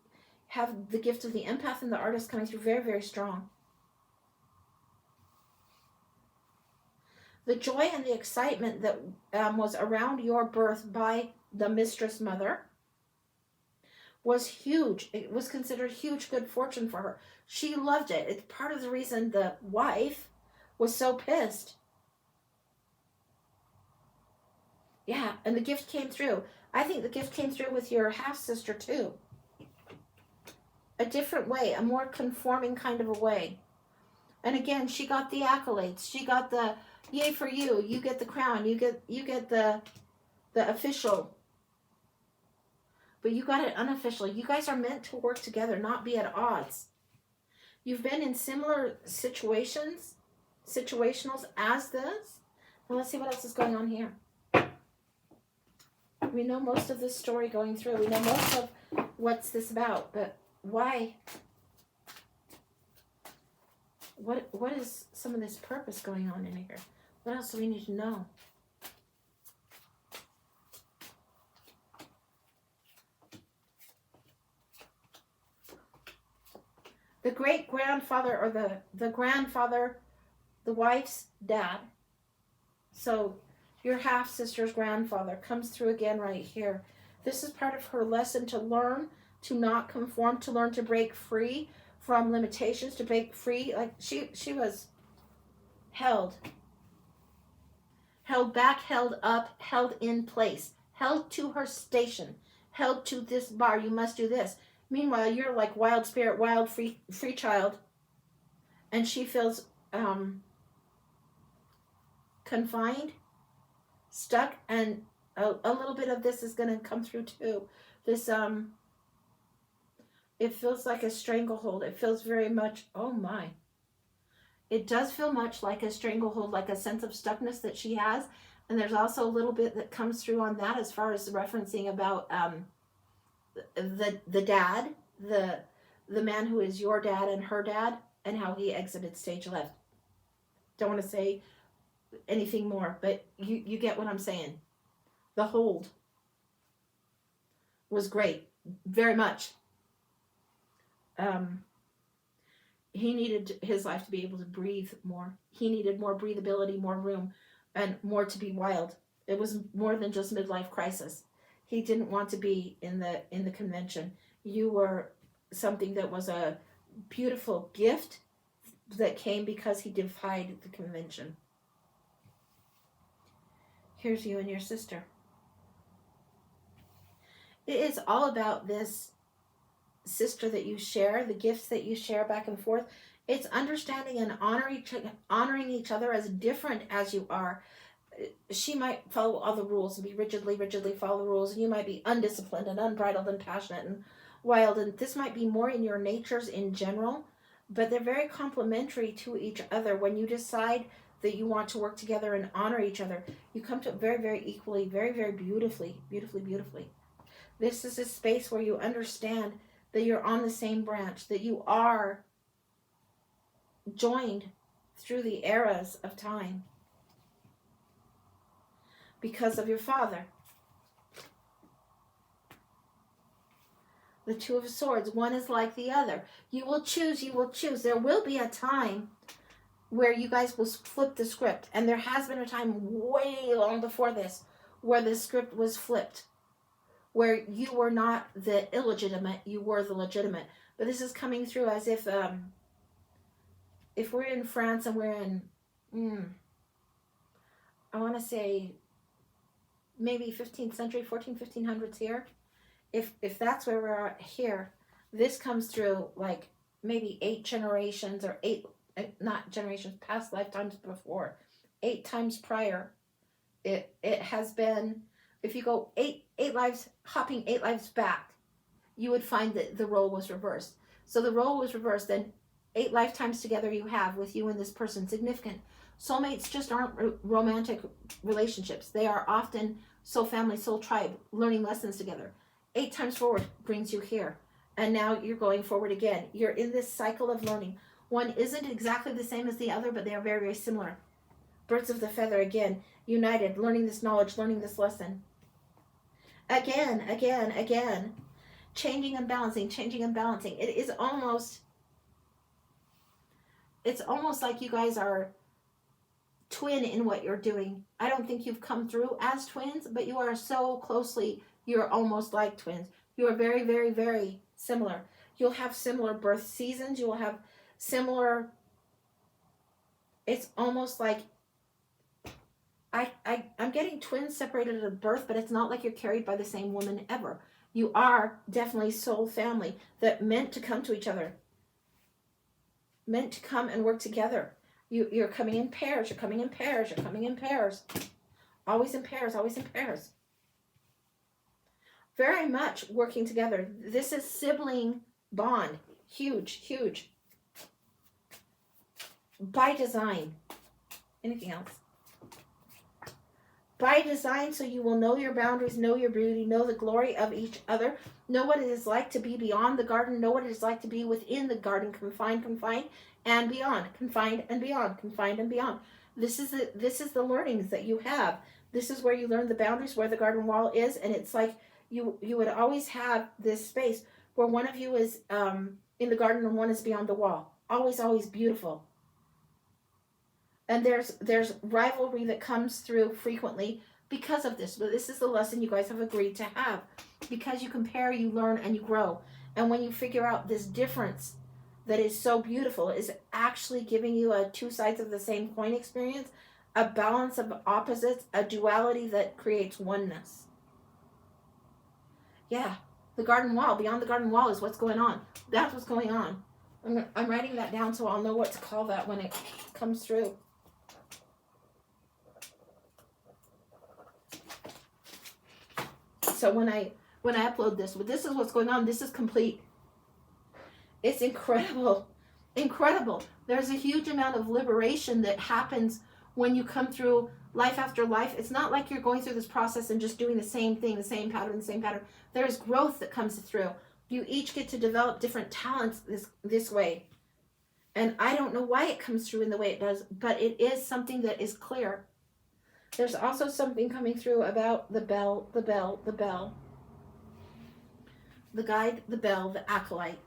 have the gift of the empath and the artist coming through very, very strong. The joy and the excitement that was around your birth by the mistress mother was huge. It was considered huge good fortune for her. She loved it. It's part of the reason the wife was so pissed. Yeah, and the gift came through. I think the gift came through with your half-sister too. A different way, a more conforming kind of a way. And again, she got the accolades. She got the yay for you. You get the crown. You get the official. But you got it unofficial. You guys are meant to work together, not be at odds. You've been in similar situationals as this. Well, let's see what else is going on here. We know most of this story going through. We know most of what's this about, but why? What is some of this purpose going on in here? What else do we need to know? The great-grandfather, or the grandfather, the wife's dad. So your half-sister's grandfather comes through again right here. This is part of her lesson to learn to not conform, to learn to break free from limitations, to break free. Like she was held back, held up, held in place, held to her station, held to this bar. You must do this. Meanwhile, you're like wild spirit, wild free child, and she feels confined, stuck, and a little bit of this is going to come through too. This it feels like a stranglehold. It feels very much, oh my. It does feel much like a stranglehold, like a sense of stuckness that she has. And there's also a little bit that comes through on that as far as referencing about the dad, the man who is your dad and her dad, and how he exited stage left. Don't want to say anything more, but you get what I'm saying. The hold was great, very much. He needed his life to be able to breathe more. He needed more breathability, more room, and more to be wild. It was more than just midlife crisis. He didn't want to be in the convention. You were something that was a beautiful gift that came because he defied the convention. Here's you and your sister. It is all about this sister that you share, the gifts that you share back and forth. It's understanding and honoring each other as different as you are. She might follow all the rules and be rigidly follow the rules, and you might be undisciplined and unbridled and passionate and wild, and this might be more in your natures in general, but they're very complementary to each other. When you decide that you want to work together and honor each other, you come to it very, very equally, very, very beautifully. This is a space where you understand that you're on the same branch, that you are joined through the eras of time because of your father. The Two of Swords, one is like the other. You will choose. There will be a time where you guys will flip the script, and there has been a time way long before this where the script was flipped, where you were not the illegitimate, you were the legitimate. But this is coming through as if we're in France and we're in, I want to say maybe 15th century, 1500s here. If that's where we're at here, this comes through like maybe 8 generations, or 8, not generations, past lifetimes before, 8 times prior. It has been, if you go 8 lives, hopping 8 lives back, you would find that the role was reversed. So the role was reversed, then 8 lifetimes together you have with you and this person. Significant. Soulmates just aren't romantic relationships. They are often soul family, soul tribe, learning lessons together. 8 times forward brings you here. And now you're going forward again. You're in this cycle of learning. One isn't exactly the same as the other, but they are very, very similar. Birds of the feather again, united, learning this knowledge, learning this lesson. Again. changing and balancing, changing and balancing. It's almost like you guys are twin in what you're doing. I don't think you've come through as twins, but you are so closely, you're almost like twins. You are very, very, very similar. You'll have similar birth seasons. You will have similar, it's almost like, I'm getting twins separated at birth, but it's not like you're carried by the same woman ever. You are definitely soul family that meant to come to each other, meant to come and work together. You're coming in pairs, you're coming in pairs, you're coming in pairs. Always in pairs, always in pairs. Very much working together. This is sibling bond. Huge, huge. By design. Anything else? By design, so you will know your boundaries, know your beauty, know the glory of each other, know what it is like to be beyond the garden, know what it is like to be within the garden, confined, and beyond, confined and beyond, confined and beyond. This is the learnings that you have. This is where you learn the boundaries, where the garden wall is, and it's like you would always have this space where one of you is in the garden and one is beyond the wall. Always, always beautiful. And there's rivalry that comes through frequently because of this. But this is the lesson you guys have agreed to have. Because you compare, you learn, and you grow. And when you figure out this difference that is so beautiful, is actually giving you a two sides of the same coin experience, a balance of opposites, a duality that creates oneness. Yeah, the garden wall, beyond the garden wall is what's going on. That's what's going on. I'm writing that down so I'll know what to call that when it comes through. So when I upload this, this is what's going on. This is complete. It's incredible. Incredible. There's a huge amount of liberation that happens when you come through life after life. It's not like you're going through this process and just doing the same thing, the same pattern. There's growth that comes through. You each get to develop different talents this way. And I don't know why it comes through in the way it does, but it is something that is clear. There's also something coming through about the bell, the bell, the bell. The guide, the bell, the acolyte.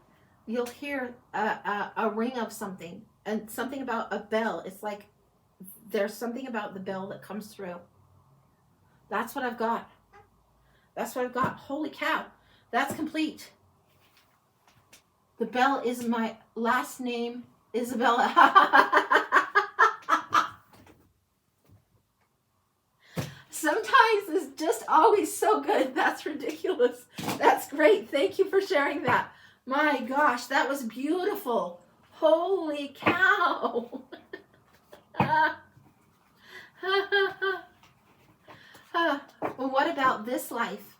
You'll hear a ring of something, and something about a bell. It's like there's something about the bell that comes through. That's what I've got. That's what I've got. Holy cow. That's complete. The bell is my last name, Isabella. Sometimes it's just always so good. That's ridiculous. That's great. Thank you for sharing that. My gosh, that was beautiful. Holy cow. Well, what about this life?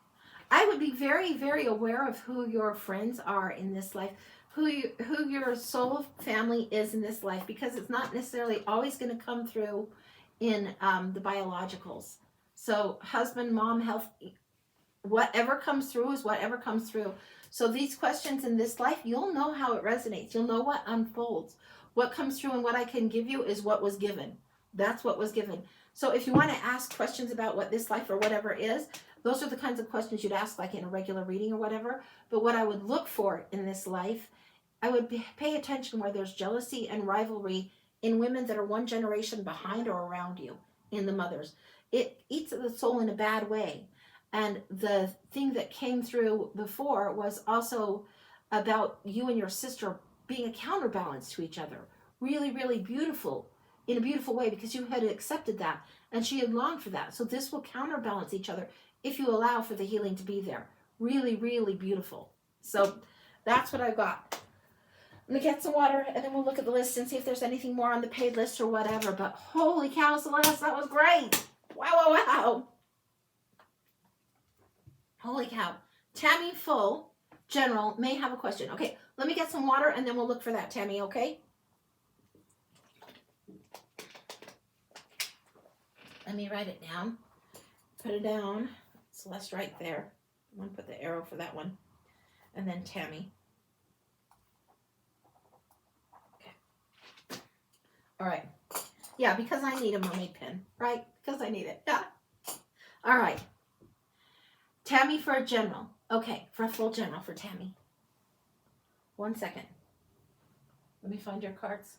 I would be very, very aware of who your friends are in this life, who your soul family is in this life, because it's not necessarily always going to come through in the biologicals. So husband, mom, health, whatever comes through is whatever comes through. So these questions in this life, you'll know how it resonates. You'll know what unfolds. What comes through and what I can give you is what was given. That's what was given. So if you want to ask questions about what this life or whatever is, those are the kinds of questions you'd ask like in a regular reading or whatever. But what I would look for in this life, I would pay attention where there's jealousy and rivalry in women that are one generation behind or around you, in the mothers. It eats at the soul in a bad way. And the thing that came through before was also about you and your sister being a counterbalance to each other. Really, really beautiful, in a beautiful way, because you had accepted that and she had longed for that. So this will counterbalance each other if you allow for the healing to be there. Really, really beautiful. So that's what I've got. I'm going to get some water and then we'll look at the list and see if there's anything more on the paid list or whatever. But holy cow, Celeste, that was great. Wow, wow, wow. Holy cow. Tammy Full, General, may have a question. Okay, let me get some water and then we'll look for that, Tammy, okay? Let me write it down. Put it down. Celeste right there. I'm going to put the arrow for that one. And then Tammy. Okay. All right. Yeah, because I need a mermaid pin, right? Because I need it. Yeah. All right. Tammy for a general. Okay, Fruitful General for Tammy. 1 second. Let me find your cards.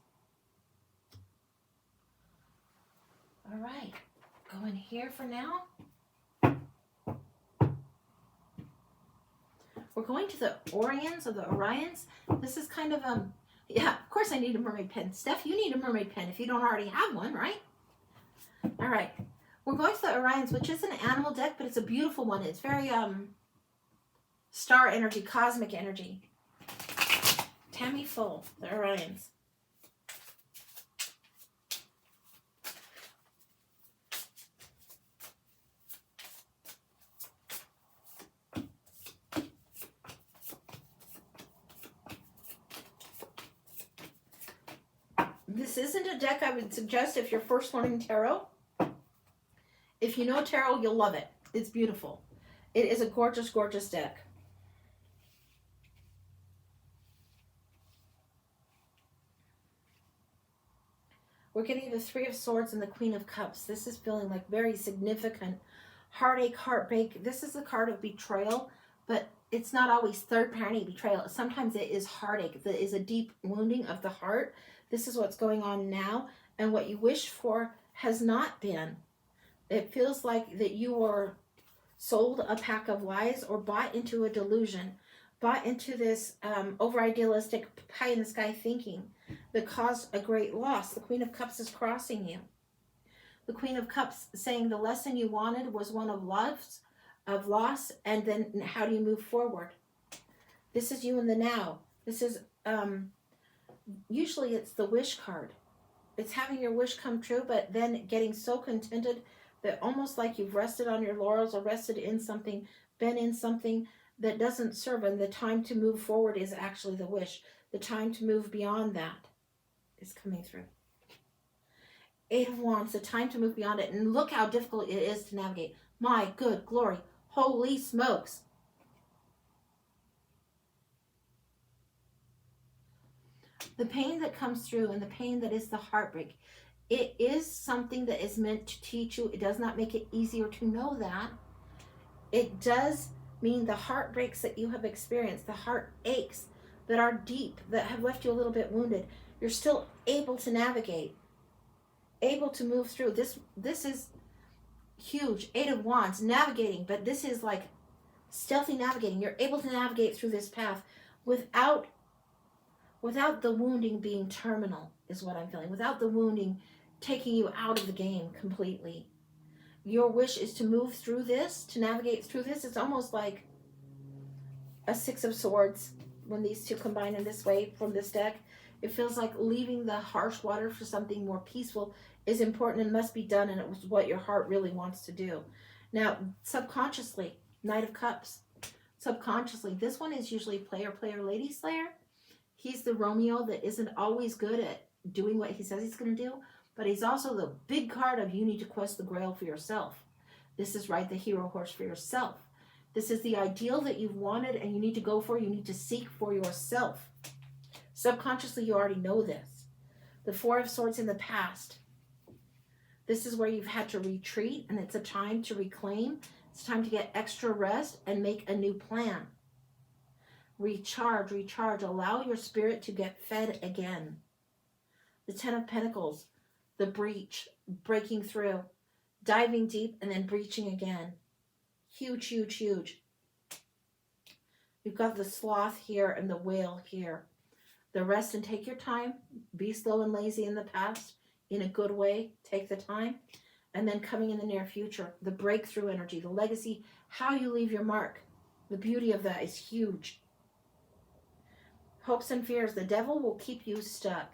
All right, go in here for now. We're going to the Orions or the Orions. This is kind of, yeah, of course I need a mermaid pen. Steph, you need a mermaid pen if you don't already have one, right? All right, we're going to the Orions, which is an animal deck, but it's a beautiful one. It's very star energy, cosmic energy. Tammy Full, the Orions. This isn't a deck I would suggest if you're first learning tarot. If you know tarot, you'll love it. It's beautiful. It is a gorgeous, gorgeous deck. We're getting the Three of Swords and the Queen of Cups. This is feeling like very significant heartache, heartbreak. This is a card of betrayal, but it's not always third-party betrayal. Sometimes it is heartache. That is a deep wounding of the heart. This is what's going on now, and what you wished for has not been. It feels like that you were sold a pack of lies or bought into a delusion, bought into this over-idealistic pie-in-the-sky thinking that caused a great loss. The Queen of Cups is crossing you. The Queen of Cups saying the lesson you wanted was one of loss, and then how do you move forward? This is you in the now. This is, usually it's the wish card. It's having your wish come true, but then getting so contented that almost like you've rested on your laurels or rested in something, been in something that doesn't serve, and the time to move forward is actually the wish. The time to move beyond that is coming through. Eight of Wands, the time to move beyond it. And look how difficult it is to navigate. My good glory. Holy smokes. The pain that comes through and the pain that is the heartbreak, it is something that is meant to teach you. It does not make it easier to know that. It does mean the heartbreaks that you have experienced, the heartaches that are deep, that have left you a little bit wounded, you're still able to navigate, able to move through. This is huge. Eight of Wands, navigating, but this is like stealthy navigating. You're able to navigate through this path without the wounding being terminal, is what I'm feeling. Without the wounding taking you out of the game completely. Your wish is to move through this, to navigate through this. It's almost like a Six of Swords when these two combine in this way from this deck. It feels like leaving the harsh water for something more peaceful is important and must be done, and it was what your heart really wants to do. Now, subconsciously, Knight of Cups. Subconsciously, this one is usually player, lady slayer. He's the Romeo that isn't always good at doing what he says he's going to do, but he's also the big card of you need to quest the grail for yourself. This is ride the hero horse for yourself. This is the ideal that you've wanted and you need to go for. You need to seek for yourself. Subconsciously, you already know this. The Four of Swords in the past. This is where you've had to retreat, and it's a time to reclaim. It's time to get extra rest and make a new plan. Recharge, allow your spirit to get fed again. The Ten of Pentacles, the breach, breaking through, diving deep and then breaching again. Huge. You've got the Sloth here and the Whale here. The rest and take your time. Be slow and lazy in the past in a good way. Take the time. And then coming in the near future, the breakthrough energy, the legacy, how you leave your mark. The beauty of that is huge. Hopes and fears. The devil will keep you stuck.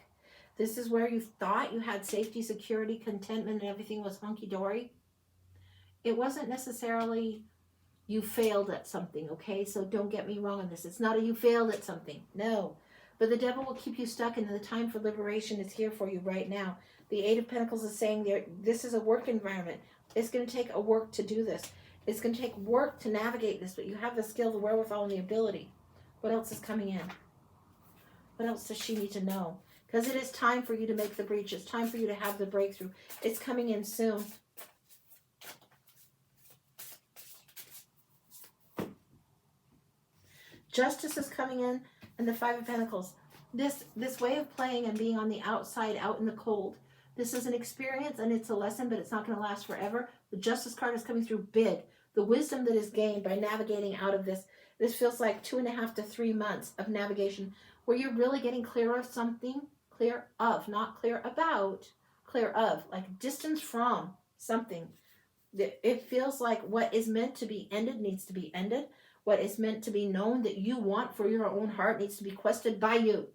This is where you thought you had safety, security, contentment, and everything was hunky-dory. It wasn't necessarily you failed at something, okay? So don't get me wrong on this. It's not a you failed at something. No. But the devil will keep you stuck, and the time for liberation is here for you right now. The Eight of Pentacles is saying this is a work environment. It's going to take a work to do this. It's going to take work to navigate this, but you have the skill, the wherewithal, and the ability. What else is coming in? What else does she need to know? Because it is time for you to make the breach. It's time for you to have the breakthrough. It's coming in soon. Justice is coming in, and the Five of Pentacles. This way of playing and being on the outside, out in the cold. This is an experience and it's a lesson, but it's not going to last forever. The Justice card is coming through big. The wisdom that is gained by navigating out of this. This feels like 2.5 to 3 months of navigation where you're really getting clear of something. Clear of, not clear about. Clear of, like distance from something. It feels like what is meant to be ended needs to be ended. What is meant to be known that you want for your own heart needs to be quested by you.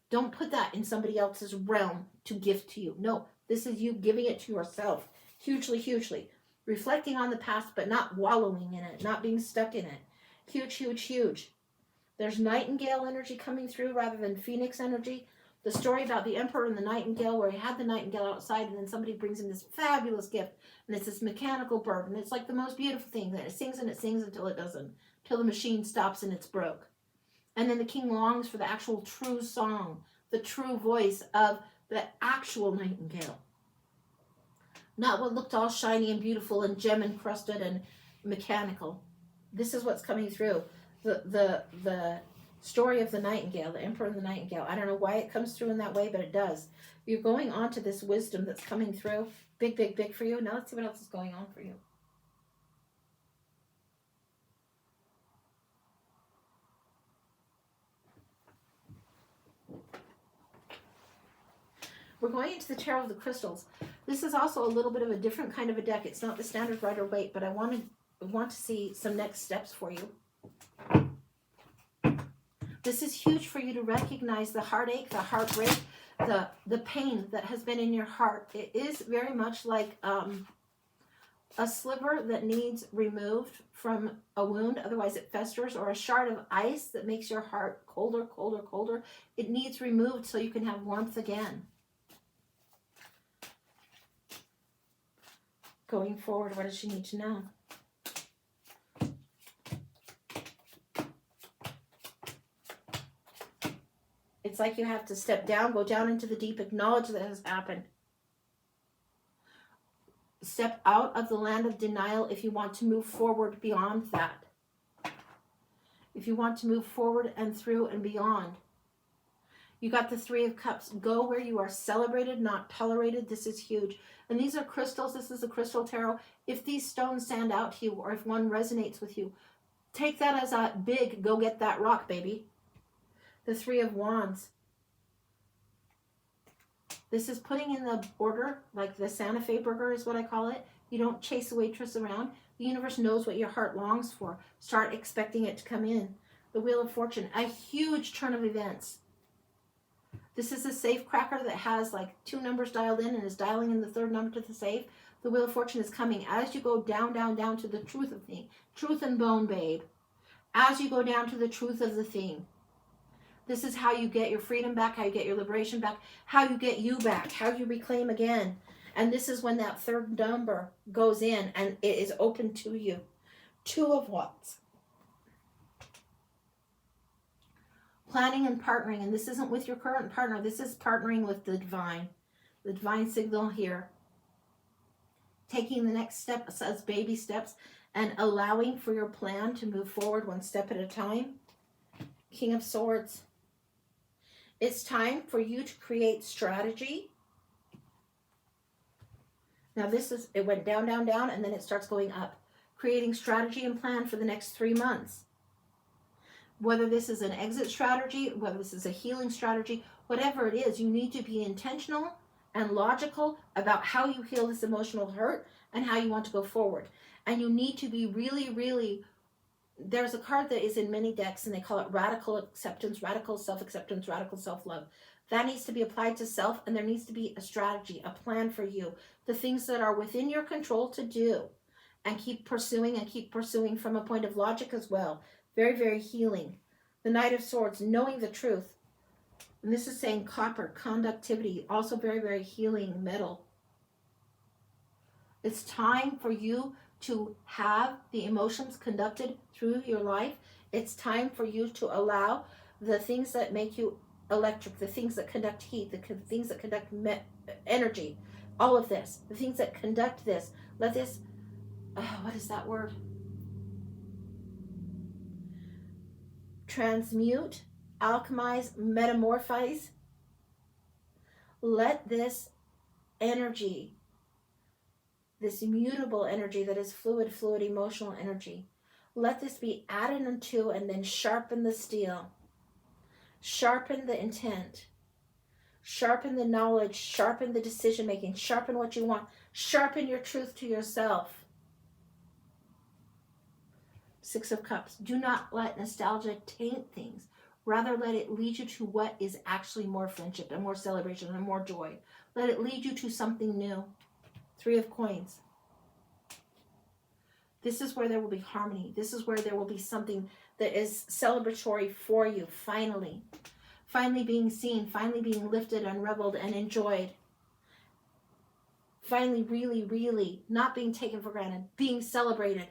Don't put that in somebody else's realm to give to you. No, this is you giving it to yourself. Hugely, hugely. Reflecting on the past, but not wallowing in it, not being stuck in it. Huge, huge, huge. There's Nightingale energy coming through rather than Phoenix energy. The story about the Emperor and the Nightingale, where he had the Nightingale outside and then somebody brings him this fabulous gift. And it's this mechanical bird. And it's like the most beautiful thing that it sings and it sings until it doesn't. Until the machine stops and it's broke. And then the king longs for the actual true song, the true voice of the actual nightingale. Not what looked all shiny and beautiful and gem encrusted and mechanical. This is what's coming through. The story of the nightingale, the emperor and the nightingale. I don't know why it comes through in that way, but it does. You're going on to this wisdom that's coming through. Big, big, big for you. Now let's see what else is going on for you. We're going into the Tarot of the Crystals. This is also a little bit of a different kind of a deck. It's not the standard Rider-Waite, but I want to see some next steps for you. This is huge for you to recognize the heartache, the heartbreak, the pain that has been in your heart. It is very much like a sliver that needs removed from a wound, otherwise it festers, or a shard of ice that makes your heart colder, colder, colder. It needs removed so you can have warmth again. Going forward, what does she need to know? It's like you have to step down, go down into the deep, acknowledge that has happened. Step out of the land of denial if you want to move forward beyond that. If you want to move forward and through and beyond. You got the Three of Cups. Go where you are celebrated, not tolerated. This is huge. And these are crystals. This is a crystal tarot. If these stones stand out to you, or if one resonates with you, take that as a big, go get that rock, baby. The Three of Wands. This is putting in the order, like the Santa Fe burger is what I call it. You don't chase the waitress around. The universe knows what your heart longs for. Start expecting it to come in. The Wheel of Fortune. A huge turn of events. This is a safe cracker that has like 2 numbers dialed in and is dialing in the 3rd number to the safe. The Wheel of Fortune is coming as you go down, down, down to the truth of the thing. Truth and bone, babe. As you go down to the truth of the thing. This is how you get your freedom back, how you get your liberation back, how you get you back, how you reclaim again. And this is when that 3rd number goes in and it is open to you. 2 of Wands. Planning and partnering, and this isn't with your current partner. This is partnering with the divine signal here. Taking the next step as baby steps and allowing for your plan to move forward one step at a time. King of Swords. It's time for you to create strategy. Now it went down, down, down, and then it starts going up. Creating strategy and plan for the next 3 months. Whether this is an exit strategy, whether this is a healing strategy, whatever it is, you need to be intentional and logical about how you heal this emotional hurt and how you want to go forward. And you need to be really, really, there's a card that is in many decks and they call it radical acceptance, radical self-acceptance, radical self-love. That needs to be applied to self, and there needs to be a strategy, a plan for you. The things that are within your control to do, and keep pursuing from a point of logic as well. Very, very healing. The Knight of Swords, knowing the truth. And this is saying copper, conductivity, also very, very healing metal. It's time for you to have the emotions conducted through your life. It's time for you to allow the things that make you electric, the things that conduct heat, the things that conduct energy, all of this, the things that conduct this. Let this, what is that word? transmute, alchemize, metamorphize. Let this energy, this immutable energy that is fluid, emotional energy, let this be added unto and then sharpen the steel. Sharpen the intent. Sharpen the knowledge. Sharpen the decision making. Sharpen what you want. Sharpen your truth to yourself. Six of Cups. Do not let nostalgia taint things. Rather, let it lead you to what is actually more friendship and more celebration and more joy. Let it lead you to something new. Three of Coins. This is where there will be harmony. This is where there will be something that is celebratory for you, finally. Finally being seen, finally being lifted and reveled and enjoyed. Finally, really, really not being taken for granted, being celebrated.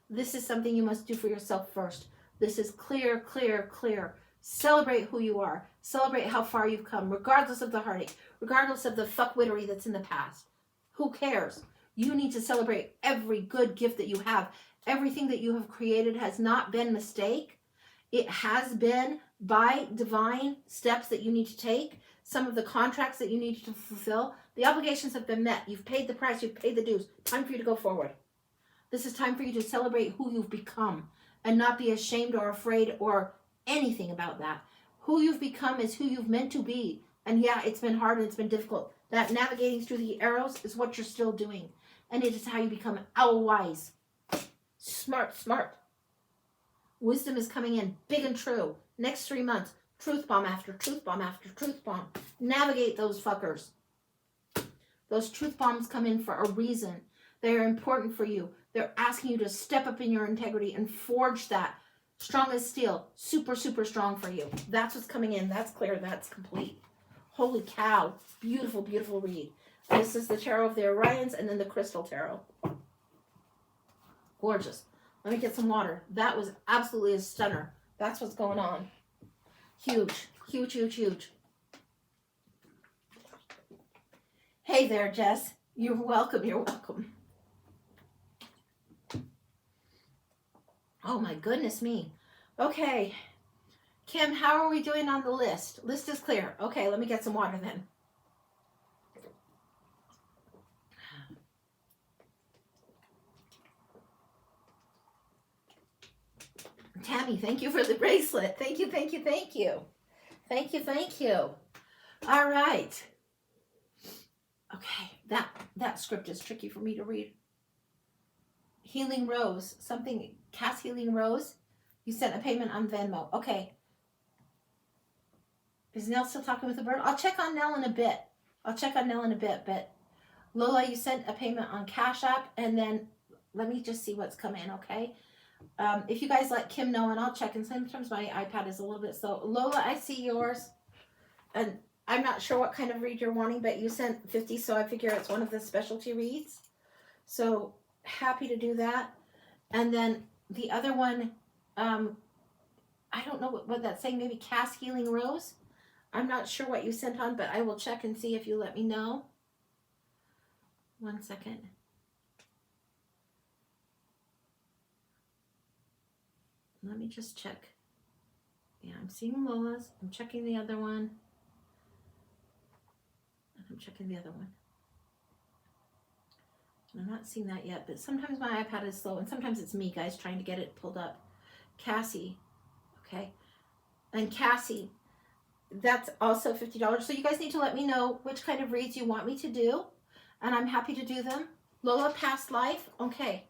This is something you must do for yourself first. This is clear, clear, clear. Celebrate who you are. Celebrate how far you've come, regardless of the heartache, regardless of the fuckwittery that's in the past. Who cares? You need to celebrate every good gift that you have. Everything that you have created has not been a mistake. It has been by divine steps that you need to take. Some of the contracts that you need to fulfill. The obligations have been met. You've paid the price. You've paid the dues. Time for you to go forward. This is time for you to celebrate who you've become and not be ashamed or afraid or anything about that. Who you've become is who you've meant to be. And yeah, it's been hard and it's been difficult. That navigating through the arrows is what you're still doing. And it is how you become owl wise. Smart, smart. Wisdom is coming in big and true. Next 3 months, truth bomb after truth bomb after truth bomb. Navigate those fuckers. Those truth bombs come in for a reason. They are important for you. They're asking you to step up in your integrity and forge that strong as steel. Super, super strong for you. That's what's coming in. That's clear. That's complete. Holy cow. Beautiful, beautiful read. This is the Tarot of the Orions and then the Crystal Tarot. Gorgeous. Let me get some water. That was absolutely a stunner. That's what's going on. Huge, huge, huge, huge. Hey there, Jess. You're welcome. You're welcome. Oh my goodness me. Okay. Kim, how are we doing on the list? List is clear. Okay, let me get some water then. Tammy, thank you for the bracelet. Thank you, thank you, thank you. Thank you, thank you. All right. Okay, that script is tricky for me to read. Healing Rose, something, Cass Healing Rose. You sent a payment on Venmo. Okay. Is Nell still talking with the bird? I'll check on Nell in a bit. But Lola, you sent a payment on Cash App, and then let me just see what's come in, okay? If you guys let Kim know, and I'll check, and sometimes my iPad is a little bit slow. Lola, I see yours, and I'm not sure what kind of read you're wanting, but you sent 50, so I figure it's one of the specialty reads. So happy to do that. And then the other one, I don't know what that's saying, maybe Cass Healing Rose. I'm not sure what you sent on, but I will check and see if you let me know. 1 second. Let me just check. Yeah, I'm seeing Lola's. I'm checking the other one. And I'm checking the other one. I'm not seeing that yet, but sometimes my iPad is slow, and sometimes it's me, guys, trying to get it pulled up. Cassie, okay. And Cassie, that's also $50. So you guys need to let me know which kind of reads you want me to do, and I'm happy to do them. Lola, past life, okay.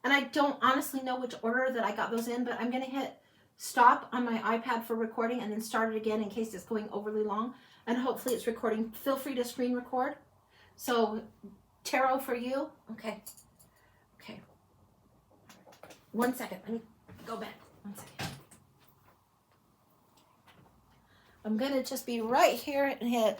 And I don't honestly know which order that I got those in, but I'm going to hit stop on my iPad for recording and then start it again in case it's going overly long. And hopefully it's recording. Feel free to screen record. So, tarot for you. Okay. Okay. 1 second. Let me go back. 1 second. I'm going to just be right here and hit